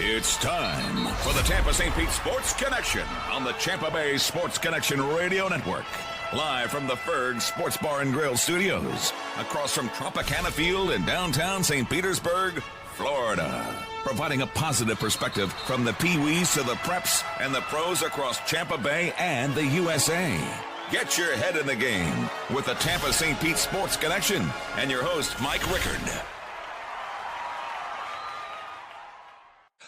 It's time for the Tampa St. Pete Sports Connection on the Tampa Bay Sports Connection Radio Network. Live from the Ferg Sports Bar and Grill Studios, across from Tropicana Field in downtown St. Petersburg, Florida. Providing a positive perspective from the Pee-wees to the preps and the pros across Tampa Bay and the USA. Get your head in the game with the Tampa St. Pete Sports Connection and your host, Mike Rickard.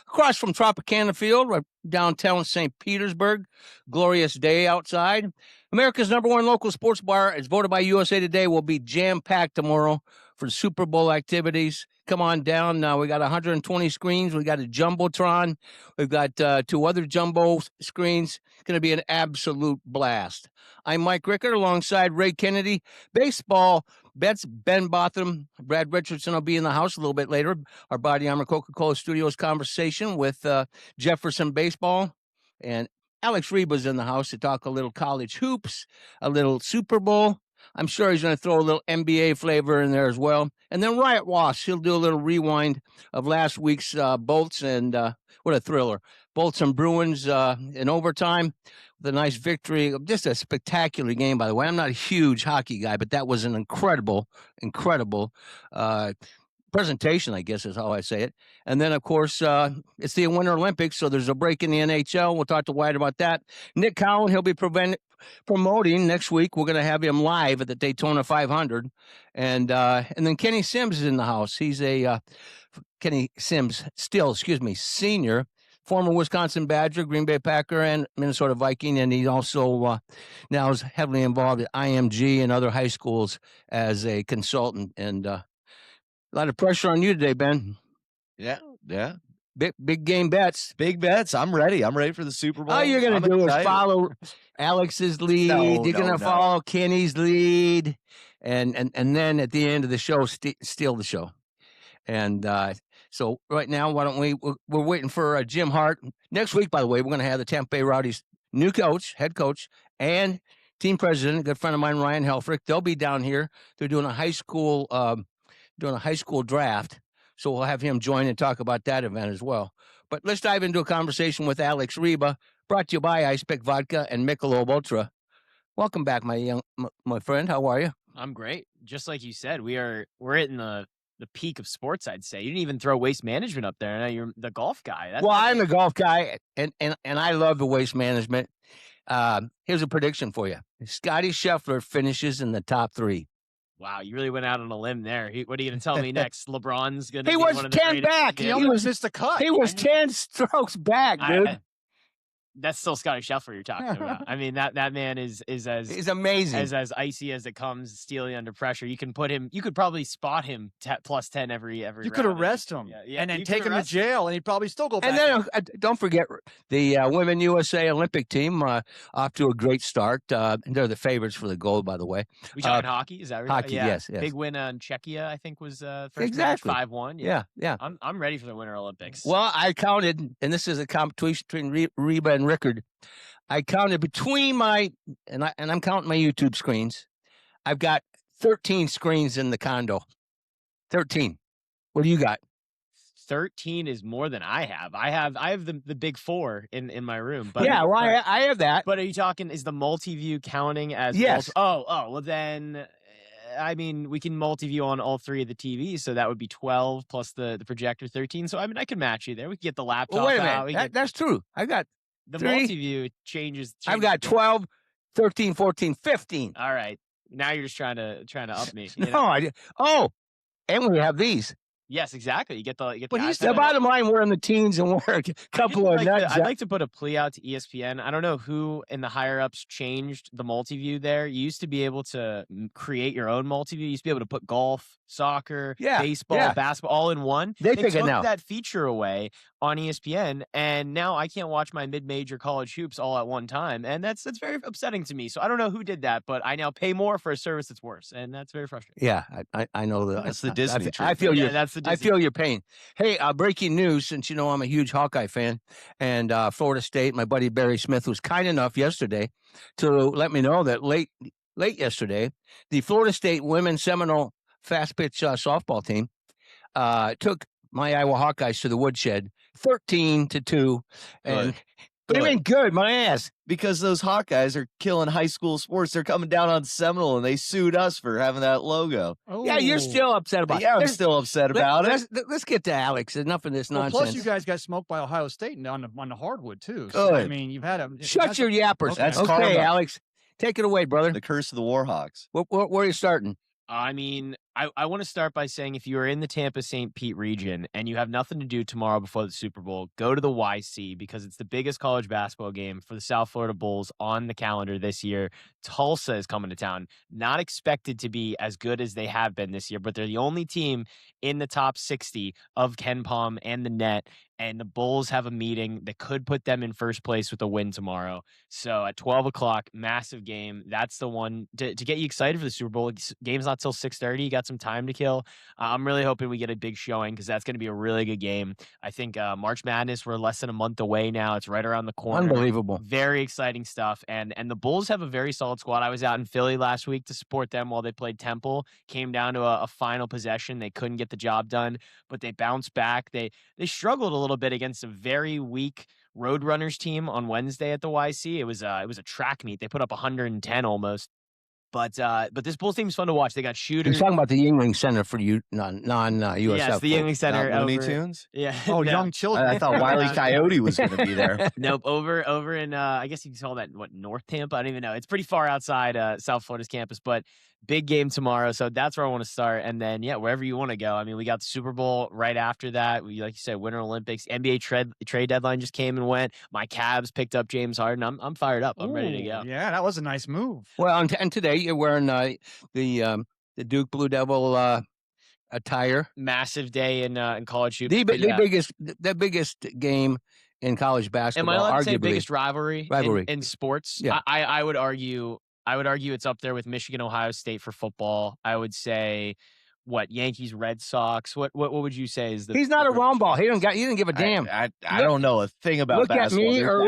Across from Tropicana Field, right downtown St. Petersburg. Glorious day outside. America's #1 local sports bar, as voted by USA Today, will be jam-packed tomorrow for Super Bowl activities. Come on down. We got 120 screens. We got a Jumbotron. We've got 2 other jumbo screens. It's going to be an absolute blast. I'm Mike Rickard alongside Ray Kennedy. Baseball bets, Ben Botham, Brad Richardson will be in the house a little bit later. Our Body Armor Coca-Cola Studios conversation with Jefferson baseball. And Alex Reba's in the house to talk a little college hoops, a little Super Bowl. I'm sure he's going to throw a little NBA flavor in there as well. And then Riot Ross, he'll do a little rewind of last week's Bolts and what a thriller. Bolts and Bruins in overtime with a nice victory. Just a spectacular game, by the way. I'm not a huge hockey guy, but that was an incredible presentation, I guess is how I say it. And then, of course, it's the Winter Olympics, so there's a break in the NHL. We'll talk to Wyatt about that. Nick Cowan, he'll be promoting next week. We're going to have him live at the Daytona 500. And then Kenny Sims is in the house. He's a Kenny Sims, senior, former Wisconsin Badger, Green Bay Packer, and Minnesota Viking. And he also now is heavily involved at IMG and other high schools as a consultant. And a lot of pressure on you today, Ben. Yeah. Big game bets. Big bets. I'm ready. I'm ready for the Super Bowl. All you're going to do is follow Alex's lead. You're going to follow Kenny's lead. And then at the end of the show, steal the show. And so right now, why don't we're waiting for Jim Hart. Next week, by the way, we're going to have the Tampa Bay Rowdies' new head coach, and team president, a good friend of mine, Ryan Helfrich. They'll be down here. They're doing a high school draft. So we'll have him join and talk about that event as well. But let's dive into a conversation with Alex Reba, brought to you by Ice Pick Vodka and Michelob Ultra. Welcome back, my friend. How are you? I'm great. Just like you said, we're in the peak of sports, I'd say. You didn't even throw waste management up there. Now you're the golf guy. I'm a golf guy, and I love the waste management. Here's a prediction for you. Scotty Scheffler finishes in the top 3. Wow, you really went out on a limb there. What are you going to tell me next? LeBron's going to be was one of the 10 back. Yeah. He was missed a cut. He was 10 strokes back, dude. That's still Scotty Scheffler you're talking about. I mean, that man is as he's amazing, as icy as it comes, steely under pressure. You could probably spot him plus 10 every. You could arrest him, and then take him to jail, and he'd probably still go back. And then don't forget the Women USA Olympic team off to a great start. They're the favorites for the gold, by the way. We talking hockey? Is that right? Hockey? Yeah. Yes. Big win on Czechia, I think was first exactly match 5-1. Yeah. I'm ready for the Winter Olympics. Well, I counted, and this is a competition between Reba and Rickard. I counted between and I'm counting my YouTube screens. I've got 13 screens in the condo. 13. What do you got? 13 is more than I have. I have the big 4 in my room. But yeah, well, I have that. But are you talking? Is the multi-view counting as? Yes. Well then. I mean, we can multi-view on all 3 of the TVs, so that would be 12 plus the projector 13. So I mean, I can match you there. We can get the laptop. Well, wait a out. minute. That's true. I got the 3. multi-view changes. I've got 12, 13, 14, 15. All right. Now you're just trying to up me. And we have these. Yes, exactly. You get the. But the bottom line, we're in the teens and we're a couple of nuts. I'd like to put a plea out to ESPN. I don't know who in the higher ups changed the multi-view there. You used to be able to create your own multi-view. You used to be able to put golf, soccer, baseball, basketball all in one. They took now that feature away on ESPN, and now I can't watch my mid-major college hoops all at one time, and that's very upsetting to me. So I don't know who did that, but I now pay more for a service that's worse, and that's very frustrating. Yeah, I know that. That's the Disney. I feel you. That's the Disney. I feel your pain. Hey, breaking news, since you know I'm a huge Hawkeye fan, and Florida State, my buddy Barry Smith was kind enough yesterday to let me know that late yesterday, the Florida State women's Seminole fast pitch softball team took my Iowa Hawkeyes to the woodshed 13-2. And what do you mean good? My ass. Because those Hawkeyes are killing high school sports. They're coming down on Seminole, and they sued us for having that logo. Oh. Yeah, you're still upset about it. Yeah, I'm still upset about it. Let's get to Alex. Enough of this nonsense. Plus, you guys got smoked by Ohio State on the hardwood, too. Good. So, I mean, you've had a... Shut your yappers. Okay. That's okay, karma. Alex. Take it away, brother. The curse of the Warhawks. Where are you starting? I mean, I want to start by saying if you are in the Tampa St. Pete region and you have nothing to do tomorrow before the Super Bowl, go to the YC because it's the biggest college basketball game for the South Florida Bulls on the calendar this year. Tulsa is coming to town. Not expected to be as good as they have been this year, but they're the only team in the top 60 of KenPom and the net. And the Bulls have a meeting that could put them in first place with a win tomorrow. So at 12 o'clock, massive game. That's the one to get you excited for the Super Bowl. Game's not till 6:30. You got some time to kill. I'm really hoping we get a big showing because that's going to be a really good game. I think March Madness, we're less than a month away now. It's right around the corner. Unbelievable. Very exciting stuff. And the Bulls have a very solid squad. I was out in Philly last week to support them while they played Temple. Came down to a final possession. They couldn't get the job done, but they bounced back. They struggled a little bit against a very weak Roadrunners team on Wednesday at the YC. It was a track meet. They put up 110 almost. But this Bulls team is fun to watch. They got shooters. You're talking about the Yuengling Center for you non-USF. Yes, the Yuengling Center. Looney Tunes? Yeah. Oh, young children. I thought Wile E. Coyote was going to be there. Nope. Over in I guess you can call that North Tampa. I don't even know. It's pretty far outside South Florida's campus, but big game tomorrow. So that's where I want to start. And then wherever you want to go. I mean, we got the Super Bowl right after that. We, like you said, Winter Olympics, NBA trade deadline just came and went. My Cavs picked up James Harden. I'm fired up. I'm ready to go. Yeah, that was a nice move. Well, and today you're wearing the Duke Blue Devil attire. Massive day in college hoops. The biggest game in college basketball. Am I allowed to say arguably. biggest rivalry in sports? Yeah. I would argue it's up there with Michigan, Ohio State for football. I would say Yankees, Red Sox. What would you say is the? He's not a round ball. He didn't give a damn. I don't know a thing about look basketball. At me or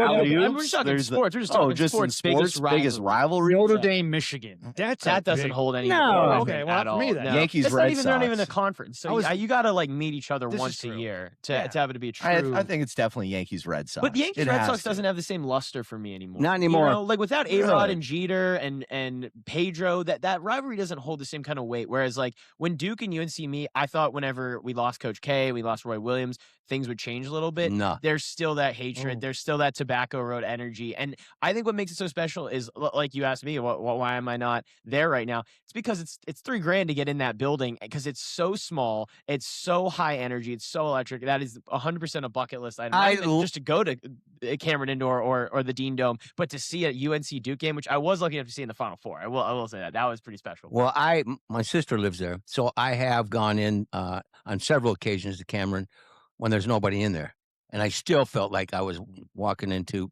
we're just talking sports. We're just talking sports. Biggest rivalry. Notre Dame, Michigan. That doesn't hold any. No. Okay, well, at for all. me then. No. Yankees, Red Sox. They're not even a conference. So you got to meet each other once a year to have it to be a true. I think it's definitely Yankees, Red Sox. But the Yankees, Red Sox doesn't have the same luster for me anymore. Not anymore. You know, like without A-Rod and Jeter and Pedro, that rivalry doesn't hold the same kind of weight. Whereas like when Duke and UNC meet, I thought whenever we lost Coach K, we lost Roy Williams, things would change a little bit. No. There's still that hatred. There's still that Tobacco Road energy. And I think what makes it so special is, like you asked me, why am I not there right now? It's because it's $3,000 to get in that building because it's so small. It's so high energy. It's so electric. That is 100% a bucket list item. Not even just to go to Cameron Indoor or the Dean Dome, but to see a UNC Duke game, which I was lucky enough to see in the Final Four. I will say that was pretty special. Well, my sister lives there, so I have gone in on several occasions to Cameron when there's nobody in there, and I still felt like I was walking into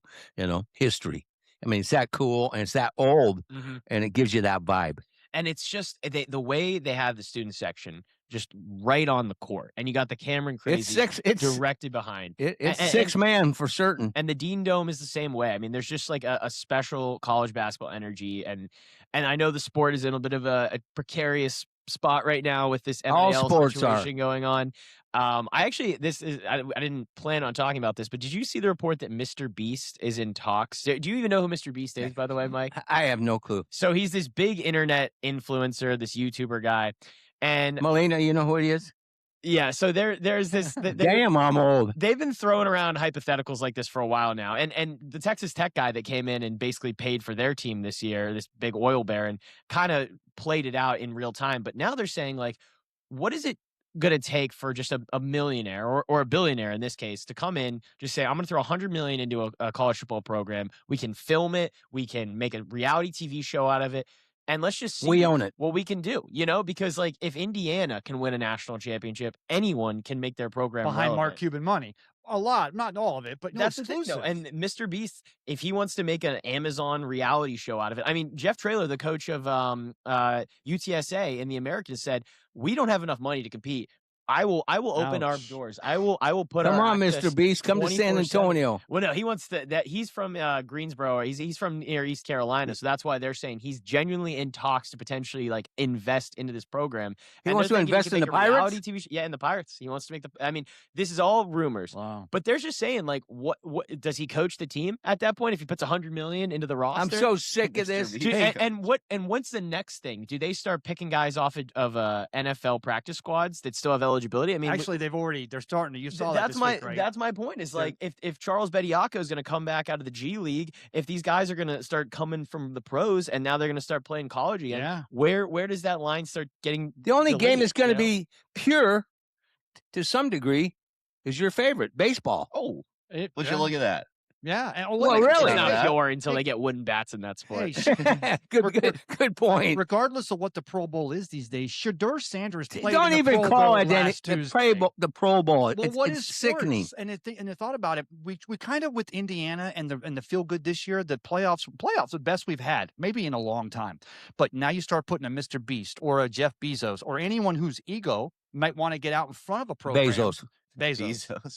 history. I mean, it's that cool and it's that old, and it gives you that vibe. And it's just the way they have the student section just right on the court, and you got the Cameron Crazy it's directly behind. It's six man for certain. And the Dean Dome is the same way. I mean, there's just like a special college basketball energy, and I know the sport is in a bit of a precarious spot right now with this MLL situation going on. I didn't plan on talking about this, but did you see the report that Mr. Beast is in talks? Do you even know who Mr. Beast is, by the way, Mike? I have no clue. So he's this big internet influencer, this YouTuber guy. And Melina, you know who he is? Yeah, so there's this. Damn, I'm old. They've been throwing around hypotheticals like this for a while now, and the Texas Tech guy that came in and basically paid for their team this year, this big oil baron, kind of played it out in real time. But now they're saying like, what is it going to take for just a millionaire or a billionaire in this case to come in, just say, I'm going to throw $100 million into a college football program. We can film it. We can make a reality TV show out of it. And let's just see we own it. What we can do, because like if Indiana can win a national championship, anyone can make their program behind relevant. Mark Cuban money. A lot, not all of it, but that's the thing, though. And Mr. Beast, if he wants to make an Amazon reality show out of it, I mean, Jeff Traylor, the coach of UTSA in the Americans, said we don't have enough money to compete. I will open our Ouch. doors. I will put Come our on, access Mr. Beast, come to San 24/7. Antonio. Well, no, he wants that he's from Greensboro. He's from near East Carolina, so that's why they're saying he's genuinely in talks to potentially like invest into this program. He And wants they're to thinking he invest could in make the a reality Pirates? TV show. Yeah, in the Pirates. He wants to make the. I mean, this is all rumors. Wow. But they're just saying like, what does he coach the team at that point if he puts $100 million into the roster? I'm so sick of this. Dude, and what's the next thing? Do they start picking guys off of NFL practice squads that still have eligibility? I mean, Actually, they're starting to. You saw that's that my this week, right? that's my point. Is like if Charles Bediako is going to come back out of the G League, if these guys are going to start coming from the pros and now they're going to start playing college again, Yeah. where does that line start getting? The only game delineated, that's going to you know? be pure to some degree is your favorite, baseball. Oh, Would would you look at that? Yeah. And, Well, really? It's not that. pure until they get wooden bats in that sport. Hey, good point. regardless of what the Pro Bowl is these days, Shedeur Sanders played Don't in the even Pro call Bowl it last the Tuesday. Pro Bowl. Well, It's, what it's is sickening. sports? And the thought about it, we kind of with Indiana and the feel good this year, the playoffs the best we've had maybe in a long time. But now you start putting a Mr. Beast or a Jeff Bezos or anyone whose ego might want to get out in front of a program. Bezos.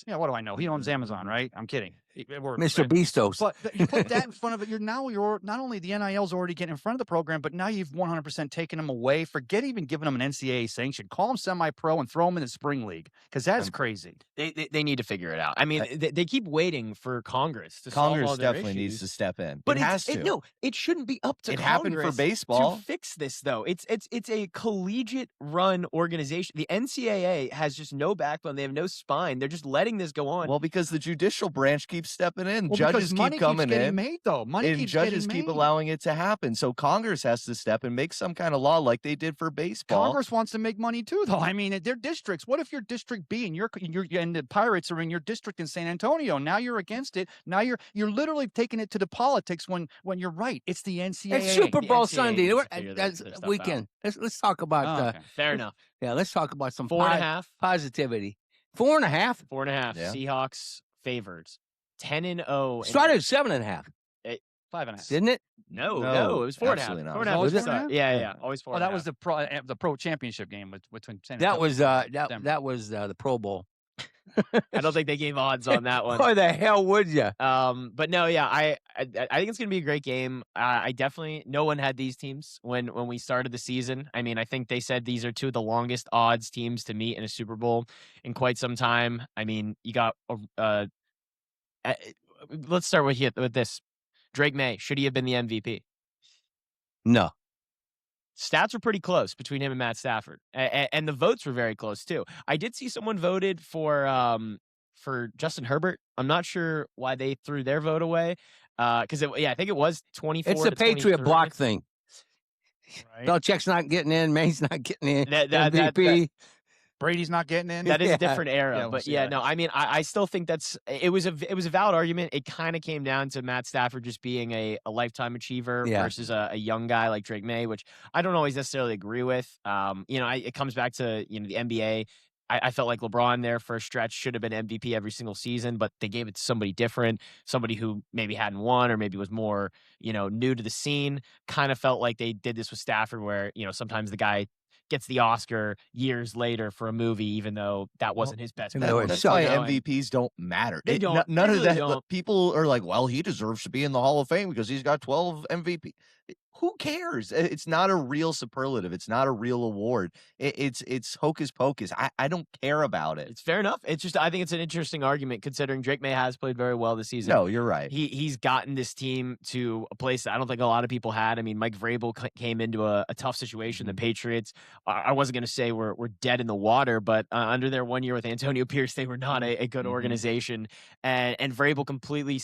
Yeah, what do I know? He owns Amazon, right? I'm kidding. Mr. Beastos. But you put that in front of it. You're not only the NIL's already getting in front of the program, but now you've 100% taken them away. Forget even giving them an NCAA sanction. Call them semi-pro and throw them in the spring league because that's crazy. They need to figure it out. I mean, they keep waiting for Congress to solve all Congress their definitely needs issues. to step in. But it has to. No, it shouldn't be up to It happened for Congress baseball. to fix this, though. It's a collegiate-run organization. The NCAA has just no backbone. They have no spine. They're just letting this go on. Well, because the judicial branch keeps stepping in. Well, Judges because money keep coming keeps getting in. made, though. Money And keeps judges getting keep made. allowing it to happen. So Congress has to step and make some kind of law like they did for baseball. Congress wants to make money too, though. I mean, they're districts. What if you're District B and and the Pirates are in your district in San Antonio? Now you're against it. Now you're literally taking it to the politics when you're right. It's the NCAA. It's Super The Bowl NCAA Sunday. needs to figure That's their stuff weekend. Let's talk about okay. Fair enough. let's talk about some 4.5. positivity. 4.5. 4.5. Yeah. Seahawks favored. 10-0. Started at 7.5, 5.5. didn't it? No, No, it was 4.5. absolutely not. 4.5 Was was it the start. 4.5? Yeah, always 4.5. Oh, that was the pro championship game between San That Antonio was and that Denver. that was the Pro Bowl. I don't think they gave odds on that one. Why the hell would you? But no, yeah, I think it's gonna be a great game. I definitely no one had these teams when we started the season. I mean, I think they said these are two of the longest odds teams to meet in a Super Bowl in quite some time. I mean, you got let's start with this. Drake May, should he have been the MVP? No. Stats were pretty close between him and Matt Stafford, and the votes were very close too. I did see someone voted for Justin Herbert. I'm not sure why they threw their vote away. Because I think it was 24. It's the to Patriot 23. block thing. Right? Belichick's not getting in. May's not getting in. That- MVP. Brady's not getting in. That is Yeah. a different era, Yeah, we'll but see yeah, that. no. I mean, I still think it was a valid argument. It kind of came down to Matt Stafford just being a lifetime achiever Yeah. versus a young guy like Drake May, which I don't always necessarily agree with. It comes back to the NBA. I felt like LeBron there for a stretch should have been MVP every single season, but they gave it to somebody different, somebody who maybe hadn't won or maybe was more new to the scene. Kind of felt like they did this with Stafford, where sometimes the guy gets the Oscar years later for a movie, even though that wasn't his best. No, movie. That's So, why You know, MVPs don't matter. They don't. None They of really that. don't. People are like, well, he deserves to be in the Hall of Fame because he's got 12 MVP. Who cares? It's not a real superlative. It's not a real award. It's hocus pocus. I don't care about it. It's fair enough. It's just I think it's an interesting argument considering Drake May has played very well this season. No, you're right. He's gotten this team to a place that I don't think a lot of people had. I mean, Mike Vrabel came into a tough situation. The Patriots, I wasn't going to say we're dead in the water, but under their 1 year with Antonio Pierce, they were not a good organization. And Vrabel completely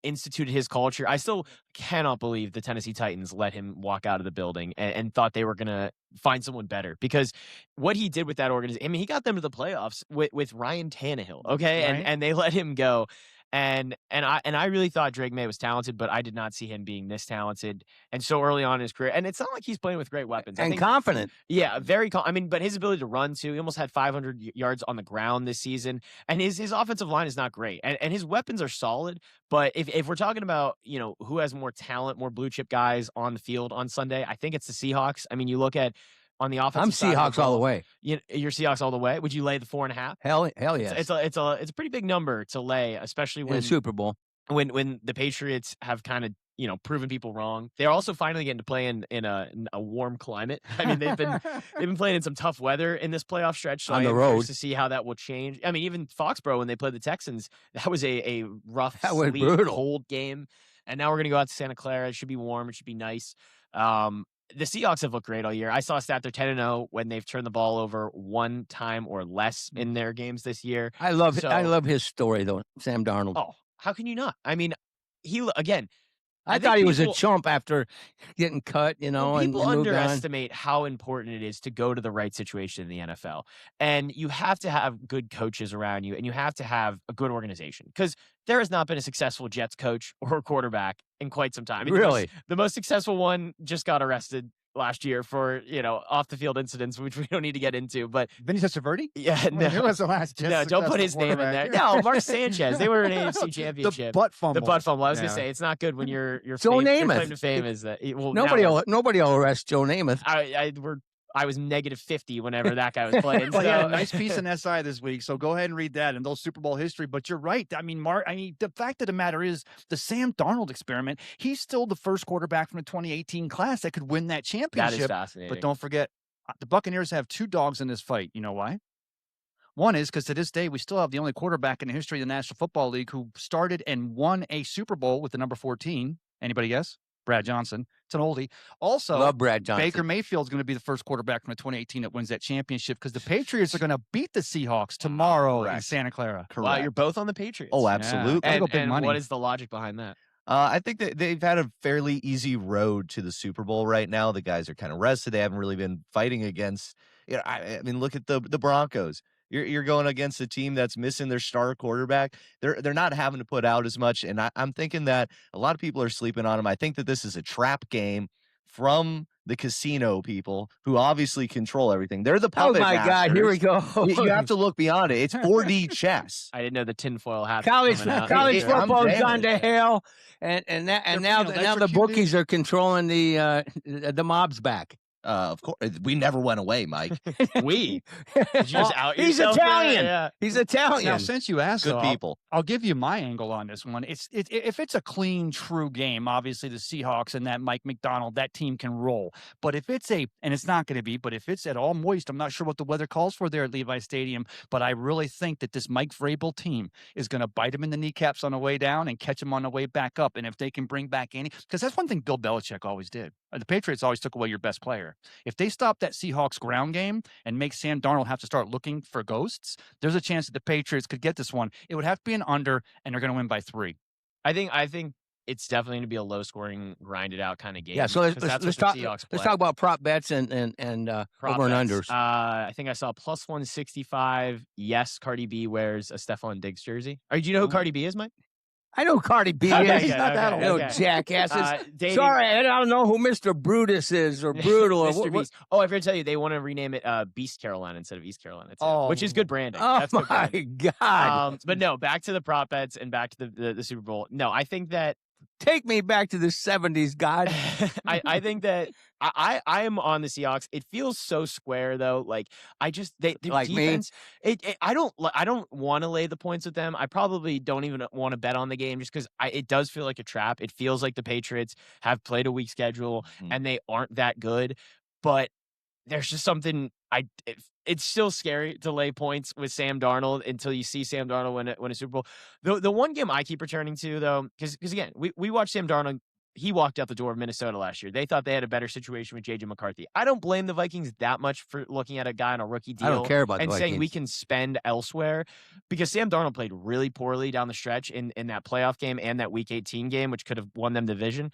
instituted his culture. I still cannot believe the Tennessee Titans let him walk out of the building and thought they were going to find someone better, because what he did with that organization, I mean, he got them to the playoffs with Ryan Tannehill. Okay. Right. And they let him go. And I really thought Drake May was talented, but I did not see him being this talented and so early on in his career. And it's not like he's playing with great weapons. I And think, confident. yeah, very. I mean, but his ability to run too. He almost had 500 yards on the ground this season, and his offensive line is not great, and his weapons are solid. But if we're talking about who has more talent, more blue chip guys on the field on Sunday, I think it's the Seahawks. I mean, you look at on the offensive I'm side of the Seahawks all the ball. way. You're Seahawks all the way. Would you lay the 4.5? Hell yes. It's a pretty big number to lay, especially In when the Super Bowl. when the Patriots have kind of proven people wrong. They're also finally getting to play in a warm climate. I mean, they've been playing in some tough weather in this playoff stretch. So On the I'm road. curious to see how that will change. I mean, even Foxborough when they played the Texans, that was a rough, sleet, brutal. cold game. And now we're gonna go out to Santa Clara. It should be warm. It should be nice. The Seahawks have looked great all year. I saw a stat they're 10-0 when they've turned the ball over one time or less in their games this year. I love his story though, Sam Darnold. Oh, how can you not? I mean, I thought he was a chump after getting cut, and people moved on. underestimate how important it is to go to the right situation in the NFL. And you have to have good coaches around you, and you have to have a good organization, because there has not been a successful Jets coach or quarterback in quite some time. I mean, Really? the most successful one just got arrested last year for, off the field incidents, which we don't need to get into, but Vinny Testaverde? yeah, no, Who was the last Jets no, don't put his successful name in there. quarterback? No, Mark Sanchez. They were an AFC championship. The butt fumble. The butt fumble. I was Yeah. gonna say it's not good when your Joe claim Namath. to fame is that Nobody will arrest Joe Namath. I was -50 whenever that guy was playing. Well, he had a so- nice piece in SI this week, so go ahead and read that and those Super Bowl history. But you're right. I mean, the fact of the matter is, the Sam Darnold experiment, he's still the first quarterback from the 2018 class that could win that that championship. is fascinating. But don't forget, the Buccaneers have two dogs in this fight. You know why? One is because to this day, we still have the only quarterback in the history of the National Football League who started and won a Super Bowl with the number 14. Anybody guess? Brad Johnson. It's an oldie. Also, Love Brad Johnson. Baker Mayfield's going to be the first quarterback from the 2018 that wins that championship, because the Patriots are going to beat the Seahawks tomorrow in Correct. Santa Clara. Correct. Wow, you're both on the Patriots. Oh, Yeah. absolutely. Gotta go And, big and money. what is the logic behind that? I think that they've had a fairly easy road to the Super Bowl right now. The guys are kind of rested. They haven't really been fighting against. I mean, look at the Broncos. You're going against a team that's missing their star quarterback. They're not having to put out as much, and I'm thinking that a lot of people are sleeping on them. I think that this is a trap game from the casino people who obviously control everything. They're the Oh puppet my God! Here we masters. go. You have to look beyond it. It's 4D chess. I didn't know the tinfoil hat. college I'm football's jamming gone to it. hell, and now the electrocuted. bookies are controlling the mobs back. Of course, we never went away, Mike. We. Did you just out He's yourself there? Italian. Yeah. He's Italian. Now, since you asked, Good though, people. I'll give you my angle on this one. If it's a clean, true game, obviously the Seahawks and that Mike McDonald, that team can roll. But if it's and it's not going to be, but if it's at all moist, I'm not sure what the weather calls for there at Levi Stadium, but I really think that this Mike Vrabel team is going to bite him in the kneecaps on the way down and catch him on the way back up. And if they can bring back because that's one thing Bill Belichick always did. The Patriots always took away your best player. If they stop that Seahawks ground game and make Sam Darnold have to start looking for ghosts, there's a chance that the Patriots could get this one. It would have to be an under, and they're going to win by 3. I think it's definitely going to be a low scoring, grinded out kind of game. Yeah, so let's 'cause that's let's what talk. the Seahawks Let's play. talk about prop bets and Prop over and bets. unders. I think I saw plus 165. Yes, Cardi B wears a Stephon Diggs jersey. Do you know who Cardi B is, Mike? I know who Cardi B Okay, is. He's not that I know old. Okay. jackasses. Dating- Sorry, I don't know who Mr. Brutus is or Brutal or Mr. what. Beast. Oh, I forgot to tell you, they want to rename it Beast Carolina instead of East Carolina, too, which is good branding. Oh That's good my branding. God! But no, back to the prop bets and back to the Super Bowl. No, I think that Take me back to the '70s, God. I think that I am on the Seahawks. It feels so square though. Like their Like me? defense. I don't want to lay the points with them. I probably don't even want to bet on the game just because it does feel like a trap. It feels like the Patriots have played a weak schedule and they aren't that good. But there's just something it's still scary to lay points with Sam Darnold until you see Sam Darnold win a Super Bowl. The one game I keep returning to though, because again, we watched Sam Darnold. He walked out the door of Minnesota last year. They thought they had a better situation with J.J. McCarthy. I don't blame the Vikings that much for looking at a guy on a rookie deal I don't care about and the saying we Vikings. can spend elsewhere, because Sam Darnold played really poorly down the stretch in that playoff game and that Week 18 game, which could have won them the division.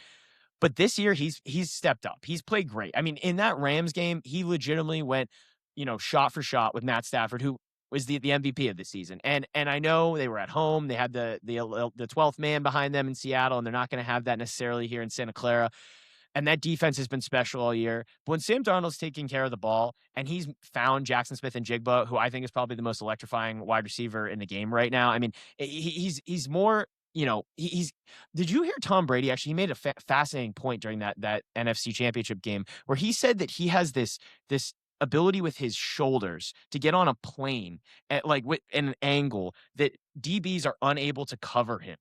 But this year, he's stepped up. He's played great. I mean, in that Rams game, he legitimately went, shot for shot with Matt Stafford, who was the MVP of the season. And I know they were at home. They had the 12th man behind them in Seattle, and they're not going to have that necessarily here in Santa Clara. And that defense has been special all year. But when Sam Darnold's taking care of the ball, and he's found Jackson Smith and Jigba, who I think is probably the most electrifying wide receiver in the game right now. I mean, he's more you know, he's. Did you hear Tom Brady? Actually, he made a fascinating point during that NFC Championship game where he said that he has this ability with his shoulders to get on a plane at in an angle that DBs are unable to cover him.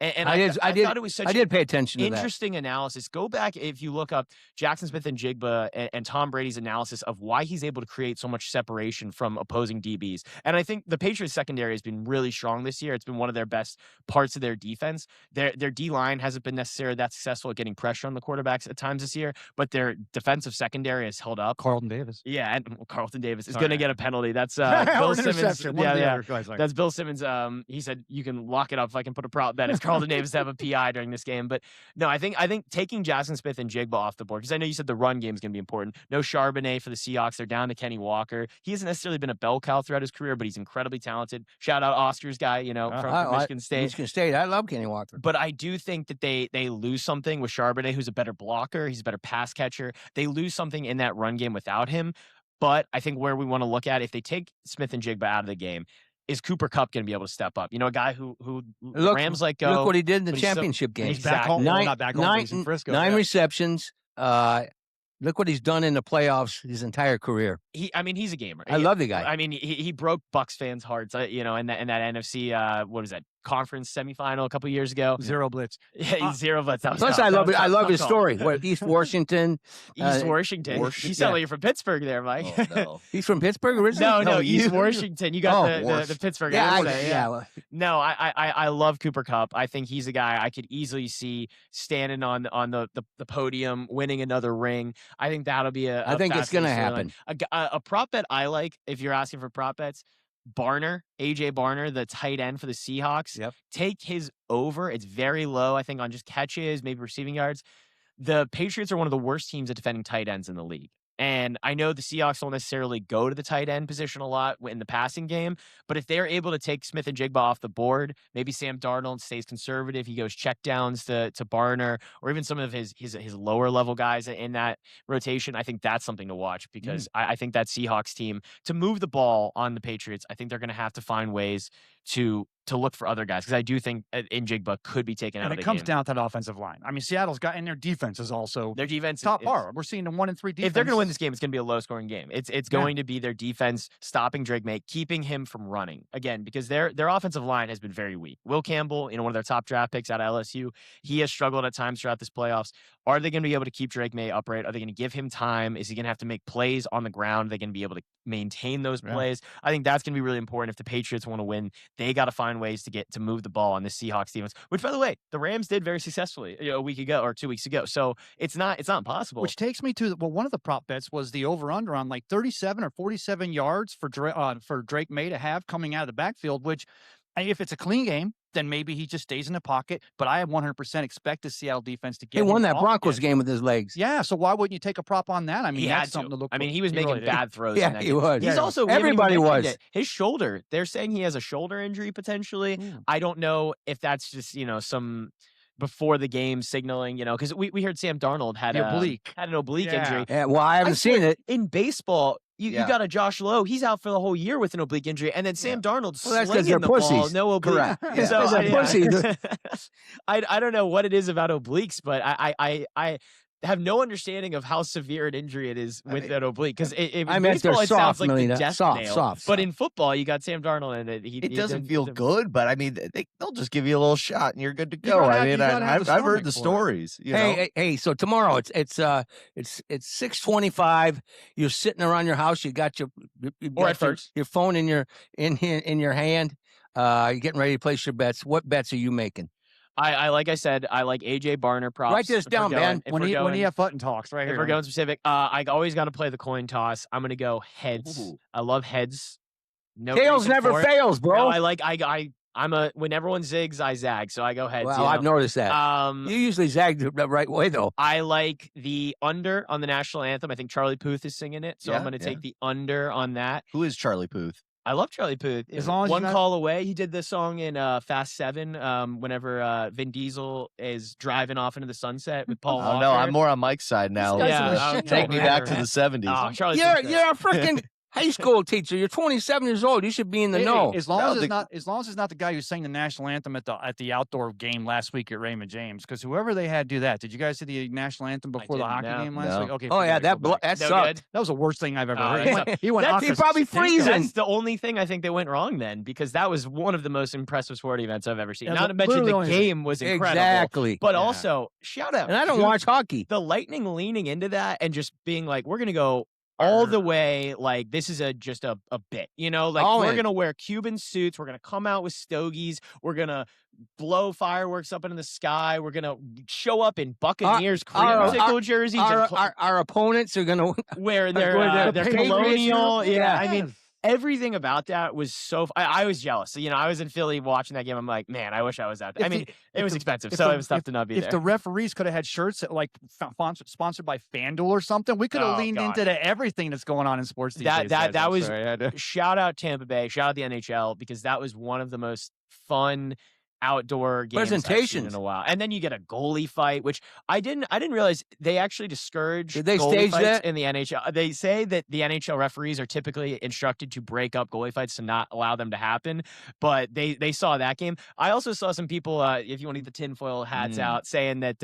And I thought it was such I did pay attention to interesting analysis. Go back if you look up Jackson Smith and Jigba and Tom Brady's analysis of why he's able to create so much separation from opposing DBs. And I think the Patriots secondary has been really strong this year. It's been one of their best parts of their defense. Their D-line hasn't been necessarily that successful at getting pressure on the quarterbacks at times this year, but their defensive secondary has held up. Carlton Davis. Yeah, and Carlton Davis is going to get a penalty. That's Bill Simmons. Yeah. That's Bill Simmons. He said you can lock it up if I can put a prop bet. It's Carlton Davis to have a PI during this game. But no, I think taking Jackson Smith and Jigba off the board, because I know you said the run game is going to be important. No Charbonnet for the Seahawks. They're down to Kenny Walker. He hasn't necessarily been a bell cow throughout his career, but he's incredibly talented. Shout out Oscars guy, from Michigan State. Michigan State. I love Kenny Walker. But I do think that they lose something with Charbonnet, who's a better blocker. He's a better pass catcher. They lose something in that run game without him. But I think where we want to look at, if they take Smith and Jigba out of the game, is Cooper Kupp going to be able to step up? A guy who Rams let go. Look what he did in the championship game. He's back home. Not back home. He's in Frisco. 9 receptions. Look what he's done in the playoffs his entire career. He's a gamer. I love the guy. I mean, he broke Bucs fans' hearts, in that NFC, what was that, conference semifinal a couple years ago. Zero blitz. Yeah, he's zero blitz. Plus, I love his story. East Washington. East Washington. You sound like you're from Pittsburgh there, Mike. Oh, no. He's from Pittsburgh originally? No, East Washington. You got the Pittsburgh. Yeah. No, I love Cooper Kupp. I think he's a guy I could easily see standing on the podium, winning another ring. I think that'll be I think it's going to happen. A prop bet I like, if you're asking for prop bets, AJ Barner, the tight end for the Seahawks. Yep. Take his over. It's very low, I think, on just catches, maybe receiving yards. The Patriots are one of the worst teams at defending tight ends in the league. And I know the Seahawks don't necessarily go to the tight end position a lot in the passing game, but if they're able to take Smith and Jigba off the board, maybe Sam Darnold stays conservative, he goes check downs to Barner, or even some of his lower level guys in that rotation, I think that's something to watch, because I think that Seahawks team, to move the ball on the Patriots, I think they're going to have to find ways to look for other guys, because I do think Njigba could be taken out of the game. And it comes down to that offensive line. I mean, Seattle's got, and their defense is also their defense top par. We're seeing a 1-3 defense. If they're going to win this game, it's going to be a low-scoring game. It's going to be their defense stopping Drake May, keeping him from running again, because their offensive line has been very weak. Will Campbell, one of their top draft picks out of LSU, he has struggled at times throughout this playoffs. Are they going to be able to keep Drake May upright? Are they going to give him time? Is he going to have to make plays on the ground? Are they going to be able to maintain those plays? I think that's going to be really important. If the Patriots want to win, they got to find ways to move the ball on the Seahawks defense, which, by the way, the Rams did very successfully a week ago or 2 weeks ago. So it's not impossible. Which takes me to, one of the prop bets was the over-under on 37 or 47 yards for Drake May to have coming out of the backfield, which, if it's a clean game, then maybe he just stays in the pocket. But I 100% expect the Seattle defense to get He won that Broncos game with his legs. Yeah, so why wouldn't you take a prop on that? I mean, that's something to look for. I mean, he was making bad throws. Yeah, he was. He's also, everybody was. His shoulder, they're saying he has a shoulder injury potentially. I don't know if that's just, some before the game signaling, because we heard Sam Darnold had an oblique injury. Yeah, well, I haven't seen it. In baseball, you got a Josh Lowe. He's out for the whole year with an oblique injury, and then Sam Darnold slinging the ball, no oblique. Correct. Yeah. So Pussies. I don't know what it is about obliques, but I have no understanding of how severe an injury it is with an oblique. Because in baseball, it sounds like the death nail. Soft. But in football, you got Sam Darnold, and it doesn't feel good. But I mean, they'll just give you a little shot, and you're good to go. I've heard the stories. Hey. So tomorrow it's 6:25. You're sitting around your house. You got your phone in your hand. You're getting ready to place your bets. What bets are you making? Like I said, I like AJ Barner props. Write this down, man. When he have Button talks, right here. If we're going specific, I always got to play the coin toss. I'm going to go heads. Ooh. I love heads. No Tails never fails, bro. No, when everyone zigs, I zag. So I go heads. Well, I've noticed that. You usually zag the right way, though. I like the under on the national anthem. I think Charlie Puth is singing it, so I'm going to take the under on that. Who is Charlie Puth? I love Charlie Puth. As long as One Call Away, he did this song in Fast 7 whenever Vin Diesel is driving off into the sunset with Paul Walker. No, I'm more on Mike's side now. Yeah, take me back to the 70s. Charlie you're a freaking high school teacher. You're 27 years old. You should be in the know. As long as it's not the guy who sang the national anthem at the outdoor game last week at Raymond James, because whoever they had do that. Did you guys see the national anthem before the hockey game last week? Okay. Oh yeah, that sucked. That was the worst thing I've ever heard. He went. He's probably freezing. That's the only thing I think that went wrong then, because that was one of the most impressive sport events I've ever seen. Not to mention the game was incredible. Exactly. But also, shout out. And I don't watch hockey. The Lightning leaning into that and just being like, we're going to go all the way, like, this is just a bit, you know, like, we're going to wear Cuban suits. We're going to come out with stogies. We're going to blow fireworks up into the sky. We're going to show up in Buccaneers creamsicle jerseys. Our opponents are going to wear their colonial. Yeah, I mean, everything about that was so. I was jealous. You know, I was in Philly watching that game. I'm like, man, I wish I was out there. I mean, it was expensive, so it was tough to not be there. If the referees could have had shirts that, like, sponsored by FanDuel or something, we could have leaned into everything that's going on in sports these days. That was shout out Tampa Bay, shout out the NHL, because that was one of the most fun outdoor games presentations in a while. And then you get a goalie fight, which I didn't realize they actually discourage. Did they goalie stage fights that in the NHL? They say that the NHL referees are typically instructed to break up goalie fights to not allow them to happen, but they saw that game. I also saw some people, if you want to get the tinfoil hats out, saying that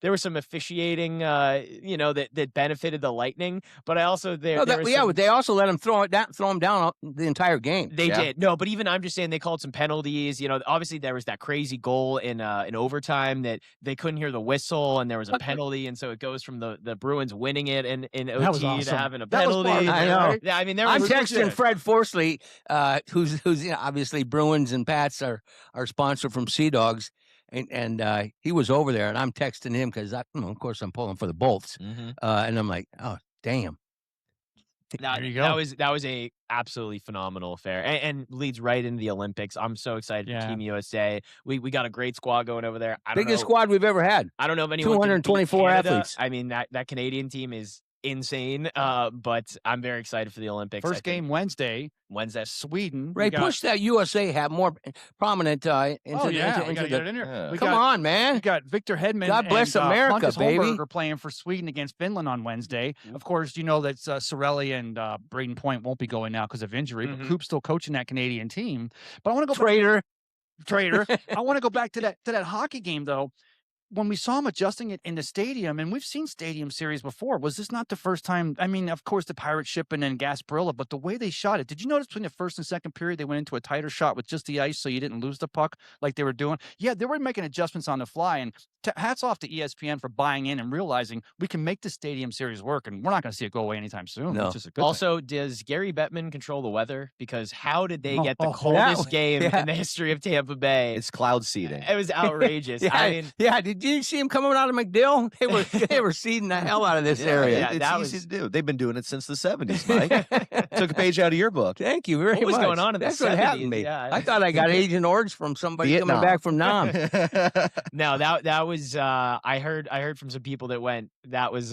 there was some officiating, that benefited the Lightning, but I also they also let them throw them down the entire game. They did. No, but even I'm just saying they called some penalties. You know, obviously there was that crazy goal in overtime that they couldn't hear the whistle and there was a penalty, and so it goes from the Bruins winning it in OT awesome. to having a penalty. I know. Yeah, I mean, I'm texting Fred Forsley, who's obviously Bruins and Pats are sponsor from Sea Dogs, and he was over there, and I'm texting him because of course I'm pulling for the Bolts, and I'm like, oh damn. There you go. That was a absolutely phenomenal affair, and leads right into the Olympics. I'm so excited for Team USA. We got a great squad going over there. Biggest squad we've ever had. I don't know if anyone 224 athletes. I mean, that Canadian team is insane, but I'm very excited for the Olympics. First game Wednesday, Sweden. Ray, push that USA have more prominent into we gotta get it in there. Come on, man. We got Victor Hedman. God bless America, baby. Are playing for Sweden against Finland on Wednesday. Of course, you know that Sorelli and Braden Point won't be going now because of injury, but Coop's still coaching that Canadian team. But I want to go traitor. I want to go back to that hockey game though. When we saw him adjusting it in the stadium, and we've seen stadium series before, was this not the first time? I mean, of course, the pirate ship and then Gasparilla, but the way they shot it, did you notice between the first and second period, they went into a tighter shot with just the ice so you didn't lose the puck like they were doing? Yeah, they were making adjustments on the fly, and hats off to ESPN for buying in and realizing we can make the stadium series work, and we're not going to see it go away anytime soon. No. Which is a good also, does Gary Bettman control the weather? Because how did they get the coldest game in the history of Tampa Bay? It's cloud seeding. It was outrageous. Did you see him coming out of McDill? They were seeding the hell out of this area. Yeah, it's easy to do. They've been doing it since the 70s, Mike. Took a page out of your book. Thank you very much. What was going on in That's the 70s? What happened to me. Yeah. I thought I got Agent Orange from somebody coming back from Nam. No, that was I heard from some people that went that was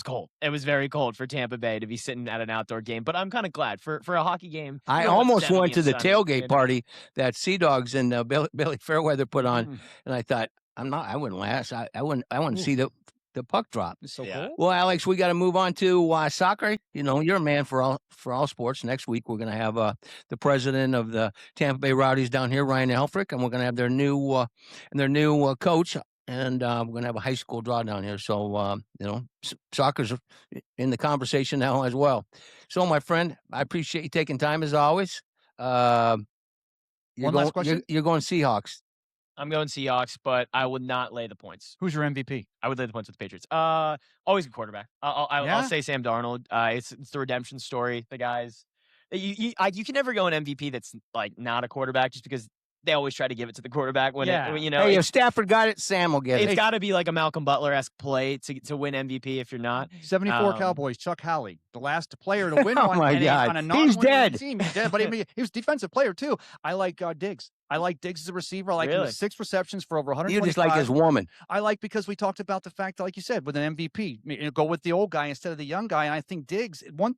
cold. It was very cold for Tampa Bay to be sitting at an outdoor game. But I'm kind of glad for a hockey game. I almost went to the tailgate party that Sea Dogs and Billy Fairweather put on, and I thought I wouldn't last. I wouldn't see the puck drop. It's so cool. Well, Alex, we got to move on to soccer. You know, you're a man for all sports. Next week, we're going to have the president of the Tampa Bay Rowdies down here, Ryan Elfrick, and we're going to have their new coach. And we're going to have a high school draw down here. So, soccer's in the conversation now as well. So, my friend, I appreciate you taking time as always. One last question. You're going Seahawks. I'm going Seahawks, but I would not lay the points. Who's your MVP? I would lay the points with the Patriots. Always a quarterback. I'll say Sam Darnold. It's the redemption story. The guys, you can never go an MVP that's like not a quarterback just because they always try to give it to the quarterback when Hey, if Stafford got it, Sam will get it. It's got to be like a Malcolm Butler-esque play to win MVP if you're not. 74 Cowboys, Chuck Howley, the last player to win one. Oh, my God. On a He's dead. Team. He's dead, but he was a defensive player, too. I like Diggs. I like Diggs as a receiver. I like him Really? with 6 receptions for over 125. You just like his woman. I like because we talked about the fact that, like you said, with an MVP, go with the old guy instead of the young guy. And I think Diggs, one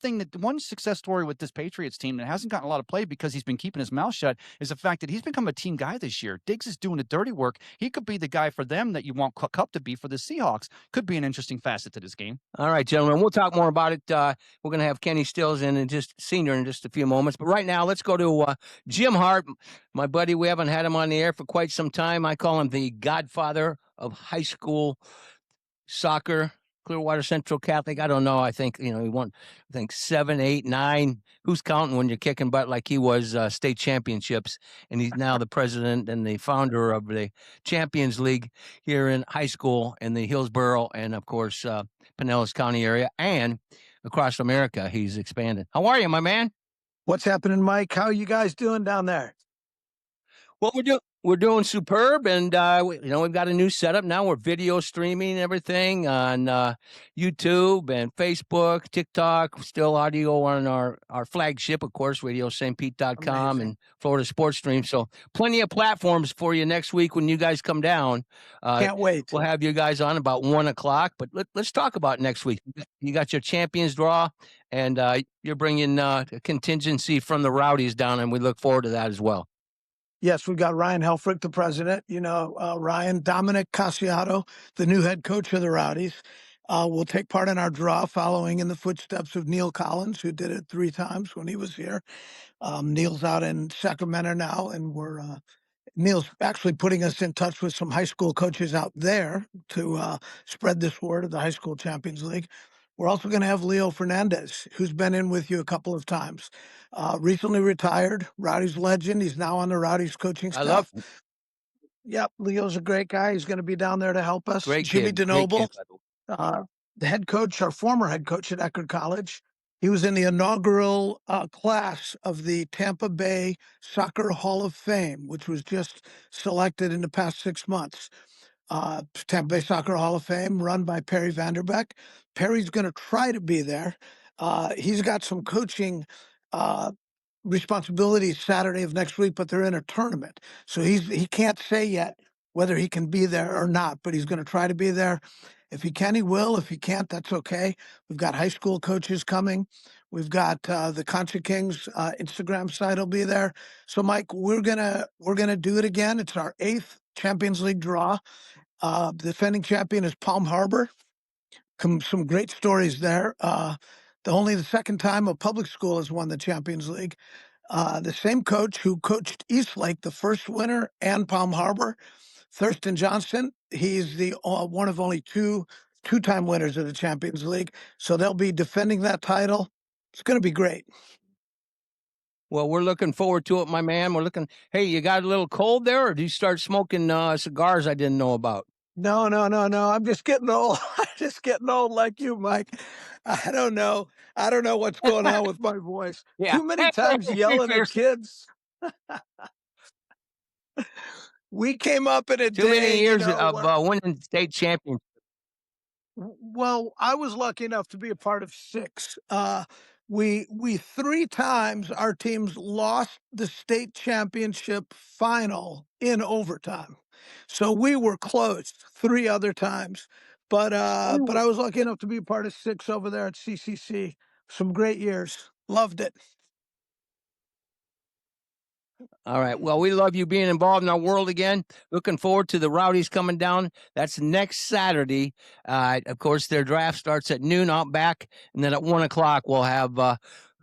success story with this Patriots team that hasn't gotten a lot of play because he's been keeping his mouth shut is the fact that he's become a team guy this year. Diggs is doing the dirty work. He could be the guy for them that you want Cup to be for the Seahawks. Could be an interesting facet to this game. All right, gentlemen, we'll talk more about it. We're going to have Kenny Stills in senior in just a few moments. But right now, let's go to Jim Hart, my buddy. We haven't had him on the air for quite some time. I call him the godfather of high school soccer. Clearwater Central Catholic. I don't know. I think, he won, 7, 8, 9. Who's counting when you're kicking butt like he was state championships? And he's now the president and the founder of the Champions League here in high school in the Hillsborough and, of course, Pinellas County area and across America. He's expanded. How are you, my man? What's happening, Mike? How are you guys doing down there? Well, we're doing superb, and we've got a new setup now. We're video streaming everything on YouTube and Facebook, TikTok. Still audio on our flagship, of course, RadioStPete.com and Florida Sports Stream. So plenty of platforms for you next week when you guys come down. Can't wait. We'll have you guys on about 1:00. But let's talk about next week. You got your champions draw, and you're bringing a contingency from the Rowdies down, and we look forward to that as well. Yes, we've got Ryan Helfrich, the president. Ryan, Dominic Cassiato, the new head coach of the Rowdies, will take part in our draw, following in the footsteps of Neil Collins, who did it 3 times when he was here. Neil's out in Sacramento now, and Neil's actually putting us in touch with some high school coaches out there to spread this word of the High School Champions League. We're also going to have Leo Fernandez, who's been in with you a couple of times. Recently retired, Rowdies legend. He's now on the Rowdies coaching staff. I love him. Yep, Leo's a great guy. He's going to be down there to help us. Great Jimmy kid. DeNoble, the head coach, our former head coach at Eckerd College. He was in the inaugural class of the Tampa Bay Soccer Hall of Fame, which was just selected in the past 6 months. Tampa Bay Soccer Hall of Fame, run by Perry Vanderbeck. Perry's going to try to be there. He's got some coaching responsibilities Saturday of next week, but they're in a tournament. So he can't say yet whether he can be there or not, but he's going to try to be there. If he can, he will. If he can't, that's okay. We've got high school coaches coming. We've got the Concha Kings Instagram site will be there. So, Mike, we're gonna do it again. It's our 8th Champions League draw. The defending champion is Palm Harbor. Some great stories there. Only the second time a public school has won the Champions League. The same coach who coached Eastlake, the first winner, and Palm Harbor, Thurston Johnston. He's the one of only two-time winners of the Champions League. So they'll be defending that title. It's going to be great. Well, we're looking forward to it, my man. Hey, you got a little cold there, or do you start smoking cigars I didn't know about? No. I'm just getting old. I'm just getting old like you, Mike. I don't know what's going on with my voice. Yeah. Too many times yelling at kids. We came up in a Too many years of where, winning state champions. well, I was lucky enough to be a part of 6. We 3 times our teams lost the state championship final in overtime. So we were close 3 other times. But I was lucky enough to be a part of 6 over there at CCC. Some great years. Loved it. All right. Well, we love you being involved in our world again. Looking forward to the Rowdies coming down. That's next Saturday. Of course, their draft starts at noon out back. And then at 1:00, we'll have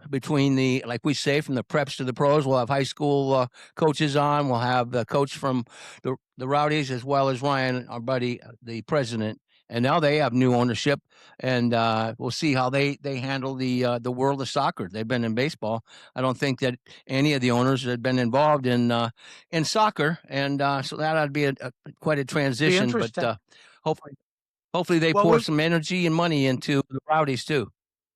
between the, like we say, from the preps to the pros, we'll have high school coaches on. We'll have the coach from the Rowdies as well as Ryan, our buddy, the president. And now they have new ownership, and we'll see how they handle the world of soccer. They've been in baseball. I don't think that any of the owners had been involved in soccer, and so that ought to be quite a transition. But hopefully they pour some energy and money into the Rowdies too.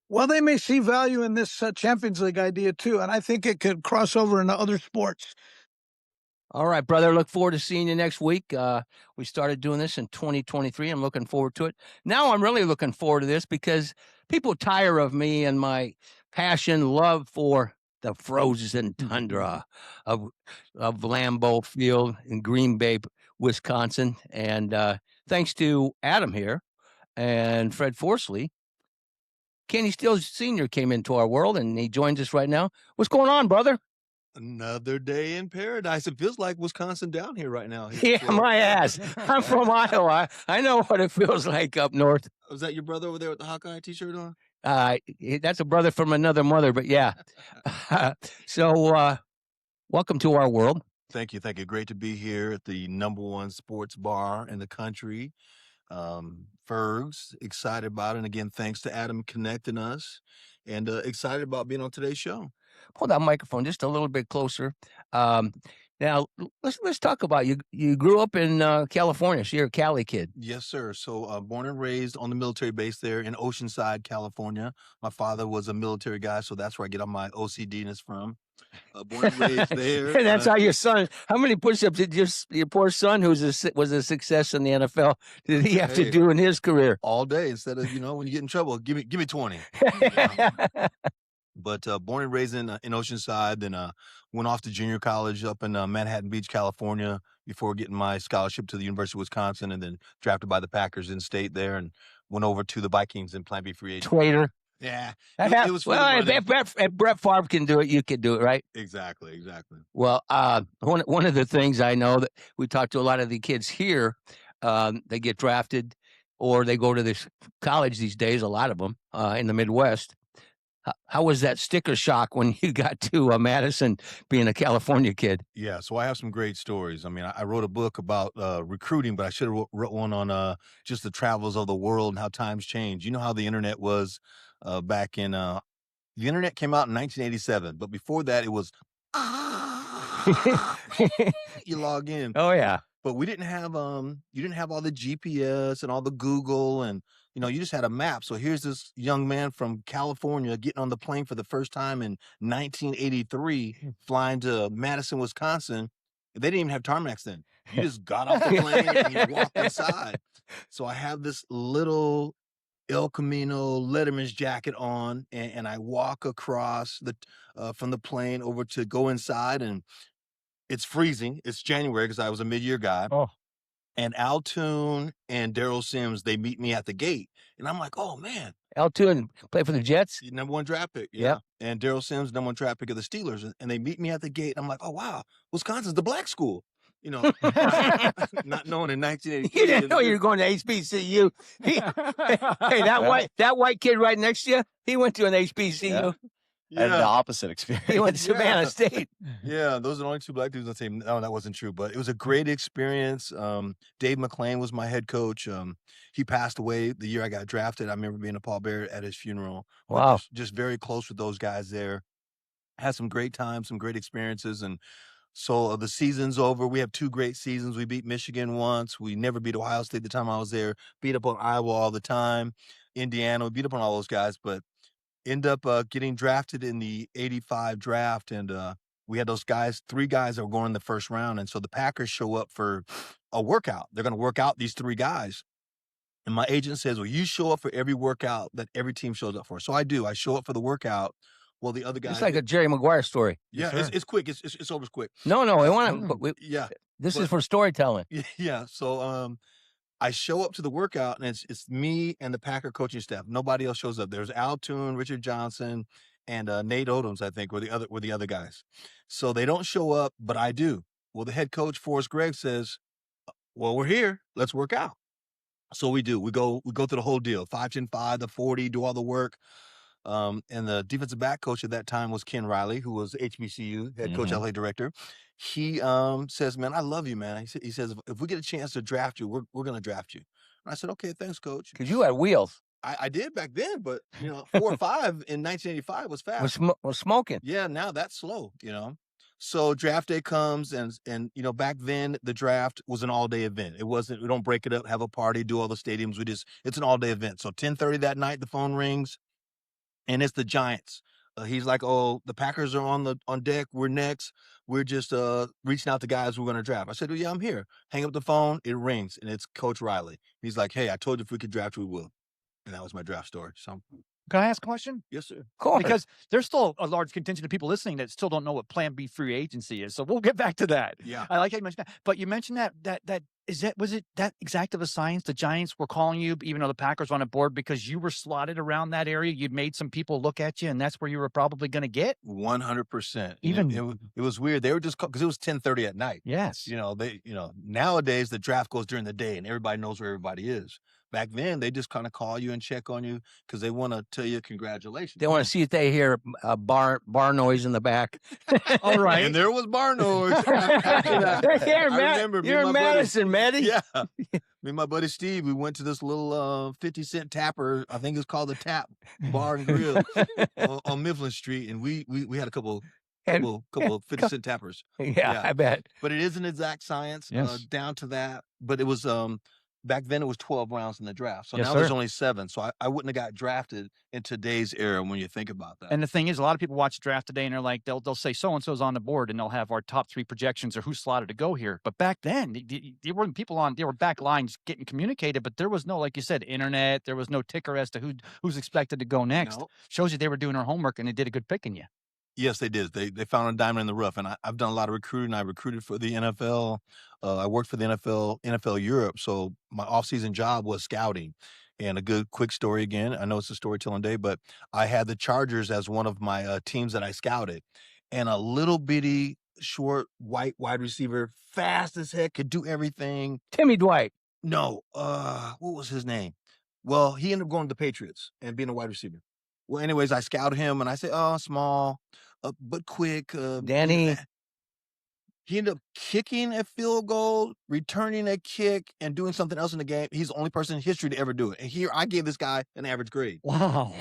Well, they may see value in this Champions League idea too, and I think it could cross over into other sports. All right, brother. Look forward to seeing you next week. We started doing this in 2023. I'm looking forward to it. Now I'm really looking forward to this because people tire of me and my passion, love for the frozen tundra of Lambeau Field in Green Bay, Wisconsin. And thanks to Adam here and Fred Forsley, Kenny Steele Sr. came into our world, and he joins us right now. What's going on, brother? Another day in paradise. It feels like Wisconsin down here right now. Yeah, my ass. I'm from Iowa. I know what it feels like up north. Was that your brother over there with the Hawkeye t-shirt on? That's a brother from another mother, but yeah. So welcome to our world. Thank you. Great to be here at the #1 sports bar in the country. Fergs, excited about it. And again, thanks to Adam connecting us, and excited about being on today's show. Hold that microphone just a little bit closer. Now let's talk about you. You grew up in California, so you're a Cali kid. Yes, sir. So born and raised on the military base there in Oceanside, California. My father was a military guy, so that's where I get all my OCD-ness from. Born and raised there. And that's how your son. How many push-ups did your poor son, who was a success in the NFL, did he have to do in his career? All day, instead of when you get in trouble, give me 20. But born and raised in Oceanside, then went off to junior college up in Manhattan Beach, California, before getting my scholarship to the University of Wisconsin, and then drafted by the Packers in state there, and went over to the Vikings and Plan B free agent. Traitor. Yeah, it was. Well, if Brett Favre can do it, you can do it, right? Exactly. Well, one of the things I know that we talk to a lot of the kids here, they get drafted or they go to this college these days. A lot of them in the Midwest. How was that sticker shock when you got to Madison, being a California kid? Yeah, so I have some great stories. I mean, I wrote a book about recruiting, but I should have wrote one on just the travels of the world and how times change. You know how the internet was back in the internet came out in 1987, but before that it was you log in. Oh yeah. But we didn't have you didn't have all the GPS and all the Google, and you just had a map. So here's this young man from California getting on the plane for the first time in 1983, flying to Madison, Wisconsin. They didn't even have tarmacs then. You just got off the plane and you walked inside. So I have this little El Camino Letterman's jacket on, and I walk across from the plane over to go inside, and it's freezing. It's January because I was a mid-year guy. Oh. And Al Toon and Daryl Sims, they meet me at the gate. And I'm like, oh, man. Al Toon played for the Jets? #1 draft pick. Yeah. And Daryl Sims, #1 draft pick of the Steelers. And they meet me at the gate. And I'm like, oh, wow, Wisconsin's the black school. Not knowing in 1980. You didn't know you were going to HBCU. Hey, that white kid right next to you, he went to an HBCU. Yeah. I had the opposite experience. He went to Savannah State. Yeah, those are the only two black dudes on the team. No, that wasn't true, but it was a great experience. Dave McClain was my head coach. He passed away the year I got drafted. I remember being a pallbearer at his funeral. Wow. Just very close with those guys there. Had some great times, some great experiences. And so the season's over. We have 2 great seasons. We beat Michigan once. We never beat Ohio State the time I was there. Beat up on Iowa all the time. Indiana, we beat up on all those guys, but end up getting drafted in the 85 draft, and we had those guys, 3 guys that were going in the first round, and so the Packers show up for a workout. They're going to work out these 3 guys, and my agent says, well, you show up for every workout that every team shows up for. So I do. I show up for the workout. Well, the other guys... It's like a Jerry Maguire story. Yeah, it's quick. It's over quick. No, I want to... Yeah. This is for storytelling. Yeah, so... I show up to the workout, and it's me and the Packer coaching staff. Nobody else shows up. There's Al Toon, Richard Johnson, and Nate Odoms, I think, were the other guys. So they don't show up, but I do. Well, the head coach, Forrest Gregg, says, well, we're here. Let's work out. So we do. We go through the whole deal. 5-10-5, the 40, do all the work. And the defensive back coach at that time was Ken Riley, who was HBCU, head coach, athletic director. He says, man, I love you, man. He says, if we get a chance to draft you, we're going to draft you. And I said, okay, thanks, coach. Because you had wheels. I did back then, but 4 or 5 in 1985 was fast. Was smoking. Yeah, now that's slow, So draft day comes, and back then the draft was an all-day event. It wasn't, we don't break it up, have a party, do all the stadiums. It's an all-day event. So 10:30 that night, the phone rings, and it's the Giants. He's like, oh, the Packers are on deck. We're next. We're just reaching out to guys we're going to draft. I said, well, yeah, I'm here. Hang up the phone. It rings, and it's Coach Riley. He's like, hey, I told you if we could draft, we will. And that was my draft story. So Can I ask a question? Yes, sir. Of course. Because there's still a large contingent of people listening that still don't know what Plan B free agency is. So we'll get back to that. Yeah. I like how you mentioned that. But you mentioned was it that exact of a science? The Giants were calling you, even though the Packers were on a board, because you were slotted around that area. You'd made some people look at you, and that's where you were probably going to get 100%. Even it was weird. They were just because it was 10:30 at night. yes. Nowadays the draft goes during the day and everybody knows where everybody is. Back then, they just kind of call you and check on you because they want to tell you congratulations. They want to see if they hear a bar noise in the back. All right. And there was bar noise. After that. Here, I Matt, remember me you're and in my buddy- Madison, Matty. Yeah. Me and my buddy Steve, we went to this little 50-cent tapper. I think it's called the Tap Bar and Grill on Mifflin Street. And we had a couple 50-cent tappers. Yeah, I bet. But it is an exact science Yes. down to that. But it was back then it was 12 rounds in the draft. So Yes, now there's sir. only 7. So I wouldn't have got drafted in today's era when you think about that. And the thing is, a lot of people watch the draft today and they're like, they'll say so-and-so's on the board and they'll have our top 3 projections or who's slotted to go here. But back then, there weren't people there were back lines getting communicated, but there was no, like you said, internet. There was no ticker as to who's expected to go next. No. Shows you they were doing their homework and they did a good picking you. Yes, they did. They found a diamond in the rough, and I've done a lot of recruiting. I recruited for the NFL. I worked for the NFL Europe. So my off-season job was scouting. And a good quick story again. I know it's a storytelling day, but I had the Chargers as one of my teams that I scouted, and a little bitty short white wide receiver, fast as heck, could do everything. Timmy Dwight. No, what was his name? Well, he ended up going to the Patriots and being a wide receiver. Well, anyways, I scouted him and I said, oh, small, but quick. Danny. He ended up kicking a field goal, returning a kick, and doing something else in the game. He's the only person in history to ever do it. And here, I gave this guy an average grade. Wow.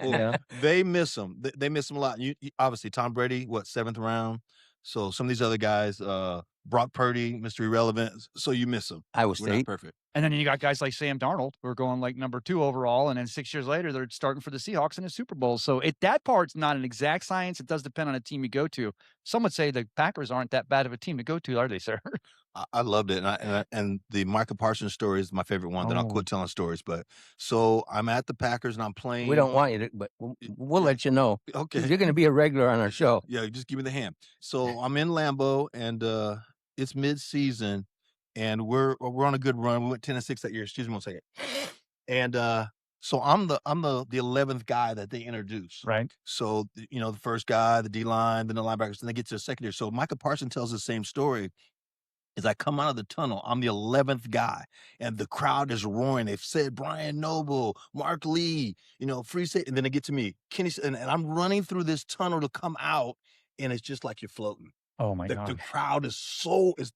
Yeah. They miss him. They miss him a lot. Obviously, Tom Brady, 7th round? So some of these other guys, Brock Purdy, Mr. Irrelevant. So you miss them. Iowa We're not State. perfect. And then you got guys like Sam Darnold who are going like number 2 overall. And then 6 years later, they're starting for the Seahawks in the Super Bowl. So that part's not an exact science. It does depend on the team you go to. Some would say the Packers aren't that bad of a team to go to, are they, sir? I loved it. And the Micah Parsons story is my favorite one. Then I'll quit telling stories. But so I'm at the Packers and I'm playing. We don't want you to, but we'll let you know. Okay. You're going to be a regular on our show. Yeah, just give me the hand. So I'm in Lambeau and it's mid-season and we're on a good run. We went 10-6 that year. Excuse me one second. And so I'm the 11th guy that they introduce. Right. So the first guy, the D-line, then the linebackers, then they get to the secondary. So Micah Parsons tells the same story. As I come out of the tunnel, I'm the 11th guy, and the crowd is roaring. They've said Brian Noble, Mark Lee, free safety, and then they get to me, Kenny, and I'm running through this tunnel to come out, and it's just like you're floating. Oh my God. The crowd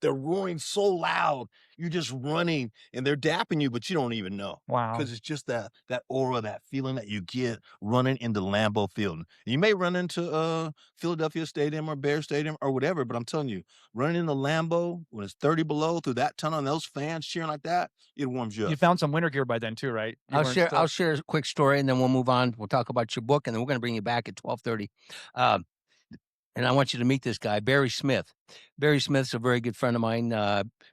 they're roaring so loud. You're just running and they're dapping you, but you don't even know. Wow. Because it's just that aura, that feeling that you get running into Lambeau Field. You may run into Philadelphia Stadium or Bear Stadium or whatever, but I'm telling you, running into Lambeau when it's 30 below through that tunnel and those fans cheering like that, it warms you up. You found some winter gear by then too, right? I'll share a quick story and then we'll move on. We'll talk about your book and then we're going to bring you back at 12:30. And I want you to meet this guy, Barry Smith. Barry Smith's a very good friend of mine.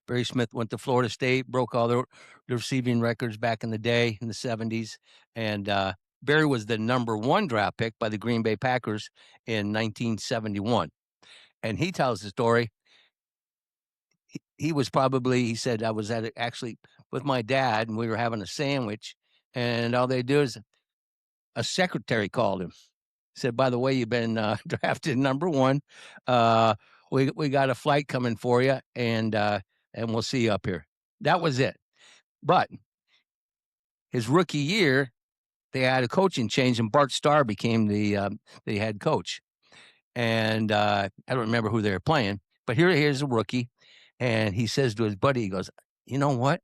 Barry Smith went to Florida State, broke all the receiving records back in the day in the 70s. And Barry was the number 1 draft pick by the Green Bay Packers in 1971. And he tells the story. He was he said, I was actually with my dad and we were having a sandwich. And all they do is a secretary called him. Said, by the way, you've been drafted number 1. We got a flight coming for you, and we'll see you up here. That was it. But his rookie year, they had a coaching change, and Bart Starr became the head coach. And I don't remember who they were playing, but here's a rookie, and he says to his buddy, he goes, you know what?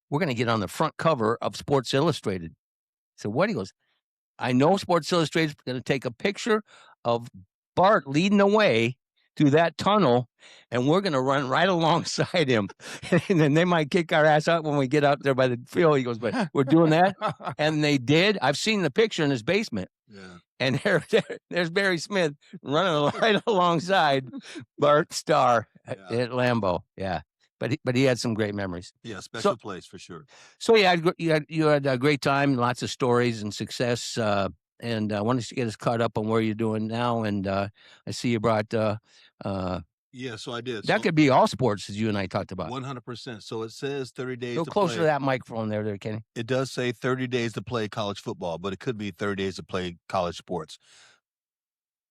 We're going to get on the front cover of Sports Illustrated. So what? He goes, I know Sports Illustrated is going to take a picture of Bart leading the way through that tunnel, and we're going to run right alongside him. And then they might kick our ass out when we get out there by the field. He goes, but we're doing that. And they did. I've seen the picture in his basement. Yeah. And there's Barry Smith running right alongside Bart Starr at Lambeau. Yeah. but he had some great memories. Yeah, special place for sure. So yeah, you had a great time, lots of stories and success. And I wanted to get us caught up on where you're doing now. And I see you brought. Yeah, so I did. That could be all sports, as you and I talked about. 100%. So it says 30 days Go to closer play. to that microphone there, Kenny. It does say 30 days to play college football, but it could be 30 days to play college sports.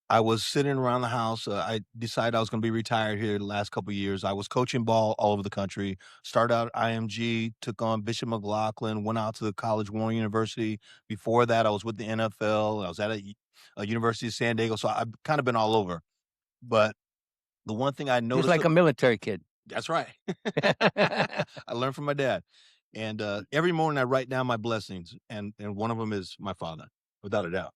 I was sitting around the house. I decided I was going to be retired here the last couple of years. I was coaching ball all over the country. Started out at IMG, took on Bishop McLaughlin, went out to the College Warren University. Before that, I was with the NFL. I was at a University of San Diego. So I've kind of been all over. But the one thing I noticed, just like a military kid. That's right. I learned from my dad. And every morning I write down my blessings, and one of them is my father, without a doubt.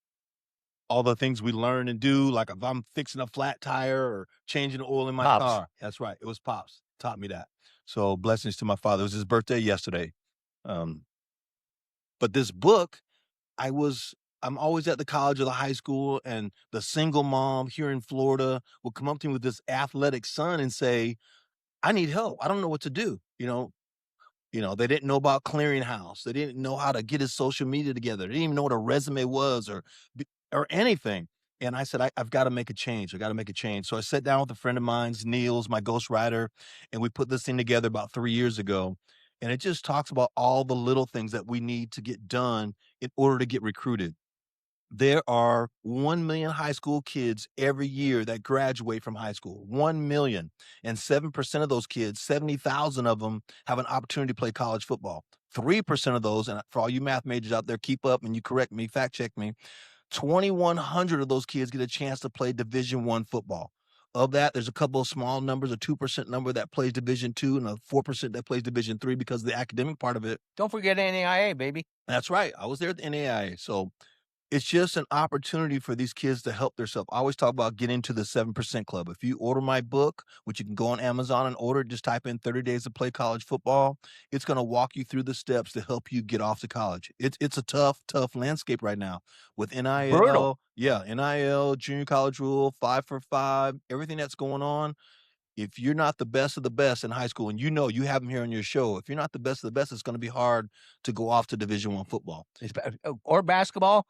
All the things we learn and do, like if I'm fixing a flat tire or changing the oil in my car. That's right. It was Pops taught me that. So blessings to my father. It was his birthday yesterday. But this book, I'm always at the college or the high school, and the single mom here in Florida will come up to me with this athletic son and say, I need help. I don't know what to do. They didn't know about Clearinghouse. They didn't know how to get his social media together. They didn't even know what a resume was or anything. And I said, I've got to make a change. I got to make a change. So I sat down with a friend of mine, Niels, my ghostwriter, and we put this thing together about 3 years ago. And it just talks about all the little things that we need to get done in order to get recruited. There are 1 million high school kids every year that graduate from high school. 1 million. And 7% of those kids, 70,000 of them, have an opportunity to play college football. 3% of those, and for all you math majors out there, keep up and you correct me, fact check me, 2,100 of those kids get a chance to play Division I football. Of that, there's a couple of small numbers, a 2% number that plays Division II and a 4% that plays Division III because of the academic part of it. Don't forget NAIA, baby. That's right. I was there at the NAIA. So it's just an opportunity for these kids to help themselves. I always talk about getting to the 7% club. If you order my book, which you can go on Amazon and order, just type in 30 days to play college football. It's going to walk you through the steps to help you get off to college. It's a tough landscape right now with NIL. Brutal. Yeah, NIL, junior college rule, 5 for 5, everything that's going on. If you're not the best of the best in high school, and you have them here on your show, if you're not the best of the best, it's going to be hard to go off to Division I football. Or basketball.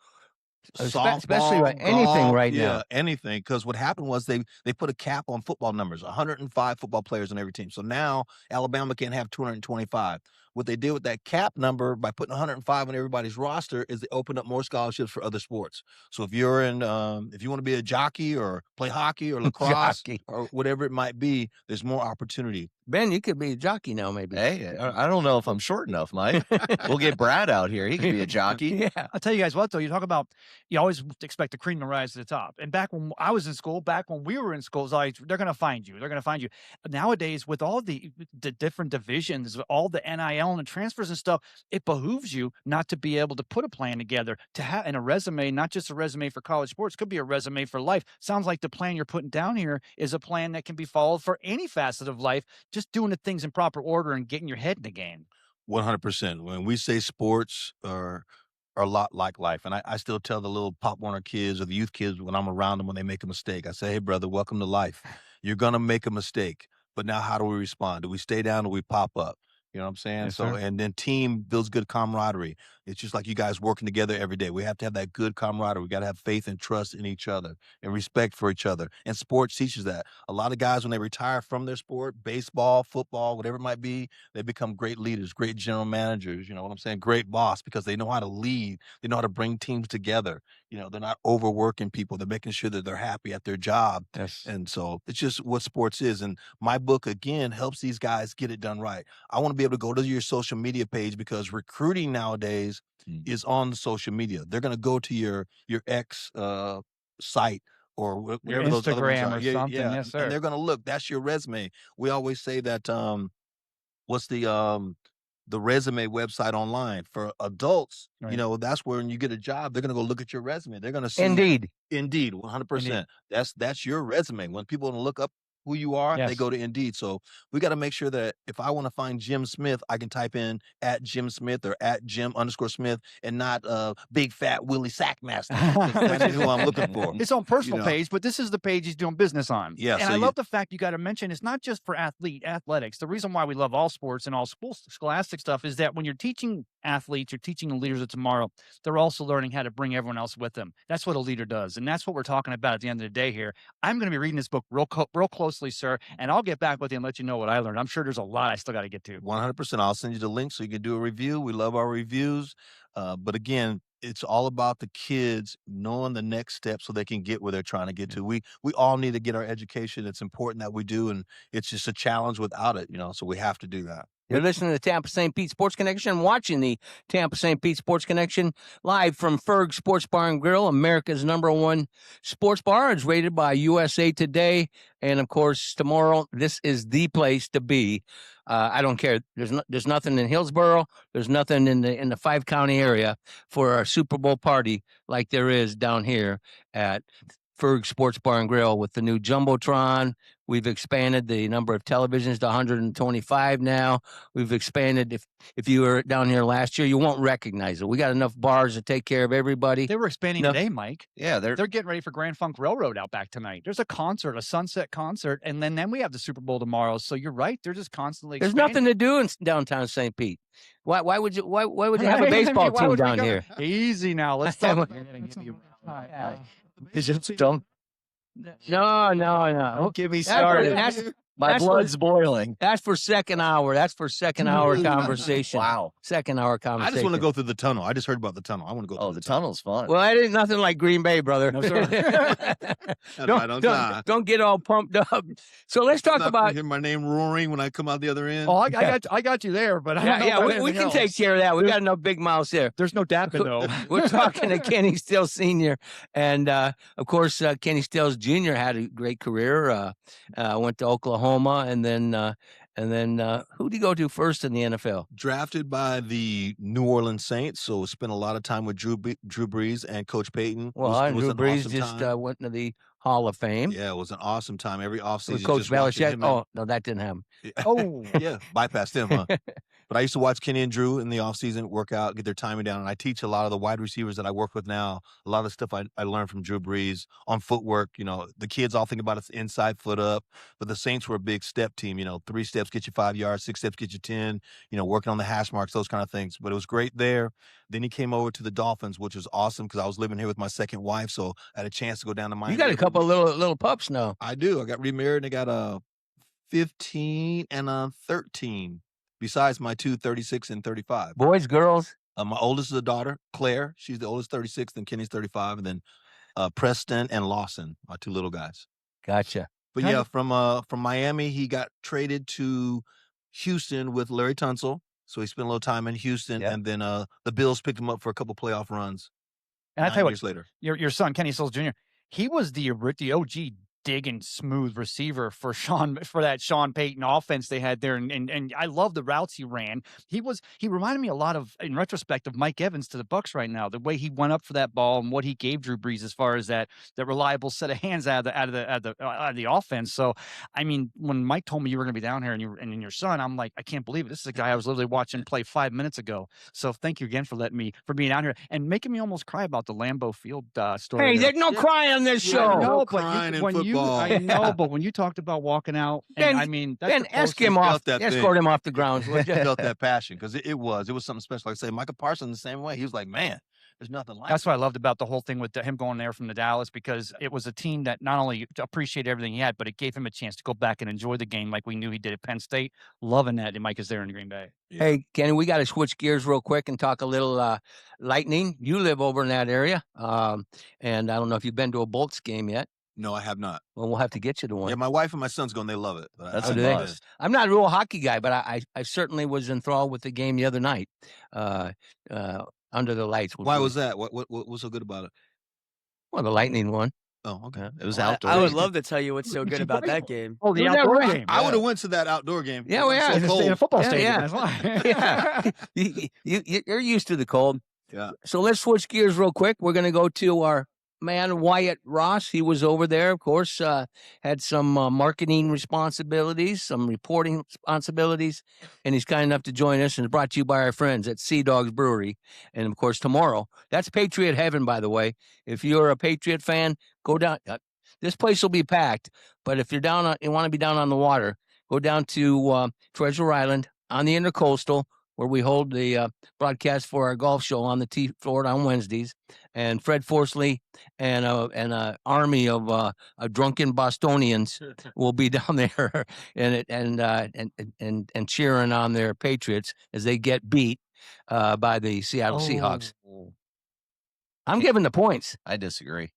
Softball, especially anything golf, right now. Yeah, anything. Because what happened was they put a cap on football numbers, 105 football players on every team. So now Alabama can't have 225. What they did with that cap number by putting 105 on everybody's roster is they opened up more scholarships for other sports. So if you're if you want to be a jockey or play hockey or lacrosse or whatever it might be, there's more opportunity. Ben, you could be a jockey now, maybe. Hey, I don't know if I'm short enough, Mike. We'll get Brad out here. He could be a jockey. Yeah. I'll tell you guys what, though. You talk about, you always expect the cream to rise to the top. And back when I was in school, back when we were in school, it's like, they're going to find you. They're going to find you. Nowadays, with all the different divisions, all the NIL and the transfers and stuff, it behooves you not to be able to put a plan together, to have in a resume, not just a resume for college sports, could be a resume for life. Sounds like the plan you're putting down here is a plan that can be followed for any facet of life, just doing the things in proper order and getting your head in the game. 100%. When we say sports are a lot like life, and I still tell the little Pop Warner kids or the youth kids when I'm around them when they make a mistake, I say, hey, brother, welcome to life. You're going to make a mistake, but now how do we respond? Do we stay down or we pop up? You know what I'm saying? Yes, So, sir. and then team builds good camaraderie. It's just like you guys working together every day. We have to have that good camaraderie. We got to have faith and trust in each other and respect for each other. And sports teaches that. A lot of guys, when they retire from their sport, baseball, football, whatever it might be, they become great leaders, great general managers. You know what I'm saying? Great boss, because they know how to lead. They know how to bring teams together. They're not overworking people. They're making sure that they're happy at their job. Yes. And so it's just what sports is. And my book, again, helps these guys get it done right. I want to be able to go to your social media page, because recruiting nowadays is on social media. They're going to go to your X site or whatever Your those other ones Instagram are. or something. Yes, sir. And they're going to look. That's your resume. We always say that what's the resume website online for adults? Right. That's where when you get a job, they're going to go look at your resume. They're going to see Indeed. Indeed, 100%. That's your resume. When people want to look up who you are, they Yes. go to Indeed. So we got to make sure that if I want to find Jim Smith, I can type in at Jim Smith or at Jim_Smith and not big fat Willie Sackmaster, which is who I'm looking for. His own personal page, but this is the page he's doing business on. Yeah, and so I love the fact you got to mention it's not just for athletics. The reason why we love all sports and all scholastic stuff is that when you're teaching athletes, you're teaching the leaders of tomorrow, they're also learning how to bring everyone else with them. That's what a leader does. And that's what we're talking about at the end of the day here. I'm going to be reading this book real closely, sir, and I'll get back with you and let you know what I learned. I'm sure there's a lot I still got to get to. 100%. I'll send you the link so you can do a review. We love our reviews. But again, it's all about the kids knowing the next step so they can get where they're trying to get to. We all need to get our education. It's important that we do, and it's just a challenge without it, so we have to do that. You're listening to the Tampa St. Pete Sports Connection, watching the Tampa St. Pete Sports Connection live from Ferg Sports Bar and Grill, America's #1 sports bar. It's rated by USA Today. And, of course, tomorrow, this is the place to be. I don't care. There's nothing in Hillsborough. There's nothing in the 5-county area for our Super Bowl party like there is down here at Ferg Sports Bar and Grill with the new Jumbotron. We've expanded the number of televisions to 125 now. We've expanded. If you were down here last year, you won't recognize it. We got enough bars to take care of everybody. They were expanding today, Mike. Yeah, they're getting ready for Grand Funk Railroad out back tonight. There's a concert, a sunset concert, and then we have the Super Bowl tomorrow. So you're right. They're just constantly There's expanding. nothing to do in downtown St. Pete. Why would you have a baseball team down here? Easy now. Let's talk. No. Don't get me started. My blood's boiling. That's for second hour. That's for second hour conversation. Wow. Second hour conversation. I just want to go through the tunnel. I just heard about the tunnel. I want to go through Oh, the tunnel's fun. Well, that ain't nothing like Green Bay, brother. No, sir. Don't get all pumped up. So let's talk about. Hear my name roaring when I come out the other end. Oh, I got you there, but I don't know about we can anything take else. care of that. We got enough big mouths there. There's no dapping though. We're talking to Kenny Stills Sr. And, of course, Kenny Stills Jr. had a great career. Went to Oklahoma, and then who did he go to first in the NFL? Drafted by the New Orleans Saints, so spent a lot of time with Drew Brees and Coach Payton. Well, Drew Brees awesome just went into the Hall of Fame. Yeah, it was an awesome time. Every offseason, With Coach Belichick. Oh, no, that didn't happen. Oh, yeah, bypassed him, huh? But I used to watch Kenny and Drew in the offseason work out, get their timing down, and I teach a lot of the wide receivers that I work with now. A lot of the stuff I learned from Drew Brees on footwork. The kids all think about it's inside foot up, but the Saints were a big step team. 3 steps get you 5 yards, 6 steps get you 10. Working on the hash marks, those kind of things. But it was great there. Then he came over to the Dolphins, which was awesome because I was living here with my second wife, so I had a chance to go down to Miami. You got a couple of little pups now. I do. I got remarried and I got a 15 and a 13. Besides my 2, 36 and 35. Boys, girls? My oldest is a daughter, Claire. She's the oldest, 36, then Kenny's 35, and then Preston and Lawson, my 2 little guys. Gotcha. But yeah, from Miami, he got traded to Houston with Larry Tunsil. So he spent a little time in Houston, and then the Bills picked him up for a couple playoff runs. And I tell you what, years later. Your son, Kenny Stills Jr., he was the OG digging smooth receiver for that Sean Payton offense they had there, and I love the routes he ran. He reminded me a lot of, in retrospect, of Mike Evans to the Bucs right now. The way he went up for that ball and what he gave Drew Brees as far as that reliable set of hands out of the offense. So, I mean, when Mike told me you were going to be down here and your son, I'm like, I can't believe it. This is a guy I was literally watching play 5 minutes ago. So thank you again for being out here and making me almost cry about the Lambeau Field story. Hey, there's no crying on this show. No crying in football. I know, but when you talked about walking out, and I mean, that's escort him off the grounds. I felt that passion because it was something special. Like I say, Michael Parsons the same way. He was like, man, there's nothing like That's what I loved about the whole thing with him going there from the Dallas, because it was a team that not only appreciated everything he had, but it gave him a chance to go back and enjoy the game like we knew he did at Penn State. Loving that Mike is there in Green Bay. Yeah. Hey, Kenny, we got to switch gears real quick and talk a little Lightning. You live over in that area, and I don't know if you've been to a Bolts game yet. No, I have not. Well, we'll have to get you to one. Yeah, my wife and my son's going. They love it. That's Oh, a do they? must. I'm not a real hockey guy, but I certainly was enthralled with the game the other night, under the lights. Why was that? What was so good about it? Well, the Lightning won. Oh, okay. It was Well, outdoor. I would love to tell you what's so good about that game. Oh, the Isn't that outdoor right? game. I would have went to that outdoor game. Yeah, well, yeah. It's so In a cold. football Yeah, stadium. yeah. That's why. Yeah, you're used to the cold. Yeah. So let's switch gears real quick. We're going to go to our man, Wyatt Ross, he was over there, of course, had some marketing responsibilities, some reporting responsibilities, and he's kind enough to join us, and it's brought to you by our friends at Sea Dogs Brewery. And, of course, tomorrow, that's Patriot Heaven, by the way. If you're a Patriot fan, go down. This place will be packed, but if you're you want to be down on the water, go down to Treasure Island on the Intercoastal, where we hold the broadcast for our golf show on the T Florida on Wednesdays. And Fred Forsley and an army of drunken Bostonians will be down there and cheering on their Patriots as they get beat by the Seattle Seahawks. I'm giving the points. I disagree.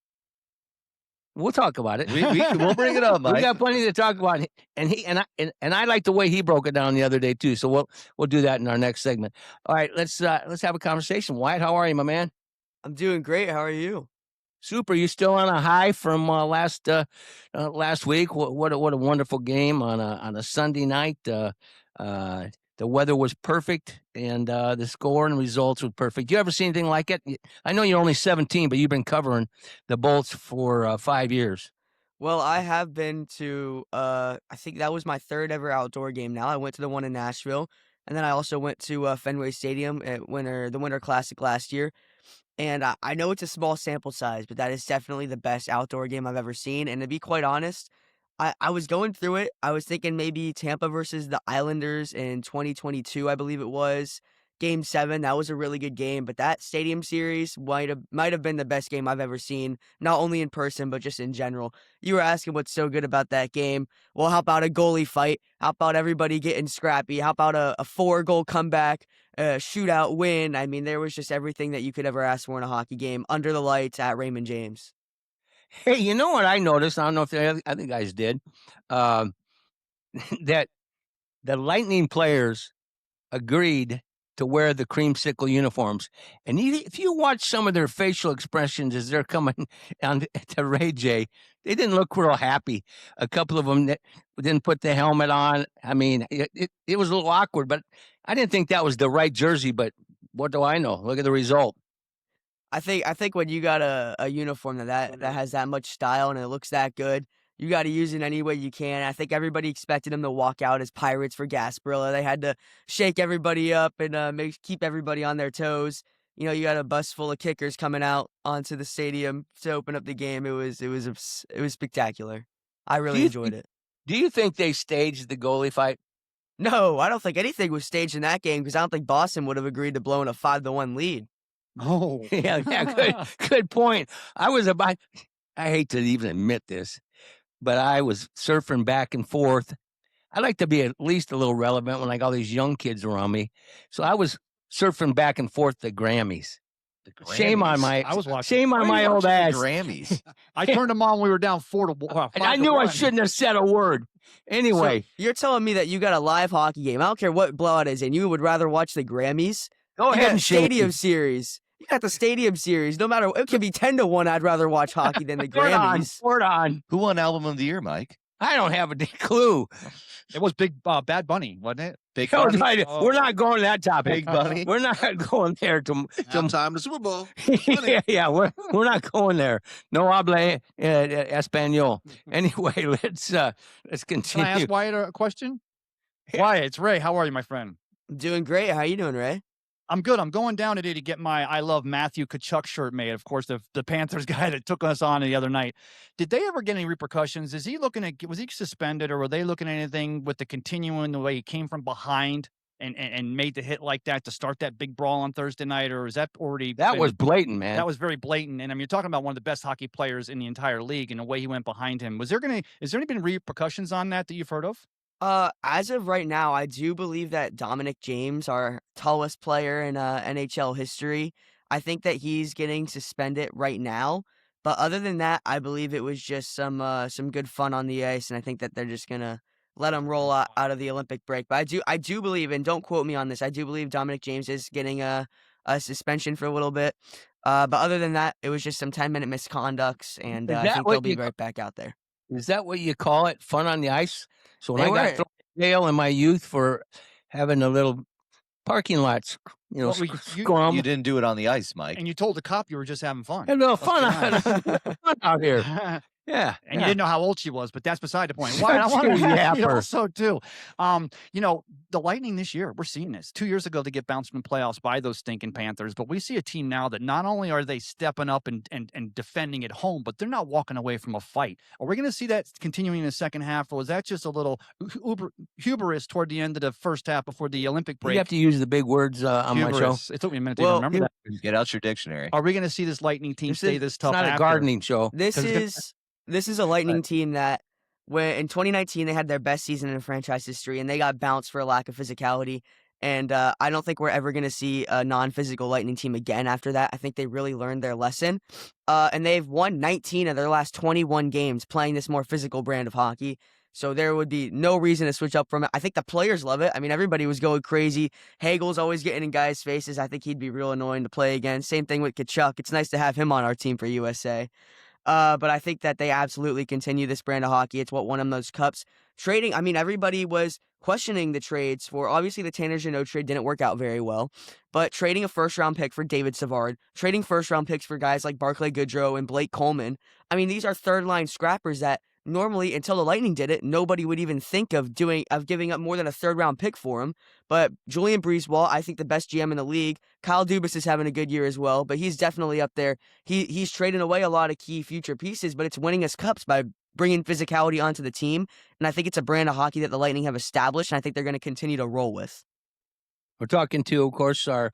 We'll talk about it. We'll bring it up, Mike. We got plenty to talk about, and I like the way he broke it down the other day too. So we'll do that in our next segment. All right, let's have a conversation. Wyatt, how are you, my man? I'm doing great. How are you? Super. You still on a high from last week? What a wonderful game on a Sunday night. The weather was perfect, and the score and results were perfect. You ever see anything like it? I know you're only 17, but you've been covering the Bolts for 5 years. Well, I have been to, I think that was my third ever outdoor game now. I went to the one in Nashville, and then I also went to Fenway Stadium at the Winter Classic last year. And I know it's a small sample size, but that is definitely the best outdoor game I've ever seen. And to be quite honest, I was going through it. I was thinking maybe Tampa versus the Islanders in 2022, I believe it was. Game 7, that was a really good game, but that stadium series might have been the best game I've ever seen, not only in person, but just in general. You were asking what's so good about that game. Well, how about a goalie fight? How about everybody getting scrappy? How about a 4-goal comeback, a shootout win? I mean, there was just everything that you could ever ask for in a hockey game under the lights at Raymond James. Hey, you know what I noticed? I don't know if the other guys did, that the Lightning players agreed to wear the creamsicle uniforms. And if you watch some of their facial expressions as they're coming on to Ray J, they didn't look real happy. A couple of them didn't put the helmet on. I mean, it was a little awkward, but I didn't think that was the right jersey. But what do I know? Look at the result. I think when you got a uniform that has that much style and it looks that good, you got to use it any way you can. I think everybody expected him to walk out as Pirates for Gasparilla. They had to shake everybody up and keep everybody on their toes. You know, you got a bus full of kickers coming out onto the stadium to open up the game. It was spectacular. I really enjoyed it. Do you think they staged the goalie fight? No, I don't think anything was staged in that game because I don't think Boston would have agreed to blowing a 5-1 lead. Oh, yeah, good point. I hate to even admit this, but I was surfing back and forth. I like to be at least a little relevant when I got all these young kids around me. So I was surfing back and forth the Grammys. Shame on my old ass. Grammys. I turned them on when we were down 4-1. I knew I shouldn't have said a word. Anyway. So you're telling me that you got a live hockey game. I don't care what blowout it is, and you would rather watch the Grammys? Go ahead and Stadium Series. You got the Stadium Series. No matter, it could be 10-1. I'd rather watch hockey than the Grammys. Word on. Who won Album of the Year, Mike? I don't have a clue. It was Bad Bunny, wasn't it? Big Bunny? We're not going to that topic. Big Bunny? We're not going there. Halftime the Super Bowl. yeah, we're not going there. No habla español. Anyway, let's continue. Can I ask Wyatt a question? Wyatt, it's Ray. How are you, my friend? I'm doing great. How are you doing, Ray? I'm good. I'm going down today to get my I Love Matthew Tkachuk shirt made. Of course, the Panthers guy that took us on the other night. Did they ever get any repercussions? Was he suspended, or were they looking at anything with the continuing the way he came from behind and made the hit like that to start that big brawl on Thursday night, or is that already? That was blatant, man. That was very blatant. And I mean, you're talking about one of the best hockey players in the entire league, and the way he went behind him. Is there any been repercussions on that you've heard of? As of right now, I do believe that Dominic James, our tallest player in NHL history, I think that he's getting suspended right now. But other than that, I believe it was just some good fun on the ice, and I think that they're just gonna let him roll out of the Olympic break. But I do believe, and don't quote me on this, I do believe Dominic James is getting a suspension for a little bit. But other than that, it was just some 10-minute misconducts, and I think they'll be right back out there. Is that what you call it? Fun on the ice? So when I got thrown in jail in my youth for having a little parking lots. Well, scrum. You didn't do it on the ice, Mike. And you told the cop you were just having fun. Had a little fun out here. Yeah, and you didn't know how old she was, but that's beside the point. Why I want to ask you also too. The Lightning this year, we're seeing this. 2 years ago, they get bounced from the playoffs by those stinking Panthers, but we see a team now that not only are they stepping up and defending at home, but they're not walking away from a fight. Are we going to see that continuing in the second half, or was that just a little hubris toward the end of the first half before the Olympic break? You have to use the big words on my show. It took me a minute to remember that. Get out your dictionary. Are we going to see this Lightning team stay this tough? It's not a gardening show. This is a Lightning team that when in 2019 they had their best season in franchise history, and they got bounced for a lack of physicality. And I don't think we're ever going to see a non-physical Lightning team again after that. I think they really learned their lesson. And they've won 19 of their last 21 games playing this more physical brand of hockey. So there would be no reason to switch up from it. I think the players love it. I mean, everybody was going crazy. Hagel's always getting in guys' faces. I think he'd be real annoying to play against. Same thing with Tkachuk. It's nice to have him on our team for USA. But I think that they absolutely continue this brand of hockey. It's what won them those cups. Trading, I mean, everybody was questioning the trades for, obviously the Tanner Jeannot trade didn't work out very well, but trading a first-round pick for David Savard, trading first-round picks for guys like Barclay Goodrow and Blake Coleman. I mean, these are third-line scrappers that normally, until the Lightning did it, nobody would even think of giving up more than a third-round pick for him. But Julian Breezewall, I think the best GM in the league. Kyle Dubas is having a good year as well, but he's definitely up there. He's trading away a lot of key future pieces, but it's winning us cups by bringing physicality onto the team. And I think it's a brand of hockey that the Lightning have established, and I think they're going to continue to roll with. We're talking to, of course, our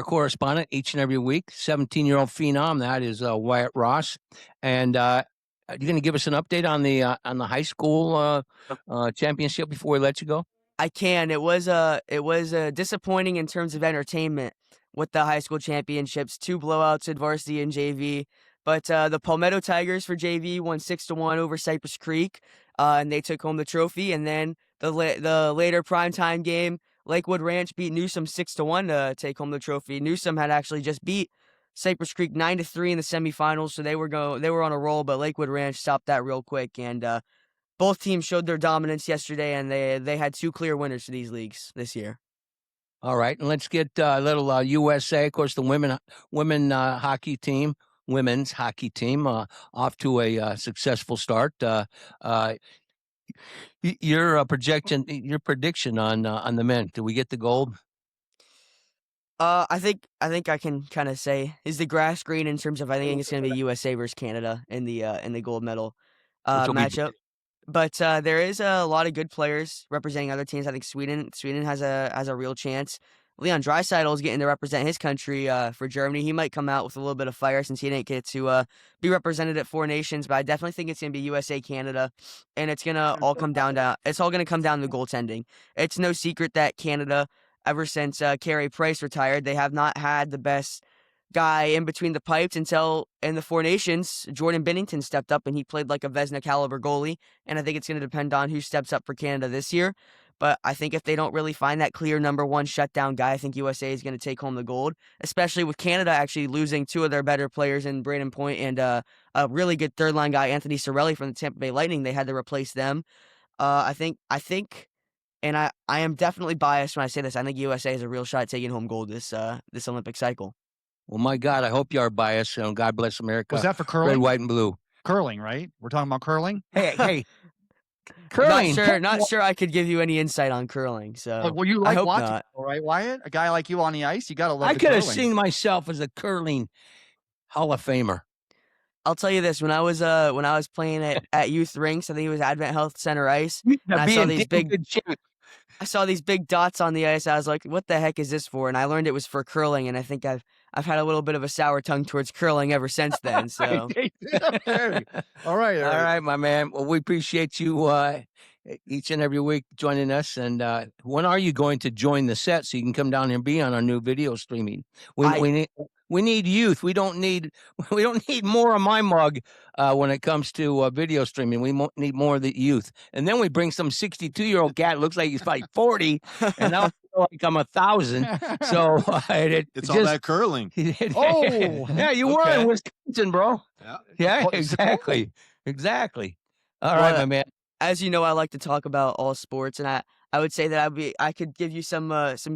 correspondent each and every week, 17-year-old phenom. That is Wyatt Ross, and you're going to give us an update on the high school championship before we let you go? I can. It was disappointing in terms of entertainment with the high school championships. 2 blowouts at varsity and JV, but the Palmetto Tigers for JV won 6-1 over Cypress Creek, and they took home the trophy. And then the later primetime game, Lakewood Ranch beat Newsom 6-1 to take home the trophy. Newsom had actually just beat Cypress Creek 9-3 in the semifinals, so they were on a roll, but Lakewood Ranch stopped that real quick. And both teams showed their dominance yesterday, and they had 2 clear winners for these leagues this year. All right, and let's get a little USA. Of course, the women's hockey team off to a successful start. Your prediction on the men. Do we get the gold? I think I can kind of say, is the grass green in terms of, I think it's going to be USA versus Canada in the gold medal matchup. But there is a lot of good players representing other teams. I think Sweden has a real chance. Leon Draisaitl is getting to represent his country for Germany. He might come out with a little bit of fire since he didn't get to be represented at 4 Nations. But I definitely think it's going to be USA, Canada, and it's going to all come down to the goaltending. It's no secret that Canada, ever since Carey Price retired, they have not had the best guy in between the pipes until in the 4 Nations, Jordan Binnington stepped up and he played like a Vezina caliber goalie. And I think it's going to depend on who steps up for Canada this year. But I think if they don't really find that clear number 1 shutdown guy, I think USA is going to take home the gold, especially with Canada actually losing 2 of their better players in Braden Point and a really good third-line guy, Anthony Cirelli from the Tampa Bay Lightning. They had to replace them. I think, and I am definitely biased when I say this, I think USA has a real shot at taking home gold this Olympic cycle. Well, my God, I hope you are biased. God bless America. Was that for curling? Red, white, and blue. Curling, right? We're talking about curling? Hey. Curling. Not sure I could give you any insight on curling. So well, you like I hope watching not. All right, Wyatt? A guy like you on the ice, you got to love I the could have curling. seen myself as a curling Hall of Famer. I'll tell you this: when I was playing at youth rinks, I think it was Advent Health Center Ice, and I saw these big dots on the ice. I was like, "What the heck is this for?" And I learned it was for curling, and I think I've had a little bit of a sour tongue towards curling ever since then. So, all right, my man. Well, we appreciate you each and every week joining us. And when are you going to join the set so you can come down here and be on our new video streaming? We need youth. We don't need more of my mug when it comes to video streaming. We need more of the youth. And then we bring some 62-year-old cat. Looks like he's probably 40, and now I feel like I'm 1,000. So it's all that curling. Yeah, you were in Wisconsin, bro. Yeah, exactly. All right, my man. As you know, I like to talk about all sports, and I would say that I could give you some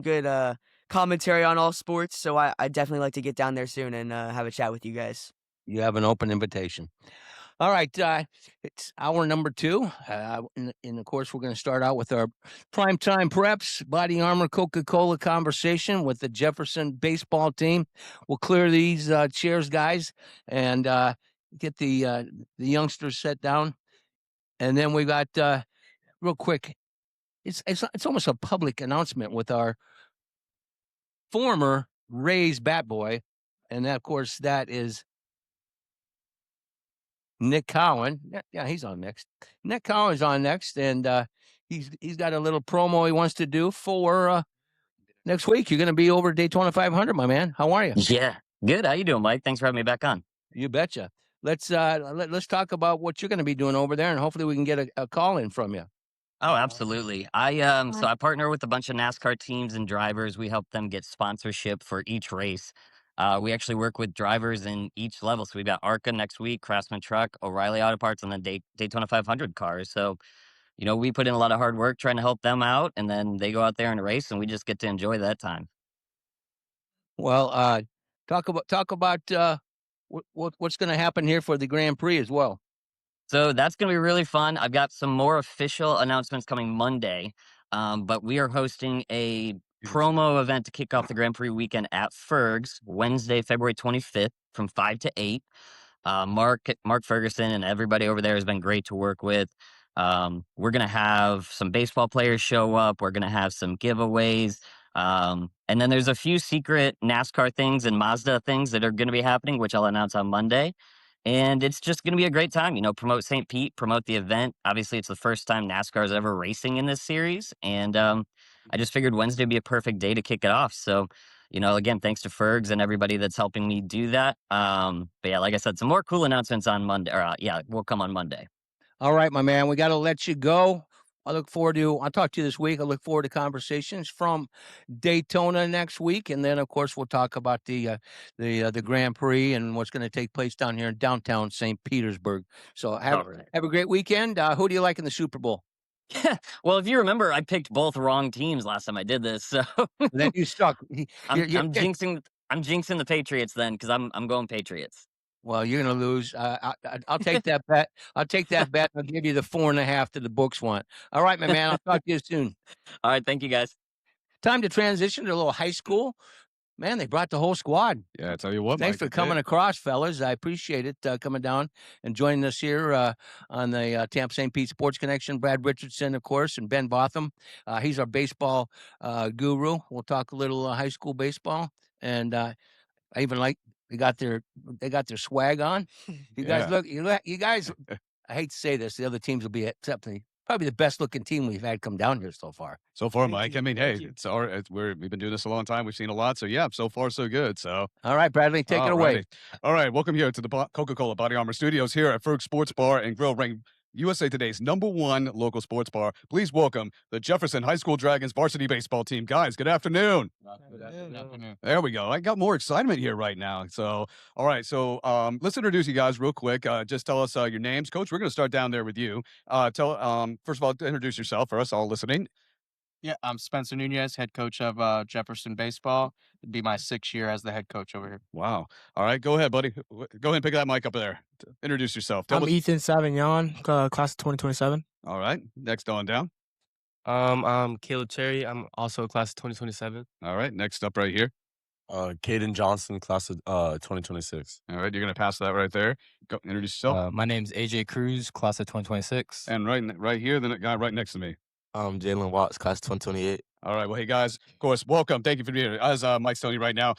good commentary on all sports. So I definitely like to get down there soon and have a chat with you guys. You have an open invitation. All right, it's hour number 2. And of course, we're going to start out with our primetime preps, body armor, Coca-Cola conversation with the Jefferson baseball team. We'll clear these chairs, guys, and get the youngsters set down. And then we got real quick. It's almost a public announcement with our former Rays bat boy, and that, of course, that is Nick Cowan. Yeah, he's on next. Nick Cowan's on next, and he's got a little promo he wants to do for next week. You're going to be over Daytona 500, my man. How are you? Yeah, good. How you doing, Mike? Thanks for having me back on. You betcha. Let's talk about what you're going to be doing over there, and hopefully we can get a call in from you. Oh, absolutely. So I partner with a bunch of NASCAR teams and drivers. We help them get sponsorship for each race. We actually work with drivers in each level. So we've got ARCA next week, Craftsman Truck, O'Reilly Auto Parts, and then Daytona 500 cars. So, we put in a lot of hard work trying to help them out, and then they go out there and race, and we just get to enjoy that time. Well, talk about what's going to happen here for the Grand Prix as well. So that's going to be really fun. I've got some more official announcements coming Monday, but we are hosting a promo event to kick off the Grand Prix weekend at Ferg's Wednesday, February 25th from 5 to 8. Mark Ferguson and everybody over there has been great to work with. We're going to have some baseball players show up. We're going to have some giveaways. And then there's a few secret NASCAR things and Mazda things that are going to be happening, which I'll announce on Monday. And it's just going to be a great time, promote St. Pete, promote the event. Obviously, it's the first time NASCAR is ever racing in this series. And I just figured Wednesday would be a perfect day to kick it off. So, again, thanks to Fergs and everybody that's helping me do that. But yeah, like I said, some more cool announcements on Monday. Will come on Monday. All right, my man, we got to let you go. I'll talk to you this week. I look forward to conversations from Daytona next week. And then, of course, we'll talk about the Grand Prix and what's going to take place down here in downtown St. Petersburg. So have a great weekend. Who do you like in the Super Bowl? Well, if you remember, I picked both wrong teams last time I did this. So then you suck. I'm jinxing the Patriots then because I'm going Patriots. Well, you're going to lose. I'll take that bet. I'll take that bet. I'll give you the 4.5 that the books want. All right, my man. I'll talk to you soon. All right. Thank you, guys. Time to transition to a little high school. Man, they brought the whole squad. Yeah, I tell you what, Thanks for coming across, fellas. I appreciate it coming down and joining us here on the Tampa St. Pete Sports Connection. Brad Richardson, of course, and Ben Botham. He's our baseball guru. We'll talk a little high school baseball, and I even like. They got their swag on. You guys look. You guys. I hate to say this. The other teams will be probably the best looking team we've had come down here so far. So far, Mike. I mean, hey, we've been doing this a long time. We've seen a lot. So yeah, so far so good. So all right, Bradley, take it away. All right, welcome here to the Coca-Cola Body Armor Studios here at Ferg Sports Bar and Grill, ranked USA Today's #1 local sports bar. Please welcome the Jefferson High School Dragons varsity baseball team. Guys, good afternoon. Good afternoon. There we go. I got more excitement here right now. So, all right. So, let's introduce you guys real quick. Just tell us your names. Coach, we're going to start down there with you. First of all, introduce yourself for us all listening. Yeah, I'm Spencer Nunez, head coach of Jefferson Baseball. It'd be my 6th year as the head coach over here. Wow. All right, go ahead, buddy. Go ahead and pick that mic up there. Introduce yourself. I'm Ethan Savignon, class of 2027. All right, next on down. I'm Caleb Cherry. I'm also class of 2027. All right, next up right here. Caden Johnson, class of 2026. All right, you're going to pass that right there. Go introduce yourself. My name's AJ Cruz, class of 2026. And right here, the guy right next to me. Jalen Watts, class 2028. All right. Well, hey, guys, of course, welcome. Thank you for being here. As Mike's telling you right now,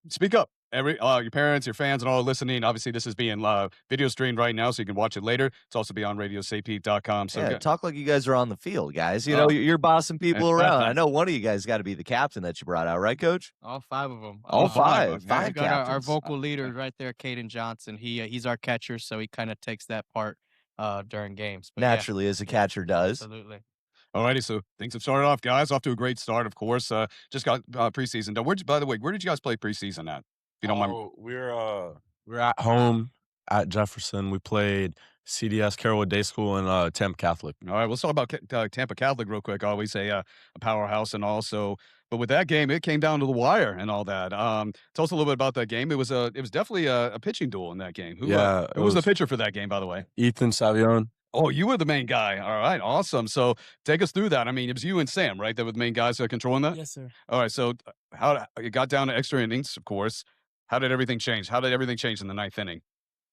speak up. Your parents, your fans, and all listening. Obviously, this is being video streamed right now, so you can watch it later. It's also be on radiostpete.com. So yeah, talk like you guys are on the field, guys. You're bossing people around. I know one of you guys got to be the captain that you brought out, right, Coach? All 5 of them. All five. We got our vocal leader right there, Caden Johnson. He's our catcher, so he kind of takes that part during games. But naturally, as a catcher does. Absolutely. Alrighty, so things have started off, guys. Off to a great start, of course. Just got preseason done. By the way, where did you guys play preseason at? If you don't mind. We're at home at Jefferson. We played CDS Carrollwood Day School and Tampa Catholic. All right, let's talk about Tampa Catholic real quick. Always a powerhouse, and also, but with that game, it came down to the wire and all that. Tell us a little bit about that game. It was definitely a pitching duel in that game. Who was the pitcher for that game, by the way? Ethan Savion. Oh, you were the main guy. All right, awesome. So take us through that. I mean, it was you and Sam, right? That were the main guys controlling that? Yes, sir. All right, so how it got down to extra innings, of course. How did everything change? How did everything change in the ninth inning?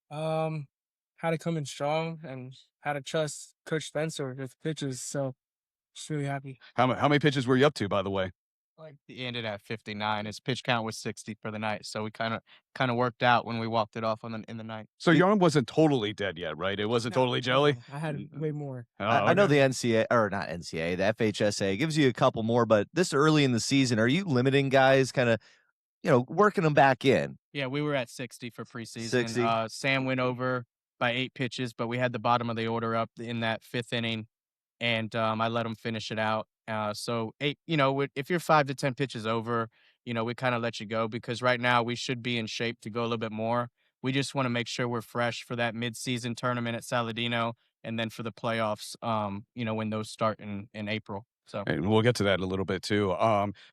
How to come in strong and how to trust Coach Spencer with pitches. So just really happy. How many pitches were you up to, by the way? Like he ended at 59. His pitch count was 60 for the night, so we kind of worked out when we walked it off in the ninth. So your arm wasn't totally dead yet, right? It wasn't totally jelly. I had way more. Oh, I know okay. the NCAA, or not NCAA, the FHSA gives you a couple more, but this early in the season, are you limiting guys kind of, working them back in? Yeah, we were at 60 for preseason. 60. Sam went over by 8 pitches, but we had the bottom of the order up in that 5th inning, and I let him finish it out. So 8, if you're 5 to 10 pitches over, we kind of let you go because right now we should be in shape to go a little bit more. We just want to make sure we're fresh for that mid-season tournament at Saladino, and then for the playoffs, when those start in April. So And we'll get to that in a little bit too.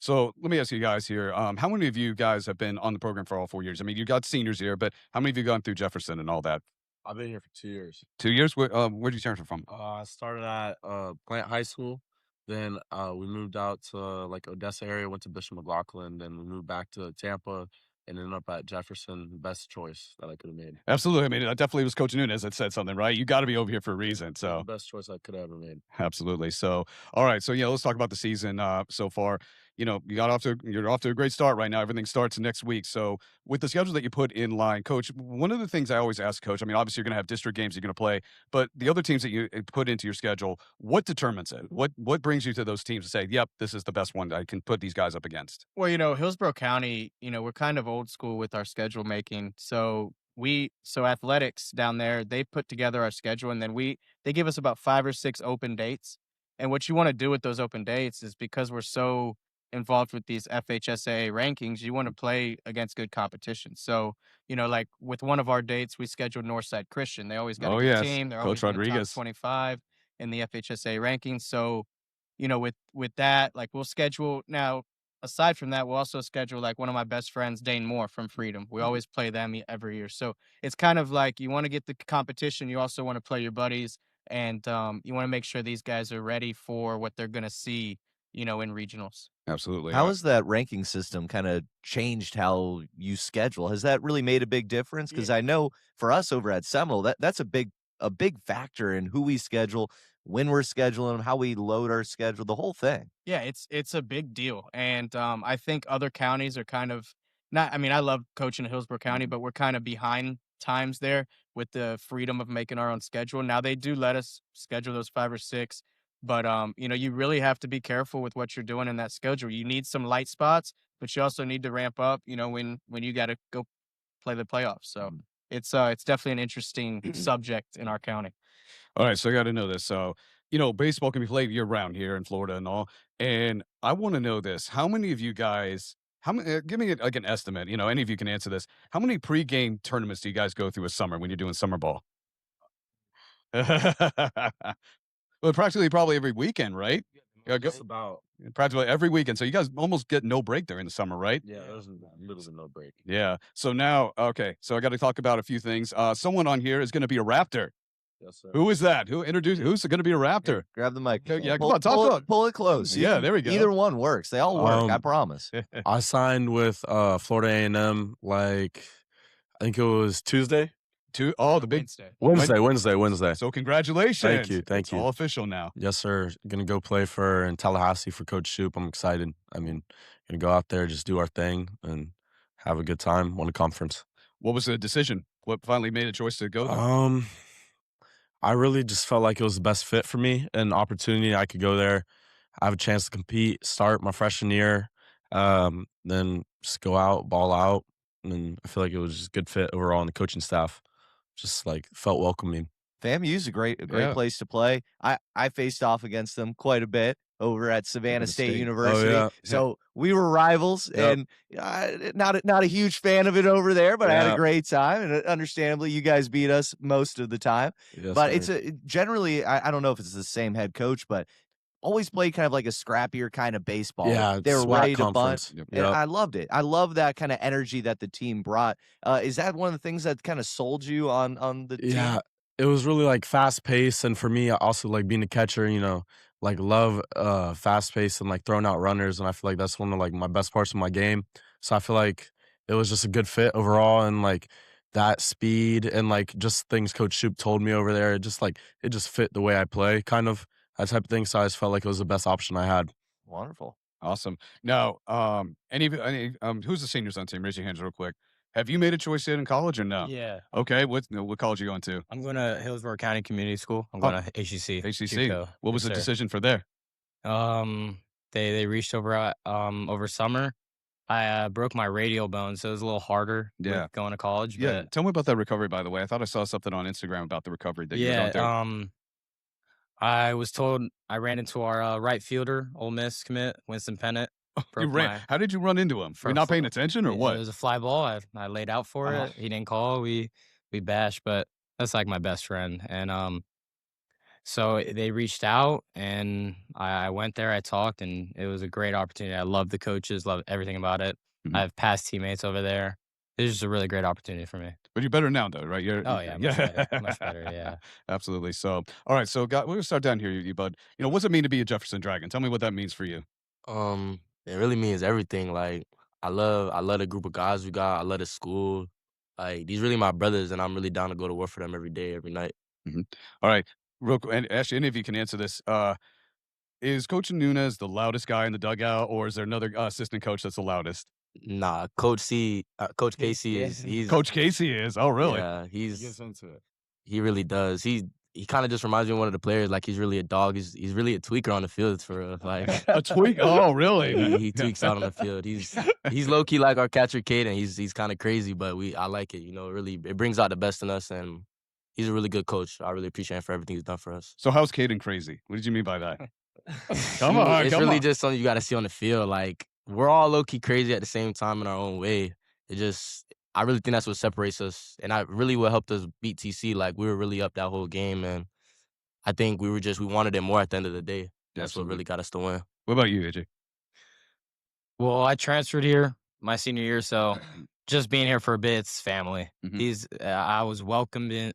So let me ask you guys here: how many of you guys have been on the program for all 4 years? I mean, you got seniors here, but how many of you gone through Jefferson and all that? I've been here for 2 years. 2 years? Where'd you transfer from? I started at Plant High School. Then we moved out to Odessa area, went to Bishop McLaughlin. Then we moved back to Tampa and ended up at Jefferson. Best choice that I could have made. Absolutely. I mean, that definitely was Coach Nunez that said something, right? You got to be over here for a reason. So Best choice I could have ever made. absolutely. So, all right. So, let's talk about the season so far. You're off to a great start right now. Everything starts next week. So, with the schedule that you put in line, Coach, one of the things I always ask Coach, I mean, obviously you're going to have district games you're going to play, but the other teams that you put into your schedule, what determines it? What brings you to those teams to say, yep, this is the best one I can put these guys up against? Well, Hillsborough County, we're kind of old school with our schedule making. So athletics down there, they put together our schedule and then they give us about 5 or 6 open dates. And what you want to do with those open dates is because we're so involved with these FHSA rankings, you want to play against good competition. So, like with one of our dates, we scheduled Northside Christian. They always got a good team. They're always Coach in the top Rodriguez. 25 in the FHSA rankings. So, with that, like we'll schedule now. Aside from that, we'll also schedule like one of my best friends, Dane Moore from Freedom. We always play them every year. So it's kind of like you want to get the competition. You also want to play your buddies, and you want to make sure these guys are ready for what they're going to see, in regionals. Absolutely. How has that ranking system kind of changed how you schedule? Has that really made a big difference? Because I know for us over at Seminole, that's a big factor in who we schedule, when we're scheduling them, how we load our schedule, the whole thing. Yeah, it's a big deal, and I think other counties are kind of not. I mean, I love coaching in Hillsborough County, but we're kind of behind times there with the freedom of making our own schedule. Now they do let us schedule those 5 or 6. But you really have to be careful with what you're doing in that schedule. You need some light spots, but you also need to ramp up, when you got to go play the playoffs. So it's definitely an interesting subject in our county. All right, so I got to know this. So, baseball can be played year round here in Florida and all. And I want to know this: how many of you guys? How many? Give me like an estimate. Any of you can answer this. How many pregame tournaments do you guys go through a summer when you're doing summer ball? Well, practically probably every weekend, right? Just about. Practically every weekend. So you guys almost get no break during the summer, right? Yeah, there's literally no break. Yeah. So now, okay. So I got to talk about a few things. Someone on here is going to be a Raptor. Yes, sir. Who is that? Who's going to be a Raptor? Grab the mic. Yeah, come on, talk. Pull it close. Yeah, there we go. Either one works. They all work. I promise. I signed with Florida A&M I think it was Tuesday. The big Wednesday. So congratulations. Thank you. All official now. Yes, sir. Gonna go play in Tallahassee for Coach Shoop. I'm excited. I mean, gonna go out there, just do our thing, and have a good time. Win a conference. What was the decision? What finally made a choice to go there? I really just felt like it was the best fit for me, an opportunity I could go there, have a chance to compete, start my freshman year, then just go out, ball out, and I feel like it was just a good fit overall on the coaching staff. Just felt welcoming. FAMU's a great place to play. I faced off against them quite a bit. over at Savannah State Oh, University. yeah. So we were rivals, Yep. and not a huge fan of it over there, but I had a Yeah. great time. And understandably, you guys beat us most of the time. Yes, But sir. generally, I don't know if it's the same head coach, but always played kind of like a scrappier kind of baseball. Yeah, They were SWAT ready to bunt, conference. and Yep. I loved it. I love that kind of energy that the team brought. Is that one of the things that kind of sold you on the team? Yeah, it was really like fast paced, and for me, I also like being a catcher. Like love fast pace and like throwing out runners, and I feel like that's one of like my best parts of my game. So I feel like it was just a good fit overall, and like that speed and like just things Coach Shoop told me over there. It just fit the way I play, kind of that type of thing. So I just felt like it was the best option I had. Wonderful. Awesome. Now, who's the seniors on the team? Raise your hands real quick. Have you made a choice yet in college or no? Yeah. Okay. What college are you going to? I'm going to Hillsborough County Community School. I'm going to HCC. HCC. JUCO. What was Yes, the sir. decision for there? They reached over summer. I broke my radial bone, so it was a little harder Yeah. with going to college. Yeah. But Tell me about that recovery, by the way. I thought I saw something on Instagram about the recovery that you were going through. I was told I ran into our right fielder, Ole Miss commit, Winston Pennant. You ran. How did you run into him? Were you not paying attention or what? It was a fly ball. I laid out for it. He didn't call. We bashed, but that's like my best friend. And so they reached out, and I went there. I talked, and it was a great opportunity. I love the coaches, love everything about it. Mhm. I have past teammates over there. It was just a really great opportunity for me. But you're better now, though, right? Oh, yeah, much better, much better, yeah. Absolutely. So, all right. So, we're gonna start down here, you bud. What's it mean to be a Jefferson Dragon? Tell me what that means for you. It really means everything. Like I love the group of guys we got. I love the school. Like these really my brothers, and I'm really down to go to work for them every day, every night. Mhm. All right. Real quick, and actually, any of you can answer this. Is Coach Nunez the loudest guy in the dugout, or is there another assistant coach that's the loudest? Nah, Coach Casey is he's Coach Casey is. Oh, really? yeah, He gets into it. he really does. He kind of just reminds me of one of the players. Like he's really a dog. He's really a tweaker on the field for real. Like A tweak? Oh, really? he tweaks out on the field. He's low key like our catcher Caden. He's kind of crazy, but I like it. Really it brings out the best in us, and he's a really good coach. I really appreciate him for everything he's done for us. So, how's Caden crazy? What did you mean by that? Come on, It's come really on. just something you got to see on the field. Like we're all low key crazy at the same time in our own way. I really think that's what separates us, and I really what helped us beat TC. Like we were really up that whole game, and I think we wanted it more at the end of the day. That's what really got us to win. What about you, AJ? Well, I transferred here my senior year, so just being here for a bit, it's family. Mhm. I was welcomed in.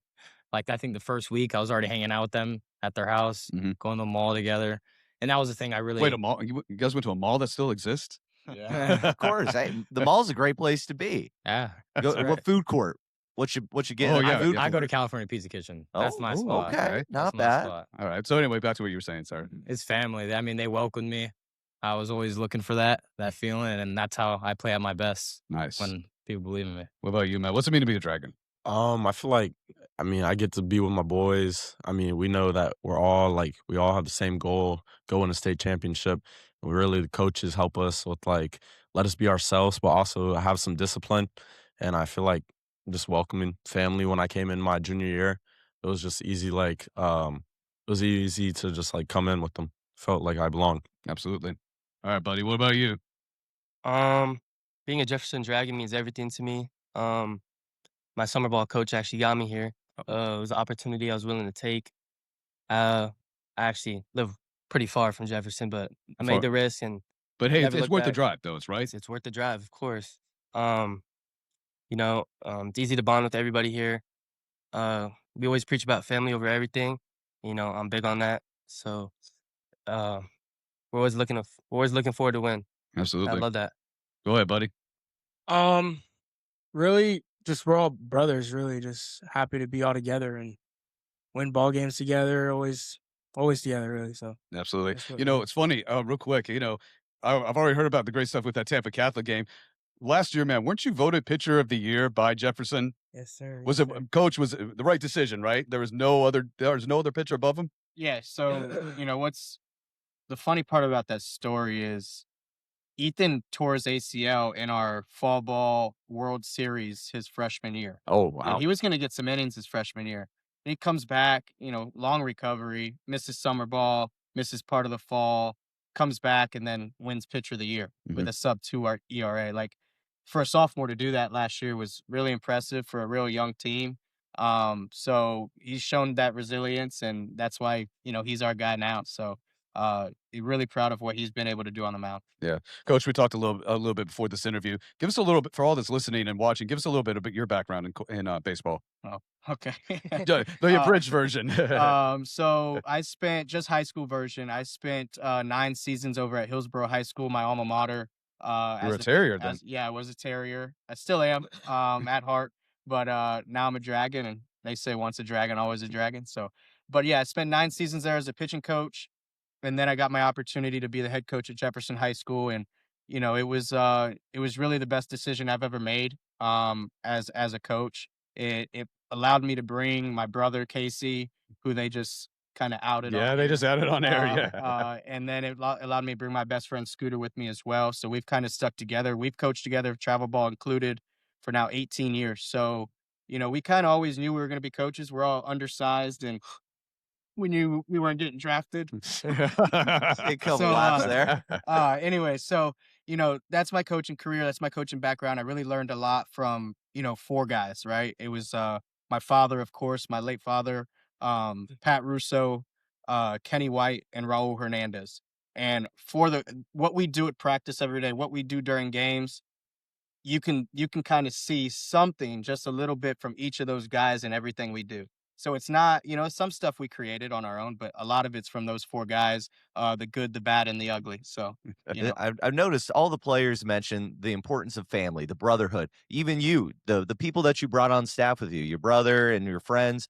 Like I think the first week, I was already hanging out with them at their house, Mhm. going to the mall together, and that was the thing I really. Wait, a mall? You guys went to a mall that still exists? Of course. Hey, the mall's a great place to be. Yeah. Go, that's what right. food court? What you get? Oh, in a yeah, food I go to court? California Pizza Kitchen. That's my Oh, spot. okay. Not That's my bad. spot. All right. So, anyway, back to what you were saying. Sorry. It's family. I mean, they welcomed me. I was always looking for that feeling, and that's how I play at my best. Nice. When people believe in me. What about you, Matt? What's it mean to be a Dragon? I feel like, I get to be with my boys. We know that we all have the same goal, go win a state championship. Really, the coaches help us with let us be ourselves, but also have some discipline. And I feel like just welcoming family when I came in my junior year, it was just easy. It was easy to just come in with them. Felt like I belonged. Absolutely. All right, buddy. What about you? Being a Jefferson Dragon means everything to me. My summer ball coach actually got me here. It was an opportunity I was willing to take. I actually live pretty far from Jefferson, but I made the risk and But hey, never it's looked worth the back. drive, though. It's right. It's worth the drive, of course. It's easy to bond with everybody here. We always preach about family over everything. I'm big on that. So, we're always looking forward to win. I Absolutely. love that. Go ahead, buddy. Really, just we're all brothers. Really, just happy to be all together and win ball games together. Always together. Really, so Absolutely. that's what It's funny. Real quick. I've already heard about the great stuff with that Tampa Catholic game last year, man. Weren't you voted Pitcher of the Year by Jefferson? Yes, sir. Was yes, it sir. Coach? Was it the right decision? Right? There was no other pitcher above him. Yeah. So, what's the funny part about that story is Ethan tore his ACL in our fall ball World Series his freshman year. Oh And wow. he was going to get some innings his freshman year. And he comes back, long recovery, misses summer ball, misses part of the fall. comes back and then wins pitcher of the year with a sub-2 ERA. Like, for a sophomore to do that last year was really impressive for a real young team. So he's shown that resilience, and that's why, he's our guy now. So really proud of what he's been able to do on the mound. Yeah. Coach, we talked a little bit before this interview. Give us a little bit, for all that's listening and watching, give us a little bit about your background in baseball. Oh, okay. The abridged version. So I spent, just high school version, I spent 9 seasons over at Hillsborough High School, my alma mater. You were a Terrier then. Yeah, I was a Terrier. I still am at heart, but now I'm a Dragon, and they say once a Dragon, always a Dragon. So, but yeah, I spent 9 seasons there as a pitching coach, and then I got my opportunity to be the head coach at Jefferson High School, and it was really the best decision I've ever made as a coach. It allowed me to bring my brother Casey, who they just kind of outed. Yeah, they just outed on air. Yeah. And then it allowed me to bring my best friend Scooter with me as well. So we've kind of stuck together. We've coached together, travel ball included, for now 18 years. So we kind of always knew we were going to be coaches. We're all undersized, and we knew we weren't getting drafted. A couple laughs there. Anyway, so that's my coaching career. That's my coaching background. I really learned a lot from 4 guys. Right? It was my father, of course, my late father, Pat Russo, Kenny White, and Raul Hernandez. And for what we do at practice every day, what we do during games, you can kind of see something, just a little bit, from each of those guys in everything we do. So it's not, some stuff we created on our own, but a lot of it's from those 4 guys, the good, the bad, and the ugly. So, I've noticed all the players mention the importance of family, the brotherhood. Even you, the people that you brought on staff with you, your brother and your friends.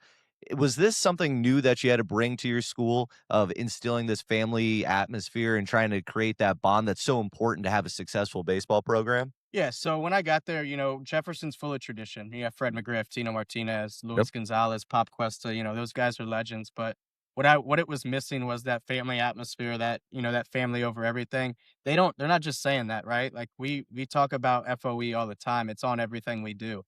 Was this something new that you had to bring to your school, of instilling this family atmosphere and trying to create that bond that's so important to have a successful baseball program? Yeah, so when I got there, Jefferson's full of tradition. You have Fred McGriff, Tino Martinez, Luis Gonzalez, Pop Cuesta. Those guys are legends. But what it was missing was that family atmosphere, that that family over everything. They're not just saying that, right? Like, we talk about FOE all the time. It's on everything we do.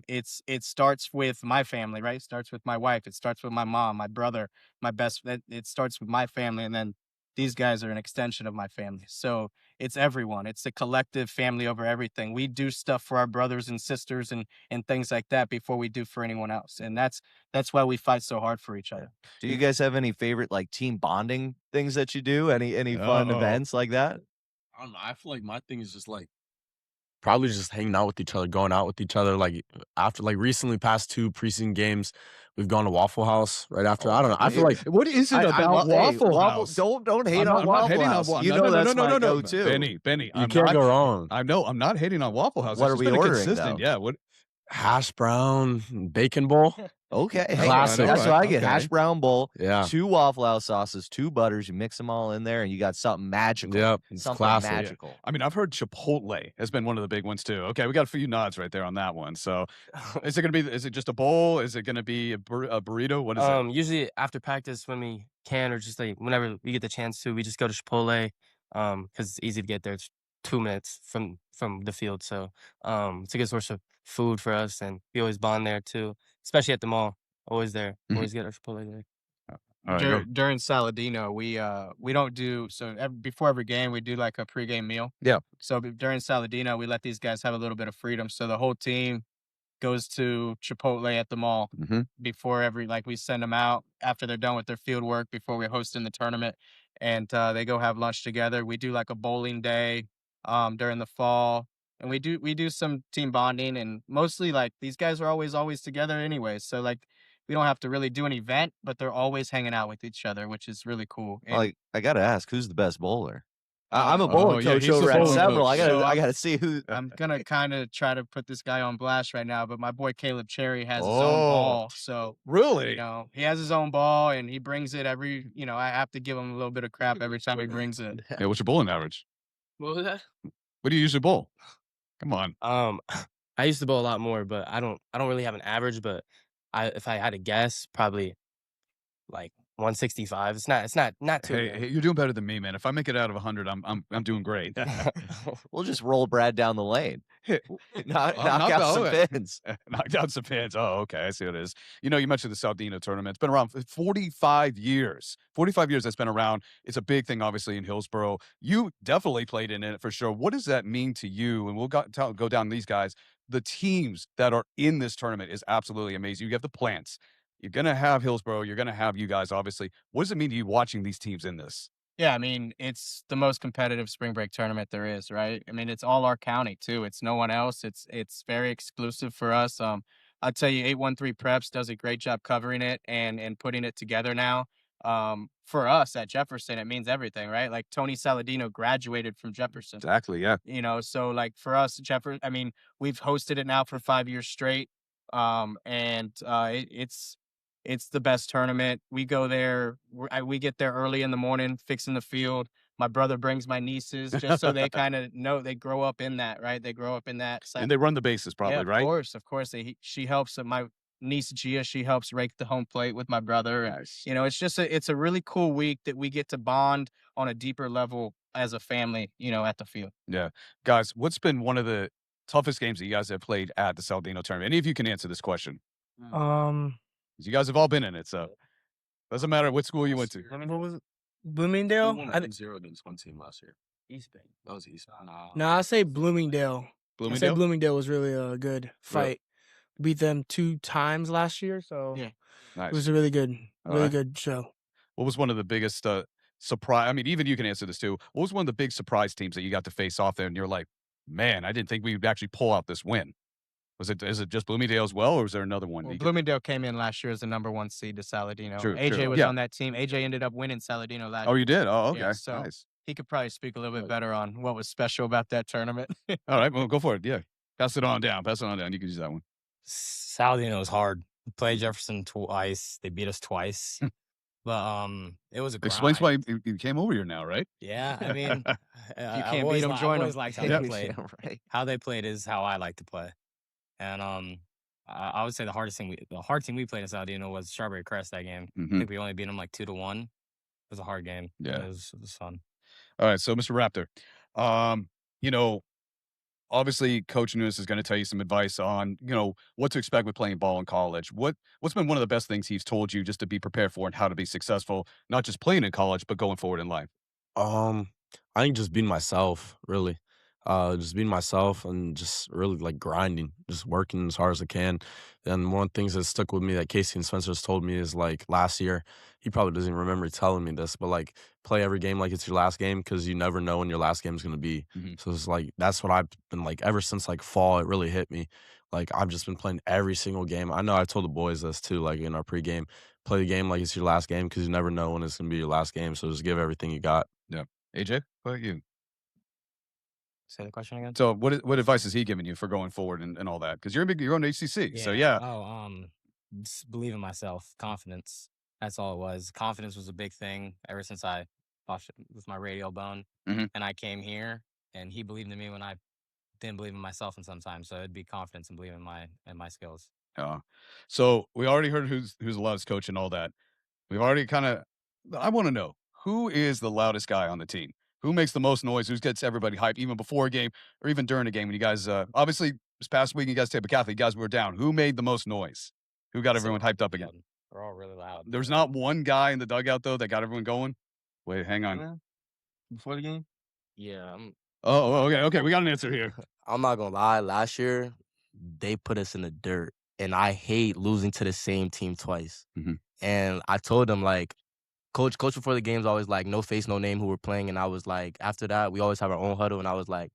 It starts with my family, right? It starts with my wife. It starts with my mom, my brother, it starts with my family, and then these guys are an extension of my family. So it's everyone. It's a collective family over everything. We do stuff for our brothers and sisters and things like that before we do for anyone else. And that's why we fight so hard for each other. Do you guys have any favorite, like, team bonding things that you do? Any fun events like that? I don't know. I feel like my thing is just like probably just hanging out with each other, going out with each other. Like, after, like, recently past 2 preseason games, we've gone to Waffle House right after. I don't know. I feel like what is it about Waffle House? Don't hate on Waffle House. That's my go-to. Benny, you can't go wrong. I know. I'm not hating on Waffle House. What are we ordering, though? Yeah. What? Hash brown, bacon bowl. Okay, Classic. That's what I get. Okay. Hash brown bowl, Yeah. 2 Waffle House sauces, 2 butters. You mix them all in there, and you got something magical. Yep, it's something classic. magical. I mean, I've heard Chipotle has been one of the big ones too. Okay, we got a few nods right there on that one. So, is it just a bowl? Is it gonna be a burrito? What is it? Usually after practice, when we can, or just like whenever we get the chance to, we just go to Chipotle, because it's easy to get there. It's 2 minutes from the field, so it's a good source of food for us, and we always bond there too, especially at the mall. Always there. Always get our Chipotle there. All right, During Saladino, we don't do before every game we do like a pregame meal. Yeah. So during Saladino, we let these guys have a little bit of freedom. So the whole team goes to Chipotle at the mall before we send them out after they're done with their field work, before we host in the tournament, and they go have lunch together. We do like a bowling day during the fall, and we do some team bonding, and mostly, like, these guys are always together anyway. So, like, we don't have to really do an event, but they're always hanging out with each other, which is really cool. And Like, I got to ask, who's the best bowler? I'm a bowling coach over at several. I gotta see who. I'm gonna kind of try to put this guy on blast right now, but my boy Caleb Cherry has his own ball. So really, he has his own ball, and he brings it every. I have to give him a little bit of crap every time he brings it. Yeah, what's your bowling average? What was that? What do you usually bowl? Come on. I used to bowl a lot more, but I don't really have an average. But if I had to guess, probably like 165. It's not too. Hey, you're doing better than me, man. If I make it out of 100, I'm doing great. We'll just roll Brad down the lane. knock out some pins. Knocked out some pins. Oh, okay. I see what it is. You mentioned the Saldino tournament. It's been around for 45 years. 45 years that's been around. It's a big thing, obviously, in Hillsborough. You definitely played in it for sure. What does that mean to you? And we'll go down these guys. The teams that are in this tournament is absolutely amazing. You have the Plants. You're going to have Hillsborough. You're going to have you guys, obviously. What does it mean to you watching these teams in this? Yeah, I mean, it's the most competitive spring break tournament there is, right? I mean, it's all our county too. It's no one else. It's very exclusive for us. I'll tell you, 813 Preps does a great job covering it and putting it together now. For us at Jefferson, it means everything, right? Like Tony Saladino graduated from Jefferson. Exactly, yeah. So like for us, I mean, we've hosted it now for 5 years straight. It's the best tournament. We go there. We get there early in the morning, fixing the field. My brother brings my nieces just so they kind of know they grow up in that, right? They grow up in that. And they run the bases probably, yeah, right? Of course. She helps. My niece Gia, she helps rake the home plate with my brother. Nice. It's a really cool week that we get to bond on a deeper level as a family, at the field. Yeah. Guys, what's been one of the toughest games that you guys have played at the Saldino tournament? Any of you can answer this question. You guys have all been in it, so doesn't matter what school you went to. What was it? Bloomingdale? We won 0 against one team last year. East Bay. That was East Bay. No, I say Bloomingdale. I say Bloomingdale was really a good fight. Beat them 2 times last year, so Nice. it was a really good show. What was one of the biggest surprise? I mean, even you can answer this too. What was one of the big surprise teams that you got to face off there, and you're like, man, I didn't think we would actually pull out this win? Is it just Bloomingdale as well, or was there another one? Well, Bloomingdale came in last year as the #1 seed to Saladino. True, AJ was yeah. on that team. AJ ended up winning Saladino last year. Oh, you did? Oh, okay. Yeah, so Nice. he could probably speak a little bit better on what was special about that tournament. All right, well, go for it. Yeah. Pass it on down. You can use that one. Saladino was hard. We played Jefferson twice. They beat us twice. But it was a grind. Explains why you came over here now, right? Yeah, I mean, you can't beat them, join them. Always liked how they played. Right. How they played is how I like to play. And I would say the hard team we played in Saladino was Strawberry Crest that game. I think we only beat them like 2-1. It was a hard game. Yeah. It was fun. All right, so Mr. Raptor, obviously Coach Nunes is going to tell you some advice on, what to expect with playing ball in college. What's been one of the best things he's told you just to be prepared for and how to be successful, not just playing in college, but going forward in life? I think just being myself, really. Just being myself and just really like grinding, just working as hard as I can. And one of the things that stuck with me that Casey and Spencer's told me is like last year, he probably doesn't remember telling me this, but like play every game like it's your last game because you never know when your last game is going to be. So it's like, that's what I've been like ever since like fall, it really hit me. Like I've just been playing every single game. I know I told the boys this too, like in our pregame, play the game like it's your last game because you never know when it's going to be your last game. So just give everything you got. Yeah. AJ, what about you? Say the question again. So what advice has he given you for going forward and all that? Because you're on HCC. So yeah. Oh, just believe in myself, confidence. That's all it was. Confidence was a big thing ever since I fought with my radial bone, and I came here, and he believed in me when I didn't believe in myself in some time. So it'd be confidence and believe in my skills. So we already heard who's the loudest coach and all that. We've already I want to know, who is the loudest guy on the team? Who makes the most noise? Who gets everybody hyped, even before a game or even during a game? When you guys, obviously, this past week, you guys Tampa Catholic, you guys were down. Who made the most noise? Who got everyone hyped up again? They're all really loud. There's not one guy in the dugout, though, that got everyone going? Wait, hang on. Before the game? Yeah. Oh, okay. We got an answer here. I'm not going to lie. Last year, they put us in the dirt, and I hate losing to the same team twice. And I told them, like, Coach before the game's always like, no face, no name who we're playing. And I was like, after that, we always have our own huddle. And I was like,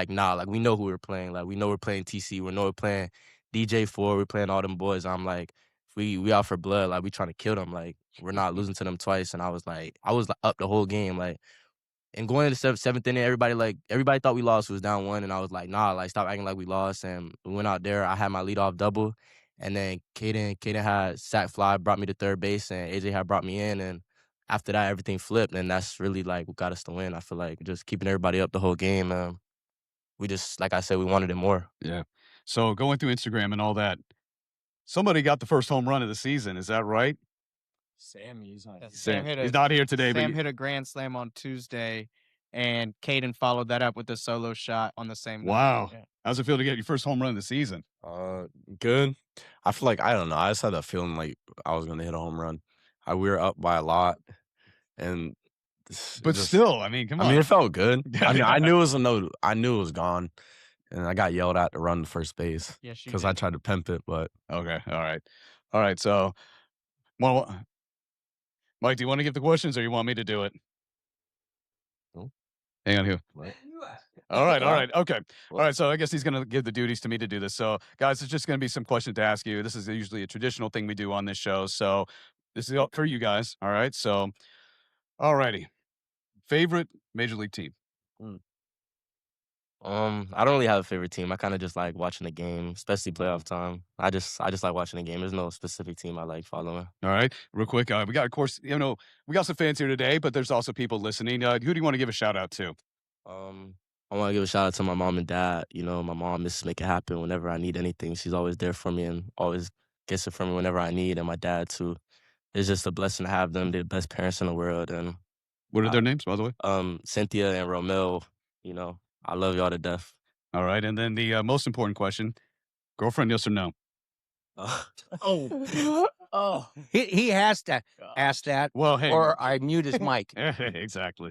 nah, like, we know who we're playing. Like, we know we're playing TC. We know we're playing DJ4. We're playing all them boys. I'm like, we out for blood. Like, we trying to kill them. Like, we're not losing to them twice. And I was up the whole game. Like, and going into the seventh inning, everybody thought we lost. It was down 1. And I was like, nah, like, stop acting like we lost. And we went out there. I had my leadoff double. And then Caden had sack fly, brought me to third base. And AJ had brought me in. And after that, everything flipped, and that's really, like, what got us to win. I feel like just keeping everybody up the whole game. We just, like I said, we wanted it more. Yeah. So going through Instagram and all that, somebody got the first home run of the season. Is that right? Sam, he's not here today. Sam hit a grand slam on Tuesday and Caden followed that up with a solo shot on the same night. Wow. Yeah. How's it feel to get your first home run of the season? Good. I feel like I don't know. I just had that feeling like I was gonna hit a home run. We were up by a lot, and But still, I mean, come on. I mean, it felt good. I mean, I knew it was a no. I knew it was gone, and I got yelled at to run to first base Yes, you because I did. tried to pimp it. But Okay, all right. So, well, Mike, do you want to give the questions, or you want me to do it? Hang on here. All right. Okay. All right. So I guess he's going to give the duties to me to do this. So, guys, it's just going to be some questions to ask you. This is usually a traditional thing we do on this show. So, this is all for you guys. All right. So, all righty. Favorite major league team? I don't really have a favorite team. I kind of just like watching the game, especially playoff time. I just like watching the game. There's no specific team I like following. All right. Real quick. We got, of course, we got some fans here today, but there's also people listening. Who do you want to give a shout out to? I want to give a shout out to my mom and dad. My mom is make it happen whenever I need anything. She's always there for me and always gets it for me whenever I need. And my dad too. It's just a blessing to have them. They're the best parents in the world. And what are their names, by the way? Cynthia and Romel. I love y'all to death. All right. And then the most important question: girlfriend, yes or no? Oh, he has to ask that. Well, hey, or I mute his mic. Exactly.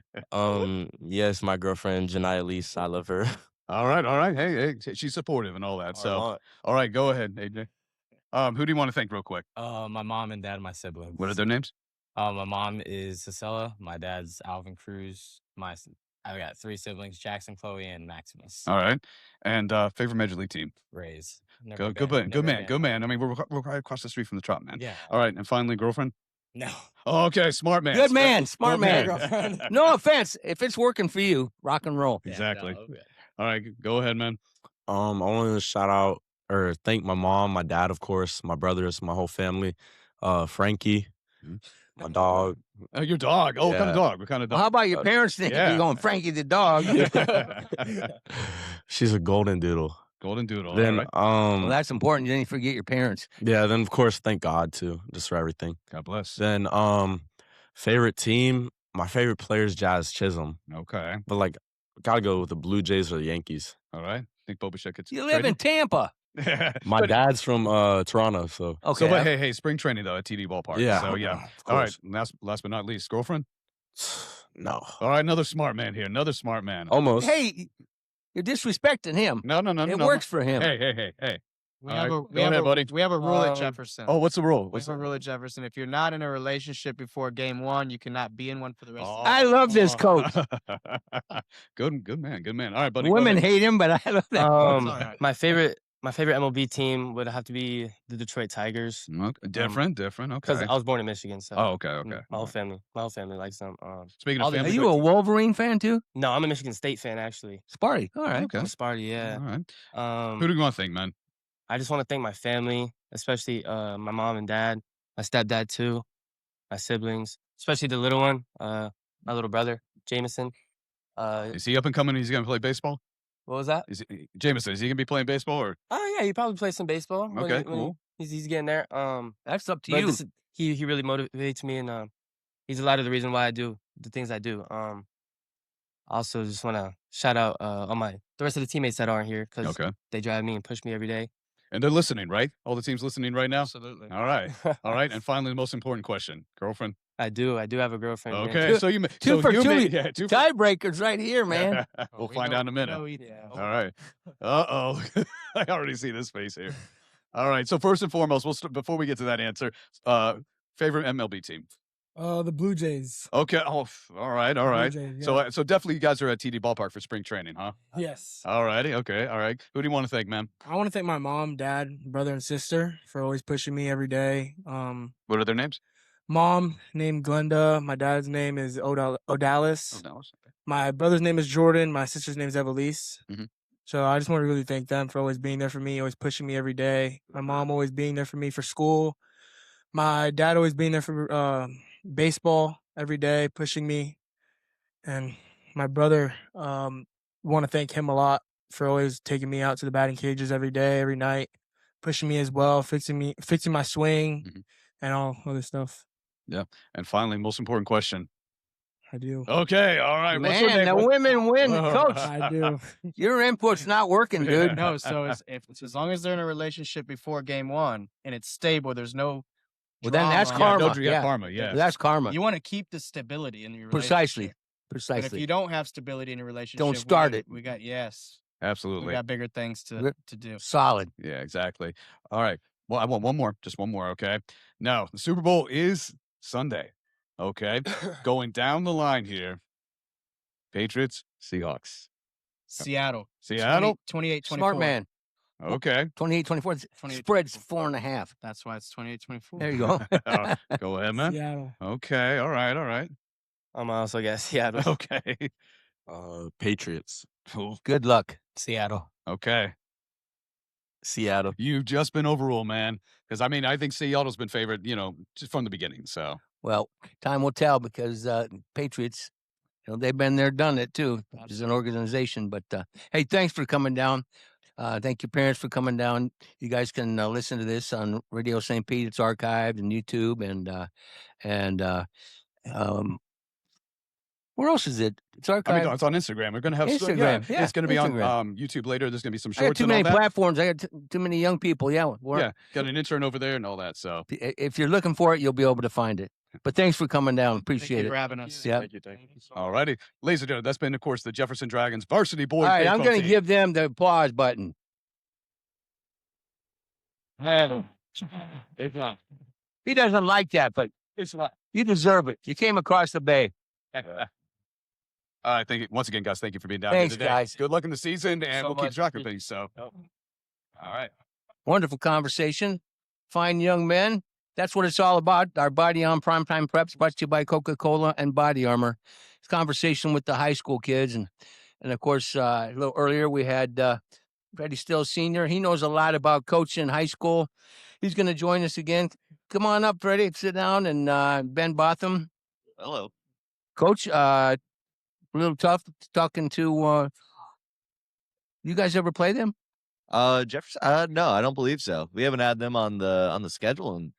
Yes, my girlfriend Janai Elise. I love her. All right. Hey, she's supportive and all that. So, all right, go ahead, AJ. Who do you want to thank real quick? My mom and dad, and my siblings. What are their names? My mom is Cicella. My dad's Alvin Cruz. I got 3 siblings: Jackson, Chloe, and Maximus. All right. And favorite major league team? Rays. Good man. I mean, we're right across the street from the Trop, man. Yeah. All right. And finally, girlfriend? No. Okay, smart man. Good man, smart man. No offense. If it's working for you, rock and roll. Exactly. All right, go ahead, man. I want to shout out or thank my mom, my dad, of course, my brothers, my whole family, Frankie, my dog. Your dog. Oh, what kind of dog? What kind of dog? Well, how about your parents' name? Yeah. You're going Frankie the dog. She's a golden doodle. Golden doodle. Then, all right. Well, that's important. You didn't forget your parents. Yeah. Then, of course, thank God too, just for everything. God bless. Then, favorite team. My favorite player is Jazz Chisholm. Okay. But like, gotta go with the Blue Jays or the Yankees. All right. Think Bobachek gets You live in Tampa. My dad's from Toronto, so okay. So, but hey, spring training though at TD Ballpark. Yeah. So yeah. All right. Last but not least, girlfriend. No. All right, another smart man here. Another smart man. Almost. Hey, you're disrespecting him. No. It works for him. Hey. We All have right, a, go we have ahead, a, buddy. we have a rule at Jefferson. Oh, what's the rule? What's the rule at Jefferson? If you're not in a relationship before game 1, you cannot be in one for the rest of the I love this coach. Good man. All right, buddy. Women hate him, but I love that. My favorite MLB team would have to be the Detroit Tigers. Different. Okay. Because I was born in Michigan, so. Oh, okay. My whole family likes them. Speaking of Are family, you a Wolverine fan too? No, I'm a Michigan State fan actually. Sparty. All right. Okay. I'm Sparty, yeah. All right. Who do you want to thank, man? I just want to thank my family, especially my mom and dad, my stepdad too, my siblings, especially the little one, my little brother, Jameson. Is he up and coming? He's going to play baseball? What was that? Jameson, is he going to be playing baseball? Or? Oh, yeah, he probably plays some baseball. Okay, cool. He's getting there. That's up to you. He really motivates me, and he's a lot of the reason why I do the things I do. I also just want to shout out the rest of the teammates that aren't here because they drive me and push me every day. And they're listening, right? All the teams listening right now? Absolutely. All right. And finally, the most important question. Girlfriend? I do have a girlfriend. Okay, so you two for two. two tiebreakers right here, man. We'll find out in a minute. All right. Uh-oh. I already see this face here. All right. So first and foremost, before we get to that answer, favorite MLB team? The Blue Jays. Okay. Oh, all right. Jays, So definitely you guys are at TD Ballpark for spring training, huh? Yes. All righty. Okay. All right. Who do you want to thank, man? I want to thank my mom, dad, brother, and sister for always pushing me every day. What are their names? Mom named Glenda. My dad's name is Odalis. Odalis. Okay. My brother's name is Jordan. My sister's name is Evelise. Mm-hmm. So I just want to really thank them for always being there for me, always pushing me every day. My mom always being there for me for school. My dad always being there for baseball every day, pushing me. And my brother, want to thank him a lot for always taking me out to the batting cages every day, every night, pushing me as well, fixing my swing, and all other stuff. Yeah. And finally, most important question. I do. Okay, all right. What's your Man, name? the women win. Oh. Coach, I do. your input's not working, dude. No, so as long as they're in a relationship before game 1 and it's stable, there's no Well, then that's drama. karma. Yeah, karma, yeah. That's karma. You want to keep the stability in your Precisely. relationship. But if you don't have stability in your relationship, Don't start it. We got Absolutely. we got bigger things to do. Solid. Yeah, exactly. All right. Well, I want one more, just one more, okay? Now, the Super Bowl is Sunday, okay? Going down the line here, Patriots, Seahawks. Seattle. Seattle? 28-24. Smart man. Okay. 28-24. Spread's 4.5. That's why it's 28-24. There you go. Go ahead, man. Seattle. Okay. All right. All right. I'm also guess Seattle. Okay. Patriots. Good luck. Seattle. Okay. Seattle. You've just been overruled, man. Because, I mean, I think Seattle's been favored, just from the beginning. So, Well, time will tell because Patriots, they've been there, done it too, as an organization. But hey, thanks for coming down. Thank your parents for coming down. You guys can listen to this on Radio St. Pete. It's archived and YouTube and where else is it? It's archived. I mean, it's on Instagram. We're going to have Instagram. Yeah, it's going to be Instagram. on YouTube later. There's going to be some I got shorts too and many all that. platforms. I got too many young people. Yeah. Yeah, got an intern over there and all that. So, If you're looking for it, you'll be able to find it. But thanks for coming down. Appreciate Thank you it. for having us. Yeah. thank you. All righty. Ladies and gentlemen, that's been, of course, the Jefferson Dragons varsity boys. All right, I'm baseball going to team. give them the applause button. He doesn't like that, but you deserve it. You came across the bay. All right, thank you. Once again, guys, thank you for being down Thanks, here today. guys. Good luck in the season, and we'll keep much. track of things. So, all right. Wonderful conversation. Fine young men. That's what it's all about. Our Body on Primetime Preps brought to you by Coca-Cola and Body Armor. It's conversation with the high school kids. And of course, a little earlier, we had Freddie Still Sr. He knows a lot about coaching in high school. He's going to join us again. Come on up, Freddie. Sit down. And Ben Botham. Hello. Coach, a little tough talking to you guys ever play them? Jefferson? No, I don't believe so. We haven't had them on the schedule, and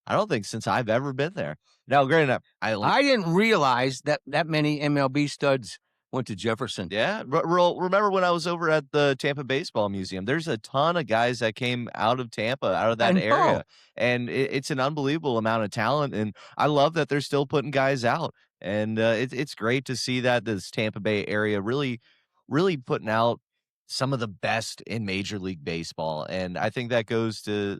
I don't think since I've ever been there. Now, granted, I didn't realize that many MLB studs went to Jefferson. Yeah, remember when I was over at the Tampa Baseball Museum? There's a ton of guys that came out of Tampa, out of that area, and it's an unbelievable amount of talent. And I love that they're still putting guys out, and it's great to see that this Tampa Bay area really putting out some of the best in Major League Baseball. And I think that goes to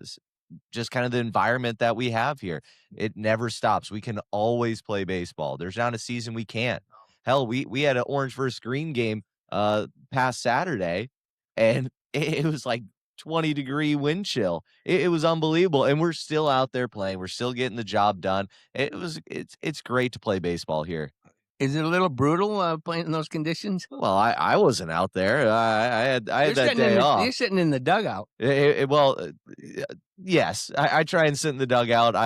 just kind of the environment that we have here. It never stops. We can always play baseball. There's not a season we can't. Hell, we had an orange versus green game past Saturday, and it was like 20-degree wind chill. It was unbelievable, and we're still out there playing. We're still getting the job done. It's great to play baseball here. Is it a little brutal playing in those conditions? Well, I wasn't out there. I had that day off. You're sitting in the dugout. Yes, I try and sit in the dugout.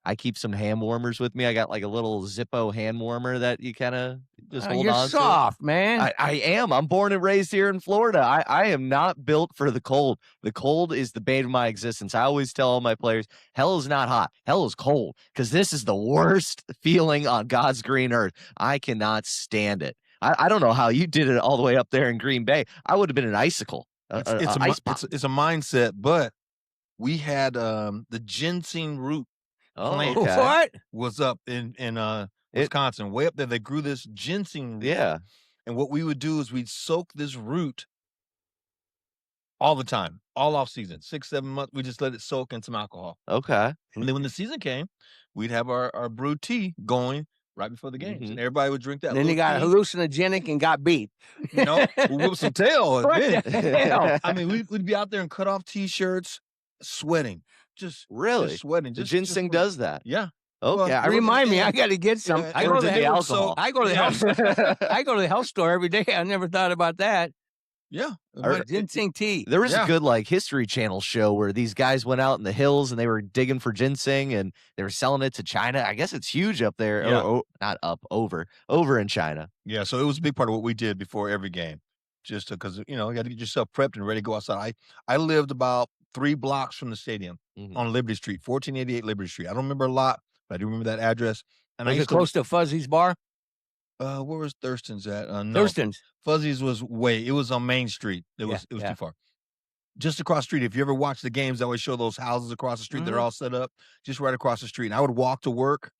I keep some hand warmers with me. I got like a little Zippo hand warmer that you kind of just hold you're on to. soft, man. I am. I'm born and raised here in Florida. I am not built for the cold. The cold is the bane of my existence. I always tell all my players, hell is not hot. Hell is cold, because this is the worst feeling on God's green earth. I cannot stand it. I don't know how you did it all the way up there in Green Bay. I would have been an icicle. It's a mindset, but we had the ginseng root plant What? was up in Wisconsin, way up there. They grew this ginseng root. Yeah. And what we would do is we'd soak this root all the time, all off season, 6-7 months. We just let it soak in some alcohol. Okay. And then when the season came, we'd have our brewed tea going right before the games, and everybody would drink that. And then he got hallucinogenic and got beat. We whipped some tail. What the hell? I mean, we'd be out there in cut off t-shirts, sweating, just sweating. The ginseng does that. Yeah. Okay. Well, Remind me, I got to get some. I go to the alcohol. I go to the health. I go to the health store every day. I never thought about that. Yeah. Ginseng tea. There was a good History Channel show where these guys went out in the hills and they were digging for ginseng and they were selling it to China. I guess it's huge up there. Yeah. Not up, over in China. Yeah. So it was a big part of what we did before every game, just because you got to get yourself prepped and ready to go outside. I lived about 3 blocks from the stadium on Liberty Street, 1488 Liberty Street. I don't remember a lot, but I do remember that address. And Was it close to Fuzzy's bar? Where was Thurston's at? No. Thurston's. Fuzzy's was it was on Main Street. It was too far. Just across the street. If you ever watch the games, they always show those houses across the street that are all set up, just right across the street. And I would walk to work.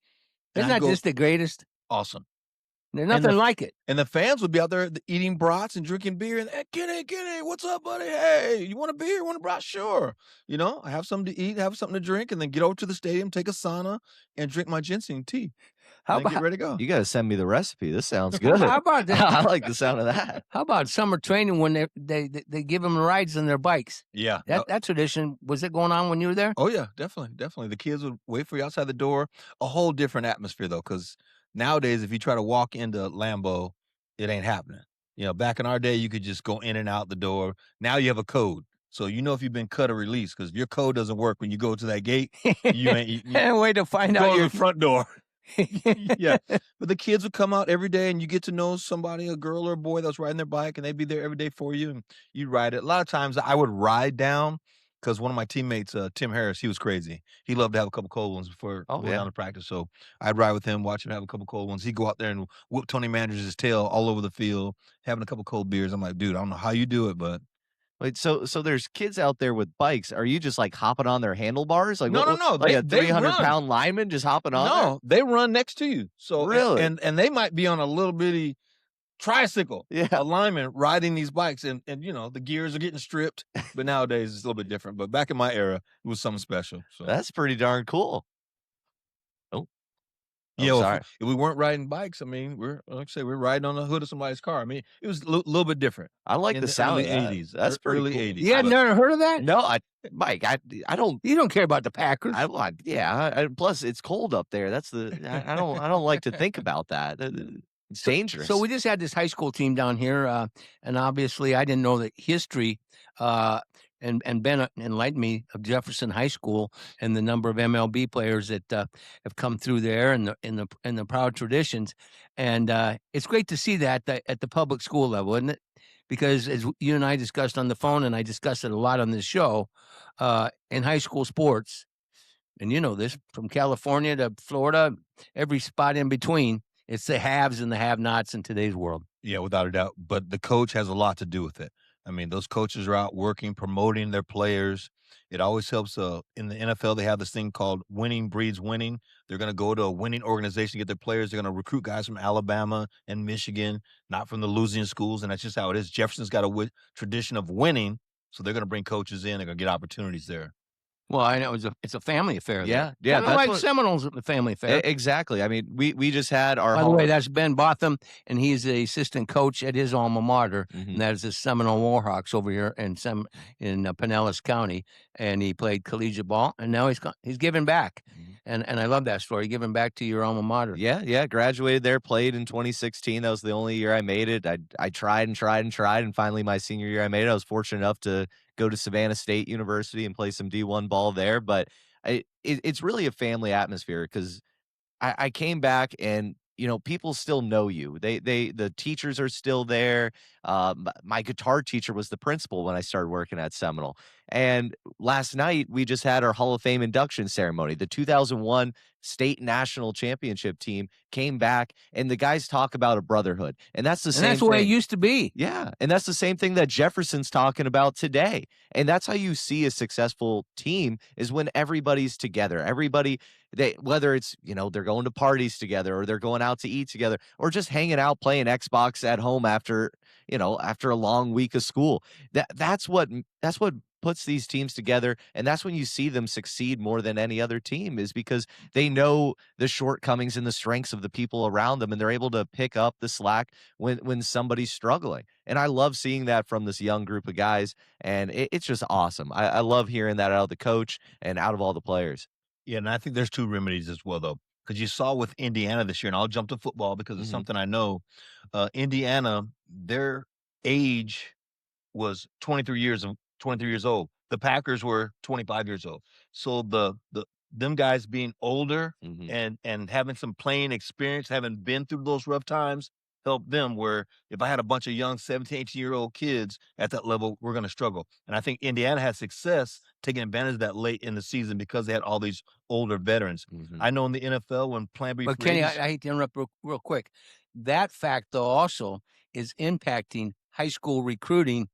Isn't that just the greatest? Awesome. There's nothing like it. And the fans would be out there eating brats and drinking beer. And hey, Kenny, what's up, buddy? Hey, you want a beer? Want a brat? Sure. You know, I have something to eat, have something to drink, and then get over to the stadium, take a sauna, and drink my ginseng tea. How about get ready to go? You got to send me the recipe. This sounds good. How about that? I like the sound of that. How about summer training when they give them rides on their bikes? Yeah. That tradition, was it going on when you were there? Oh, yeah, definitely. The kids would wait for you outside the door. A whole different atmosphere, though, because nowadays, if you try to walk into Lambeau, it ain't happening. You know, back in our day, you could just go in and out the door. Now you have a code. So you know if you've been cut or released, because if your code doesn't work when you go to that gate, you ain't. And way to find out your front door. Yeah. But the kids would come out every day and you get to know somebody, a girl or a boy that's riding their bike, and they'd be there every day for you and you'd ride it. A lot of times I would ride down because one of my teammates, Tim Harris, he was crazy. He loved to have a couple cold ones before going down to practice. So I'd ride with him, watch him have a couple cold ones. He'd go out there and whoop Tony Manders' tail all over the field, having a couple cold beers. I'm like, dude, I don't know how you do it, but Wait, so there's kids out there with bikes. Are you just like hopping on their handlebars? Like no. Like a 300-pound lineman just hopping on? No, they run next to you. So really, and they might be on a little bitty tricycle. Yeah, a lineman riding these bikes, and you know the gears are getting stripped. But nowadays it's a little bit different. But back in my era, it was something special. So that's pretty darn cool. Yeah, if we weren't riding bikes, I mean, we're riding on the hood of somebody's car. I mean, it was a little bit different. I like the sound of that. 80s. That's pretty early cool. 80s. You had never heard of that? No, Mike, I don't. You don't care about the Packers. Plus, it's cold up there. That's I don't like to think about that. It's dangerous. So we just had this high school team down here, and obviously I didn't know the history. And Ben enlightened me of Jefferson High School and the number of MLB players that have come through there and the proud traditions. And it's great to see that at the public school level, isn't it? Because as you and I discussed on the phone, and I discussed it a lot on this show, in high school sports, and you know this, from California to Florida, every spot in between, it's the haves and the have-nots in today's world. Yeah, without a doubt. But the coach has a lot to do with it. I mean, those coaches are out working, promoting their players. It always helps. In the NFL, they have this thing called winning breeds winning. They're going to go to a winning organization to get their players. They're going to recruit guys from Alabama and Michigan, not from the losing schools. And that's just how it is. Jefferson's got a tradition of winning, so they're going to bring coaches in. They're going to get opportunities there. Well, I know it's a family affair. Yeah. Kind of like Seminoles, a family affair. Exactly. I mean, we just had our. By the way, that's Ben Botham, and he's the assistant coach at his alma mater, Mm-hmm. and that is the Seminole Warhawks over here in Pinellas County. And he played collegiate ball, and now he's giving back, and I love that story, giving back to your alma mater. Yeah. Graduated there, played in 2016. That was the only year I made it. I tried, and finally my senior year I made it. I was fortunate enough to go to Savannah State University and play some D1 ball there. But it's really a family atmosphere because I came back and, you know, people still know you. The teachers are still there. My guitar teacher was the principal when I started working at Seminole. And last night we just had our Hall of Fame induction ceremony. The 2001 state national championship team came back, and the guys talk about a brotherhood. And that's the same thing. That's the way it used to be. Yeah. And that's the same thing that Jefferson's talking about today. And that's how you see a successful team, is when everybody's together. Everybody, whether it's, you know, they're going to parties together, or they're going out to eat together, or just hanging out playing Xbox at home after a long week of school. That's what puts these teams together, and that's when you see them succeed more than any other team, is because they know the shortcomings and the strengths of the people around them, and they're able to pick up the slack when somebody's struggling. And I love seeing that from this young group of guys, and it's just awesome. I love hearing that out of the coach and out of all the players. Yeah, and I think there's two remedies as well, though, because you saw with Indiana this year, and I'll jump to football because it's something I know. Indiana, their age was 23 years old. The Packers were 25 years old. So them guys being older and having some playing experience, having been through those rough times, helped them, where if I had a bunch of young 17, 18-year-old kids at that level, we're going to struggle. And I think Indiana had success taking advantage of that late in the season because they had all these older veterans. I know in the NFL when Plan B. But Kenny, I hate to interrupt real quick. that fact, though, also is impacting high school recruiting,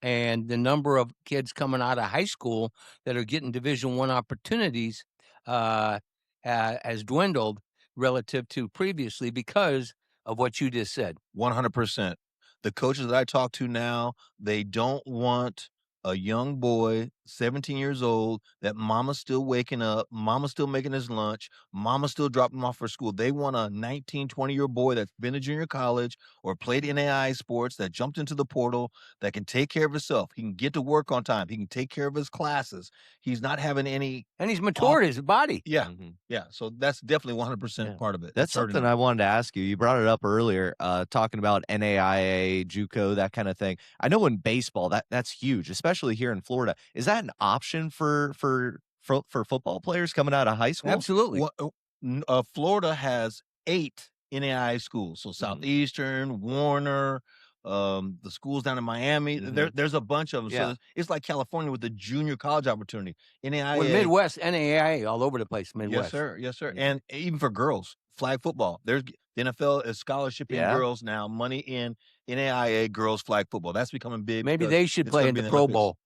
and the number of kids coming out of high school that are getting Division I opportunities has dwindled relative to previously because of what you just said. 100%. The coaches that I talk to now, they don't want a young boy, 17 years old, that mama's still waking up, mama's still making his lunch, mama's still dropping him off for school. They want a 19, 20-year boy that's been to junior college or played NAIA sports, that jumped into the portal, that can take care of himself. He can get to work on time. He can take care of his classes. He's not having any... And he's matured his body. Yeah, yeah. So that's definitely 100% part of it. That's something I wanted to ask you. You brought it up earlier, talking about NAIA, JUCO, that kind of thing. I know in baseball that's huge, especially here in Florida. Is that an option for football players coming out of high school? Absolutely. Florida has 8 NAIA schools. So Southeastern, Warner, the schools down in Miami. There's a bunch of them. Yeah. So it's like California with the junior college opportunity. NAIA. Well, Midwest, NAIA, all over the place, Midwest. Yes, sir. Yes, sir. And even for girls, flag football. There's the NFL is scholarship in girls now, money in NAIA girls flag football. That's becoming big. Maybe they should play in the Pro Bowl.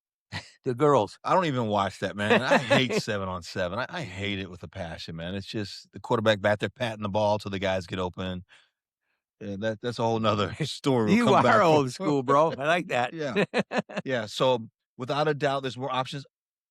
The girls. I don't even watch that, man. I hate 7-on-7. I hate it with a passion, man. It's just the quarterback back there patting the ball till the guys get open. Yeah, that's a whole nother story. You are old school, bro. I like that. Yeah. Yeah. So without a doubt, there's more options.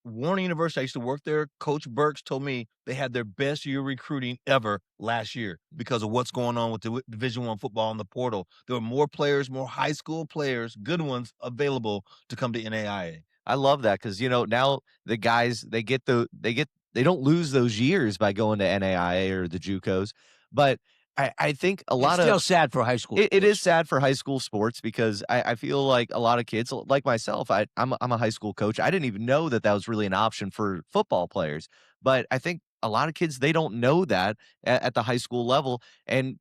Warner University, I used to work there. Coach Burks told me they had their best year recruiting ever last year because of what's going on with the Division I football in the portal. There were more players, more high school players, good ones available to come to NAIA. I love that because now the guys they don't lose those years by going to NAIA or the JUCOs, but I think a lot it's still sad for high school. It is sad for high school sports because I feel like a lot of kids, like myself, I'm a high school coach. I didn't even know that was really an option for football players. But I think a lot of kids, they don't know that at the high school level. And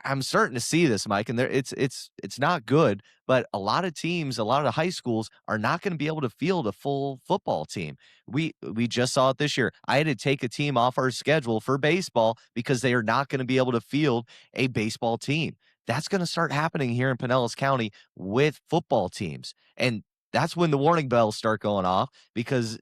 I'm starting to see this, Mike, and it's not good. But a lot of teams, a lot of the high schools are not going to be able to field a full football team. We just saw it this year. I had to take a team off our schedule for baseball because they are not going to be able to field a baseball team. That's going to start happening here in Pinellas County with football teams, and that's when the warning bells start going off because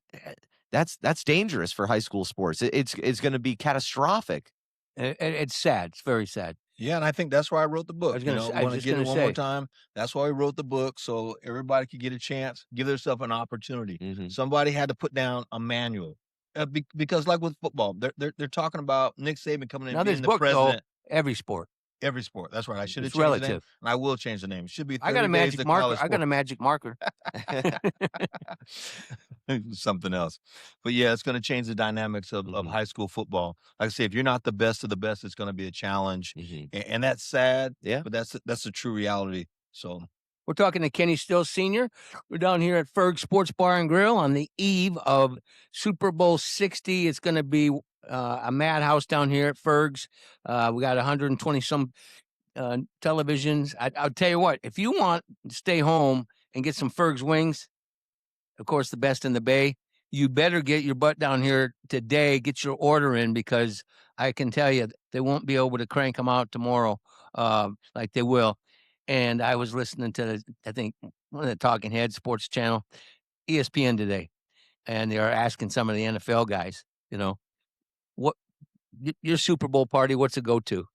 that's dangerous for high school sports. It's going to be catastrophic. It's sad. It's very sad. Yeah, and I think that's why I wrote the book. I was going to get it one more time. That's why we wrote the book, so everybody could get a chance, give themselves an opportunity. Somebody had to put down a manual because, like with football, they're talking about Nick Saban coming in now and being this the book, president. Though, every sport. Every sport. That's right. I should have It's changed relative. the name, and I will change the name. It should be 30 I got a days magic to marker. college I got a sport. magic marker. Something else. But yeah, it's going to change the dynamics of high school football. Like I say, if you're not the best of the best, it's going to be a challenge. And that's sad. Yeah. But that's the true reality. So we're talking to Kenny Still Sr. We're down here at Ferg Sports Bar and Grill on the eve of Super Bowl 60. It's going to be a madhouse down here at Ferg's. We got 120 some televisions. I'll tell you what, if you want to stay home and get some Ferg's wings, of course, the best in the Bay, you better get your butt down here today, get your order in, because I can tell you they won't be able to crank them out tomorrow like they will. And I was listening to, I think, one of the Talking Heads Sports Channel, ESPN today, and they are asking some of the NFL guys, what your Super Bowl party, what's a go-to?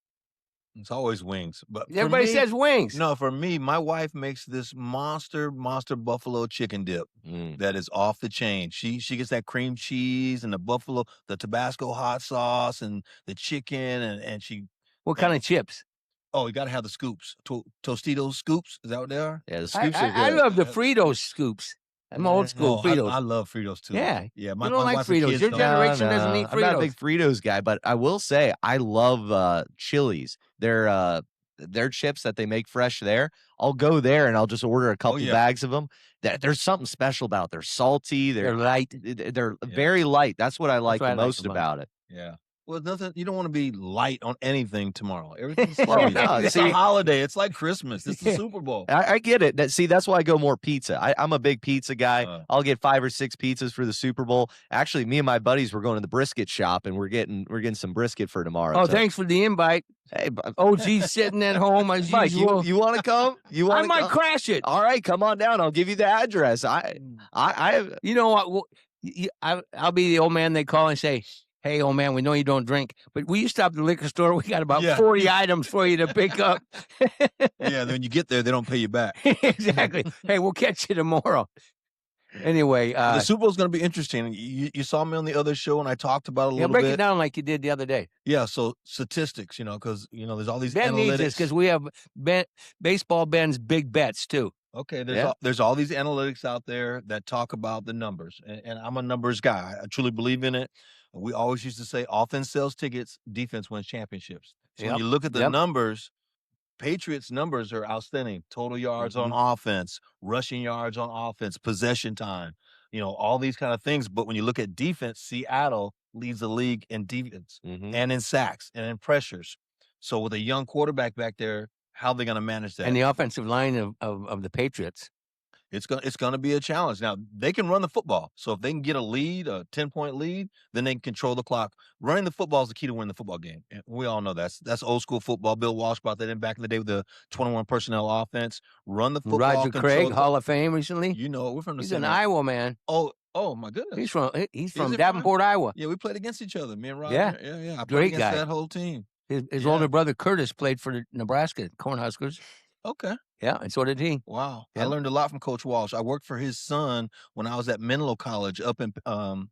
it's always wings. But for Everybody me, says wings. No, for me, my wife makes this monster buffalo chicken dip that is off the chain. She gets that cream cheese and the Tabasco hot sauce and the chicken and she. What kind of chips? Oh, you got to have the scoops. Tostitos scoops. Is that what they are? Yeah, the scoops are good. I love the Fritos scoops. I'm old school Fritos. I love Fritos too. Yeah. Yeah. You don't like wife and Fritos. kids Your don't. generation doesn't eat Fritos. I'm not a big Fritos guy, but I will say I love Chili's. Their chips that they make fresh there. I'll go there and I'll just order a couple bags of them. There's something special about it. They're salty. They're light. They're very light. That's what I like the most about it. Yeah. Well, nothing. You don't want to be light on anything tomorrow. Everything's Well, heavy. no, It's see- a holiday. It's like Christmas. It's the Super Bowl. I get it. That's why I go more pizza. I'm a big pizza guy. I'll get 5 or 6 pizzas for the Super Bowl. Actually, me and my buddies were going to the brisket shop, and we're getting some brisket for tomorrow. Oh, so. thanks for the invite. Hey, OG's sitting at home as Mike, usual. you want to come? I might crash it. All right, come on down. I'll give you the address. You know what? Well, I'll be the old man they call and say, "Hey, old man, we know you don't drink, but will you stop at the liquor store? We got about 40 items for you to pick up." Yeah, then when you get there, they don't pay you back. Exactly. Hey, we'll catch you tomorrow. Anyway, the Super Bowl's going to be interesting. You saw me on the other show, and I talked about it a little break bit. it down like you did the other day. Yeah, so statistics, because there's all these Ben analytics. needs this because we have baseball Ben's big bets too. Okay, there's all these analytics out there that talk about the numbers, and I'm a numbers guy. I truly believe in it. We always used to say offense sells tickets, defense wins championships. So when you look at the numbers, Patriots numbers are outstanding. Total yards on offense, rushing yards on offense, possession time, all these kind of things. But when you look at defense, Seattle leads the league in defense and in sacks and in pressures. So with a young quarterback back there, how are they going to manage that? And the offensive line of the Patriots. It's gonna be a challenge. Now, they can run the football. So if they can get a lead, a 10-point lead, then they can control the clock. Running the football is the key to winning the football game. And we all know that's old school football. Bill Walsh brought that in back in the day with the 21 personnel offense. Run the football. Roger Craig, Hall of Fame recently. We're from the He's same an Iowa man. Oh my goodness. He's from Davenport, Iowa. Yeah, we played against each other. Me and Roger. Yeah. I played Great against guy. that whole team. His older brother Curtis played for the Nebraska Cornhuskers. Okay. Yeah, and so did he. Wow. Yeah. I learned a lot from Coach Walsh. I worked for his son when I was at Menlo College up in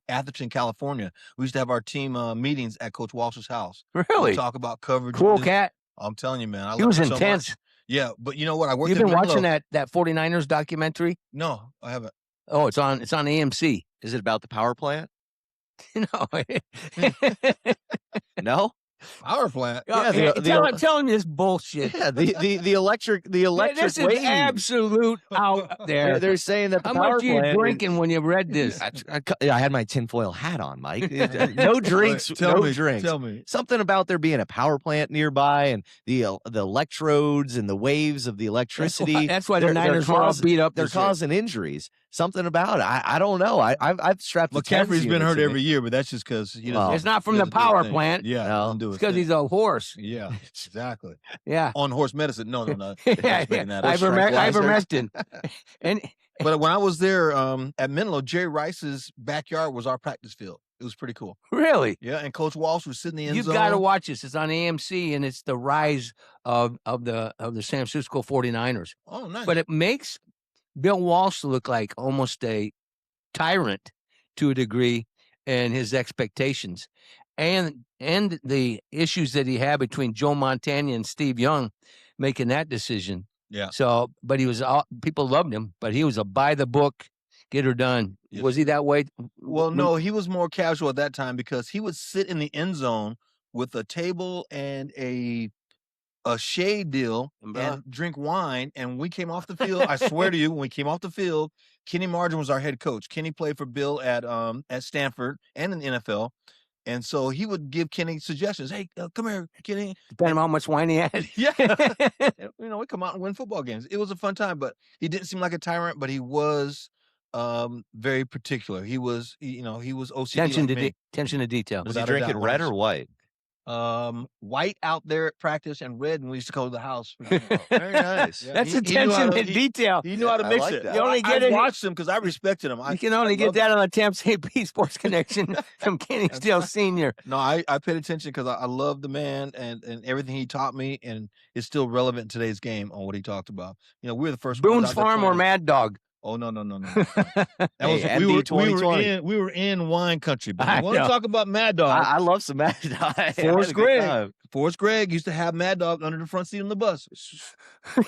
Atherton, California. We used to have our team meetings at Coach Walsh's house. Really? We talk about coverage. Cool cat. I'm telling you, man. He was loved him so intense. much. Yeah, but you know what? I worked You've at been watching Menlo. that 49ers documentary? No, I haven't. Oh, it's on AMC. Is it about the power plant? No. No? Power plant. Tell him this bullshit. Yeah, the electric This is wave. absolute out there. They're saying that the How power much are you plant drinking when you read this? I had my tinfoil hat on, Mike. No drinks. Tell me. Drinks. Tell me. Something about there being a power plant nearby and the electrodes and the waves of the electricity. That's why the Niners were all beat up. They're causing injuries. Something about it. I don't know. I've strapped. McCaffrey's been hurt every year, but that's just because it's not from the power plant. Yeah, No. don't do it. It's because he's a horse. Yeah, exactly. Yeah. On horse medicine. No. Yeah. Ivermectin. And But when I was there at Menlo, Jerry Rice's backyard was our practice field. It was pretty cool. really, Yeah, and Coach Walsh was sitting in the end you've zone. got to watch this. It's on AMC, and it's the rise of the San Francisco 49ers. Oh, nice. But it makes Bill Walsh look like almost a tyrant to a degree in his expectations. And the issues that he had between Joe Montana and Steve Young making that decision. Yeah. So, but people loved him, but he was a by the book, get her done. Yes. Was he that way? Well, no, he was more casual at that time because he would sit in the end zone with a table and a shade deal and drink wine. And when we came off the field, I swear to you, when we came off the field, Kenny Margin was our head coach. Kenny played for Bill at Stanford and in the NFL. And so he would give Kenny suggestions. Hey, come here, Kenny. Depending on how much wine he had. Yeah. We come out and win football games. It was a fun time, but he didn't seem like a tyrant, but he was very particular. He was OCD. Attention to detail. Was he drinking red or white? White out there at practice and red when we used to go to the house. Very nice. Yeah, That's he knew how attention to- to detail. He knew how to I mix like it. that. You only get I it- watched him because I respected him. You can only get that on the Tampa St. Pete Sports Connection from Kenny Steele Sr. No, I paid attention because I love the man and everything he taught me, and it's still relevant in today's game on what he talked about. We were the first ones Boone's out there Farm or playing. Mad Dog? Oh no. Hey, We MD were 2020. we were in wine country, but I we want to know. talk about Mad Dog. I love some Mad Dog. I had a Forrest good Gregg. time. Forrest Gregg used to have Mad Dog under the front seat on the bus.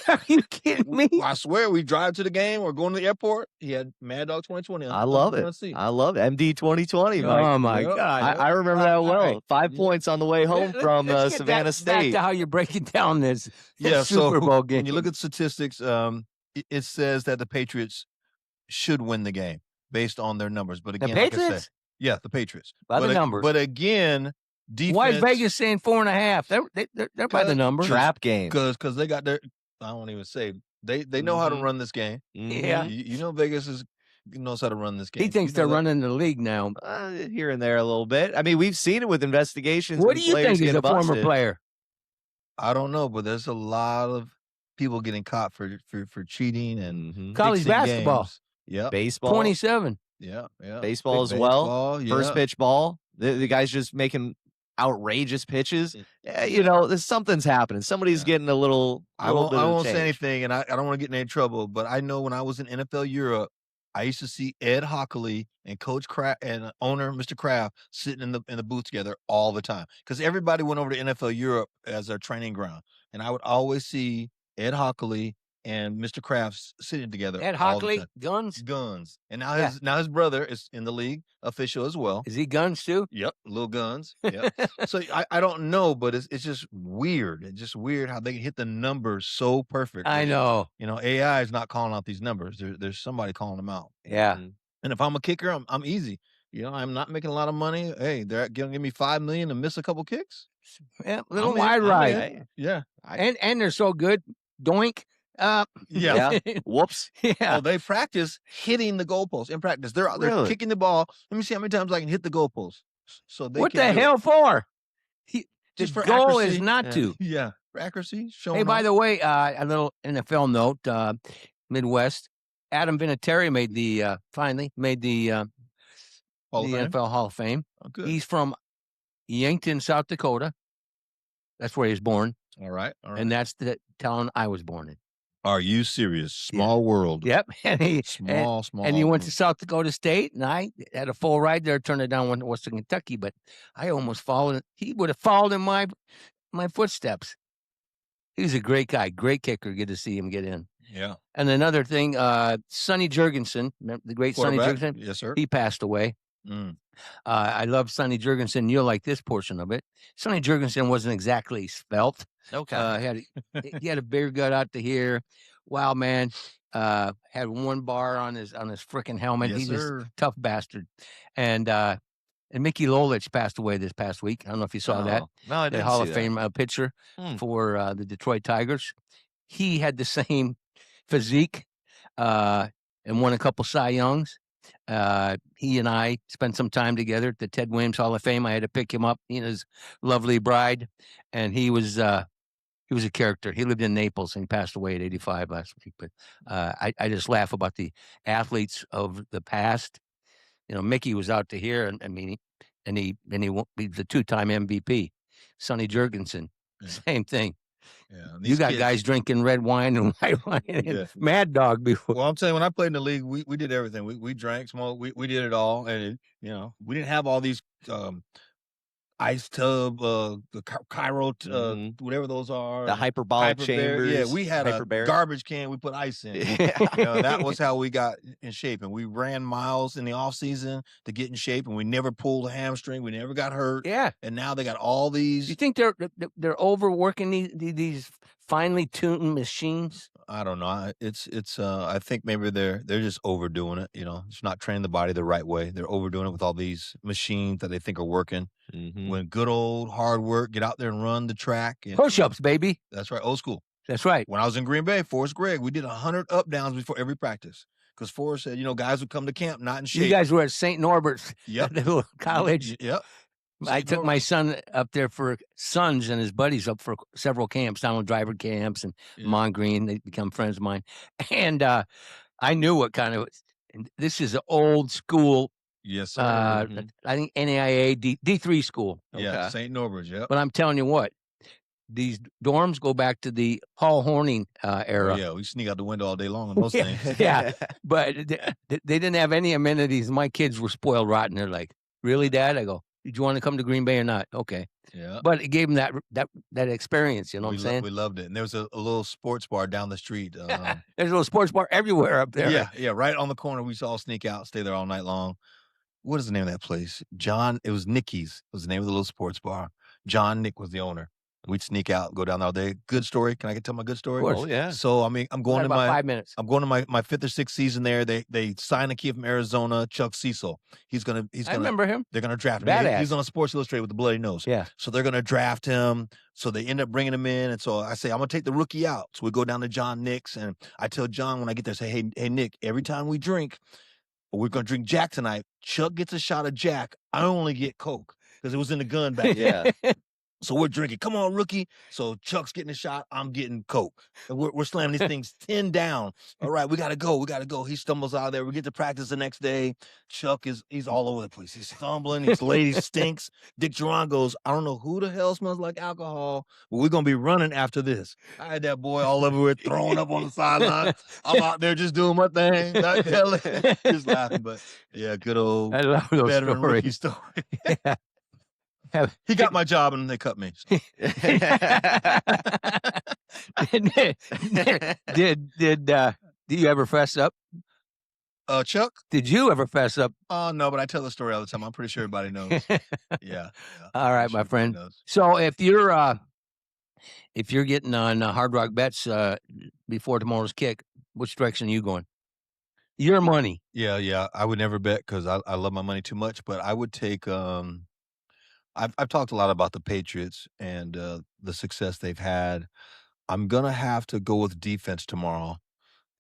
Are you kidding me? I swear, we drive to the game or going to the airport. He had Mad Dog 2020 on I under love the it. front seat. I love it. MD 2020. Mike. Oh my Yep. God! I remember that well. All right. 5 points on the way home from Let's get Savannah back State. to how you're breaking down this Yeah, Super so Bowl game. when you look at statistics, it says that the Patriots should win the game based on their numbers. But the again, like I Patriots, said, yeah, the Patriots. by the But numbers. But again, defense. Why is Vegas saying 4.5? They're by the number. Trap game. Because they got their. I won't even say they know how to run this game. Yeah. You know Vegas knows how to run this game. He thinks they're running the league now. Here and there a little bit. I mean, we've seen it with investigations. What do you think as a former player? I don't know, but there's a lot of people getting caught for cheating and College fixing basketball. games. Yeah, baseball. 27. Yeah, baseball as well. First pitch ball. The guy's just making outrageous pitches. Something's happening. Somebody's getting a little. I won't say change. anything, and I don't want to get in any trouble. But I know when I was in NFL Europe, I used to see Ed Hockley and Coach Kraft and owner Mr. Kraft sitting in the booth together all the time because everybody went over to NFL Europe as their training ground, and I would always see Ed Hockley and Mr. Kraft sitting together. Ed all the Hockley, time. Guns, and now his brother is in the league official as well. Is he Guns too? Yep, little Guns. Yep. So I don't know, but it's just weird. It's just weird how they can hit the numbers so perfect. I know. AI is not calling out these numbers. There's somebody calling them out. Yeah. And if I'm a kicker, I'm easy. I'm not making a lot of money. Hey, they're gonna give me $5 million to miss a couple kicks. Yeah, little I'm wide in. right. Yeah. And they're so good. Doink. Yeah. Whoops. Yeah. Oh, they practice hitting the goalpost in practice. They're Really? kicking the ball. Let me see how many times I can hit the goalpost. So they What can the do it. hell for? The Just for goal accuracy. is not to. Yeah, for accuracy. Hey, by the way, a little NFL note, Midwest. Adam Vinatieri finally made the Hall of Fame? NFL Hall of Fame. Oh, good. He's from Yankton, South Dakota. That's where he was born. All right. And that's the town I was born in. Are you serious? Small world. Yep. And he Small. And he went to South Dakota State, and I had a full ride there, turned it down, went to Western Kentucky, but I almost followed. He would have followed in my footsteps. He was a great guy, great kicker. Good to see him get in. Yeah. And another thing, Sonny Jurgensen, the great Sonny Quarterback? Jurgensen. Yes, sir. He passed away. I love Sonny Jurgensen. You'll like this portion of it. Sonny Jurgensen wasn't exactly svelte. Okay. He had a beer gut out to here. Wow, man. Had one bar on his freaking helmet. Yes, He's just sir. tough bastard. And Mickey Lolich passed away this past week. I don't know if you saw that. No, I The didn't Hall see of that. Fame pitcher for the Detroit Tigers. He had the same physique and won a couple Cy Youngs. He and I spent some time together at the Ted Williams Hall of Fame. I had to pick him up, he and his lovely bride, and he was a character. He lived in Naples and he passed away at 85 last week. But I just laugh about the athletes of the past. Mickey was out to here, and he he's the 2-time MVP. Sonny Jurgensen, same thing. Yeah, You got guys drinking red wine and white wine and Mad Dog before. Well, I'm telling you, when I played in the league, we did everything. We drank, smoked, we did it all, and we didn't have all these ice tub, the Cairo, whatever those are, The hyperbolic Hyperbar- chambers. Yeah, we had a hyperbaric. garbage can. We put ice in. That was how we got in shape, and we ran miles in the off season to get in shape, and we never pulled a hamstring. We never got hurt. Yeah. And now they got all these. You think they're overworking these finely tuned machines? I don't know. I think maybe they're just overdoing it. It's not training the body the right way. They're overdoing it with all these machines that they think are working. When good old hard work, get out there and run the track. And, Push-ups, baby. That's right. Old school. That's right. When I was in Green Bay, Forrest Gregg, we did 100 up downs before every practice. Because Forrest said, guys would come to camp not in shape. You guys were at St. Norbert's Yep. the little college. Yep. I took my son up there for sons and his buddies up for several camps, Donald Driver camps and Mon Green. They become friends of mine. And I knew what kind of this is an old school. Yes, sir. I think NAIA D3 school. Yeah, St. Norbert's, yeah. But I'm telling you what, these dorms go back to the Paul Horning era. Oh, yeah, we sneak out the window all day long on those things. Yeah, but they didn't have any amenities. My kids were spoiled rotten. They're like, "Really, Dad?" I go, "Did you want to come to Green Bay or not?" Okay. Yeah. But it gave them that experience. You know what I'm saying? We loved it. And there was a little sports bar down the street. There's a little sports bar everywhere up there. Yeah, right on the corner. We used to all sneak out, stay there all night long. What is the name of that place? It was Nicky's. It was the name of the little sports bar. John Nick was the owner. We'd sneak out, go down there all day. Good story. Can I tell my good story? course. Oh yeah. So I mean, I'm going to about my 5 minutes. I'm going to my fifth or sixth season there. They signed a kid from Arizona, Chuck Cecil. I remember him. They're gonna draft him. Badass. He's on Sports Illustrated with the bloody nose. Yeah. So they're gonna draft him. So they end up bringing him in, and so I say I'm gonna take the rookie out. So we go down to John Nick's, and I tell John when I get there, say, hey Nick, every time we drink, we're gonna drink Jack tonight. Chuck gets a shot of Jack. I only get Coke because it was in the gun back then. Yeah. So we're drinking. Come on, rookie. So Chuck's getting a shot. I'm getting Coke. And we're slamming these things 10 down. All right, we got to go. We got to go. He stumbles out of there. We get to practice the next day. Chuck he's all over the place. He's stumbling. His lady stinks. Dick Geron goes, I don't know who the hell smells like alcohol, but we're going to be running after this. I had that boy all everywhere throwing up on the sideline. I'm out there just doing my thing. Just laughing. But yeah, good old I love those veteran rookie story. He got my job and they cut me. Did you ever fess up? Chuck? Did you ever fess up? Oh, no, but I tell the story all the time. I'm pretty sure everybody knows. Yeah. All right, my friend. So if you're getting on Hard Rock Bets before tomorrow's kick, which direction are you going? Your money. Yeah. I would never bet because I love my money too much, but I would take I've talked a lot about the Patriots and the success they've had. I'm gonna have to go with defense tomorrow,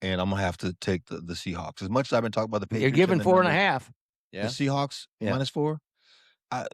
and I'm gonna have to take the Seahawks. As much as I've been talking about the Patriots, You're giving 4.5. The Seahawks Yeah. -4. I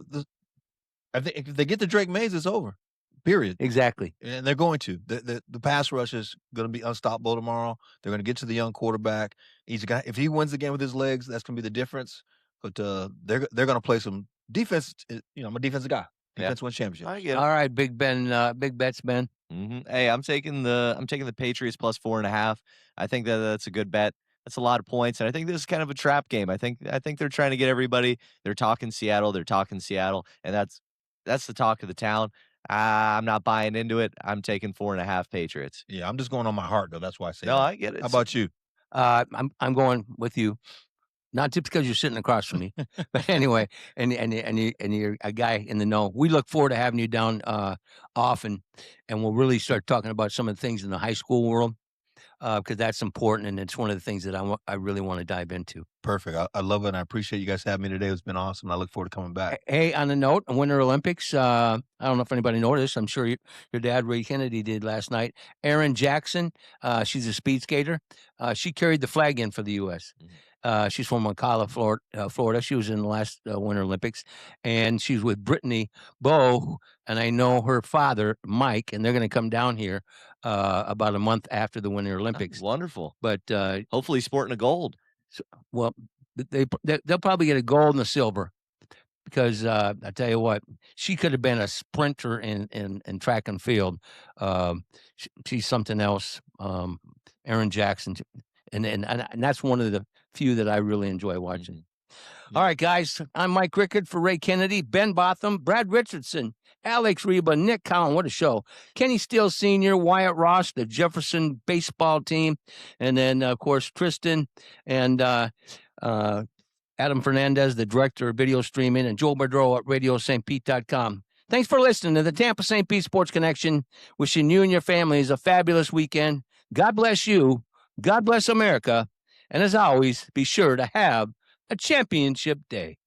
think if they get to Drake Mays, it's over. Period. Exactly. And they're going to. The pass rush is going to be unstoppable tomorrow. They're going to get to the young quarterback. He's a guy. If he wins the game with his legs, that's going to be the difference. But they're going to play some defense. I'm a defensive guy. Defense wins championship. I get it. All right, Big Ben. Big bets, Ben. Hey, I'm taking the Patriots plus 4.5. I think that's a good bet. That's a lot of points, and I think this is kind of a trap game. I think they're trying to get everybody. They're talking Seattle, and that's the talk of the town. I'm not buying into it. I'm taking 4.5 Patriots. Yeah, I'm just going on my heart though. That's why I say. No, that. I get it. How about you? I'm going with you. Not just because you're sitting across from me, but anyway, and you're a guy in the know. We look forward to having you down often, and we'll really start talking about some of the things in the high school world because that's important, and it's one of the things that I really want to dive into. Perfect. I love it, and I appreciate you guys having me today. It's been awesome. I look forward to coming back. Hey, on the note, Winter Olympics, I don't know if anybody noticed. I'm sure your dad, Ray Kennedy, did last night. Erin Jackson, she's a speed skater. She carried the flag in for the U.S. She's from Ocala, Florida. She was in the last Winter Olympics, and she's with Brittany Bowe, and I know her father, Mike, and they're going to come down here about a month after the Winter Olympics. Wonderful. But hopefully sporting a gold. Well, they'll probably get a gold and a silver because I tell you what, she could have been a sprinter in track and field. She's something else. Erin Jackson, and that's one of the few that I really enjoy watching. All right, guys, I'm Mike Rickard for Ray Kennedy, Ben Botham, Brad Richardson, Alex Reba, Nick Collin. What a show. Kenny Steele Sr., Wyatt Ross, the Jefferson baseball team, and then, of course, Tristan and Adam Fernandez, the director of video streaming, and Joel Boudreau at RadioSt. Thanks for listening to the Tampa St. Pete Sports Connection. Wishing you and your families a fabulous weekend. God bless you. God bless America. And as always, be sure to have a championship day.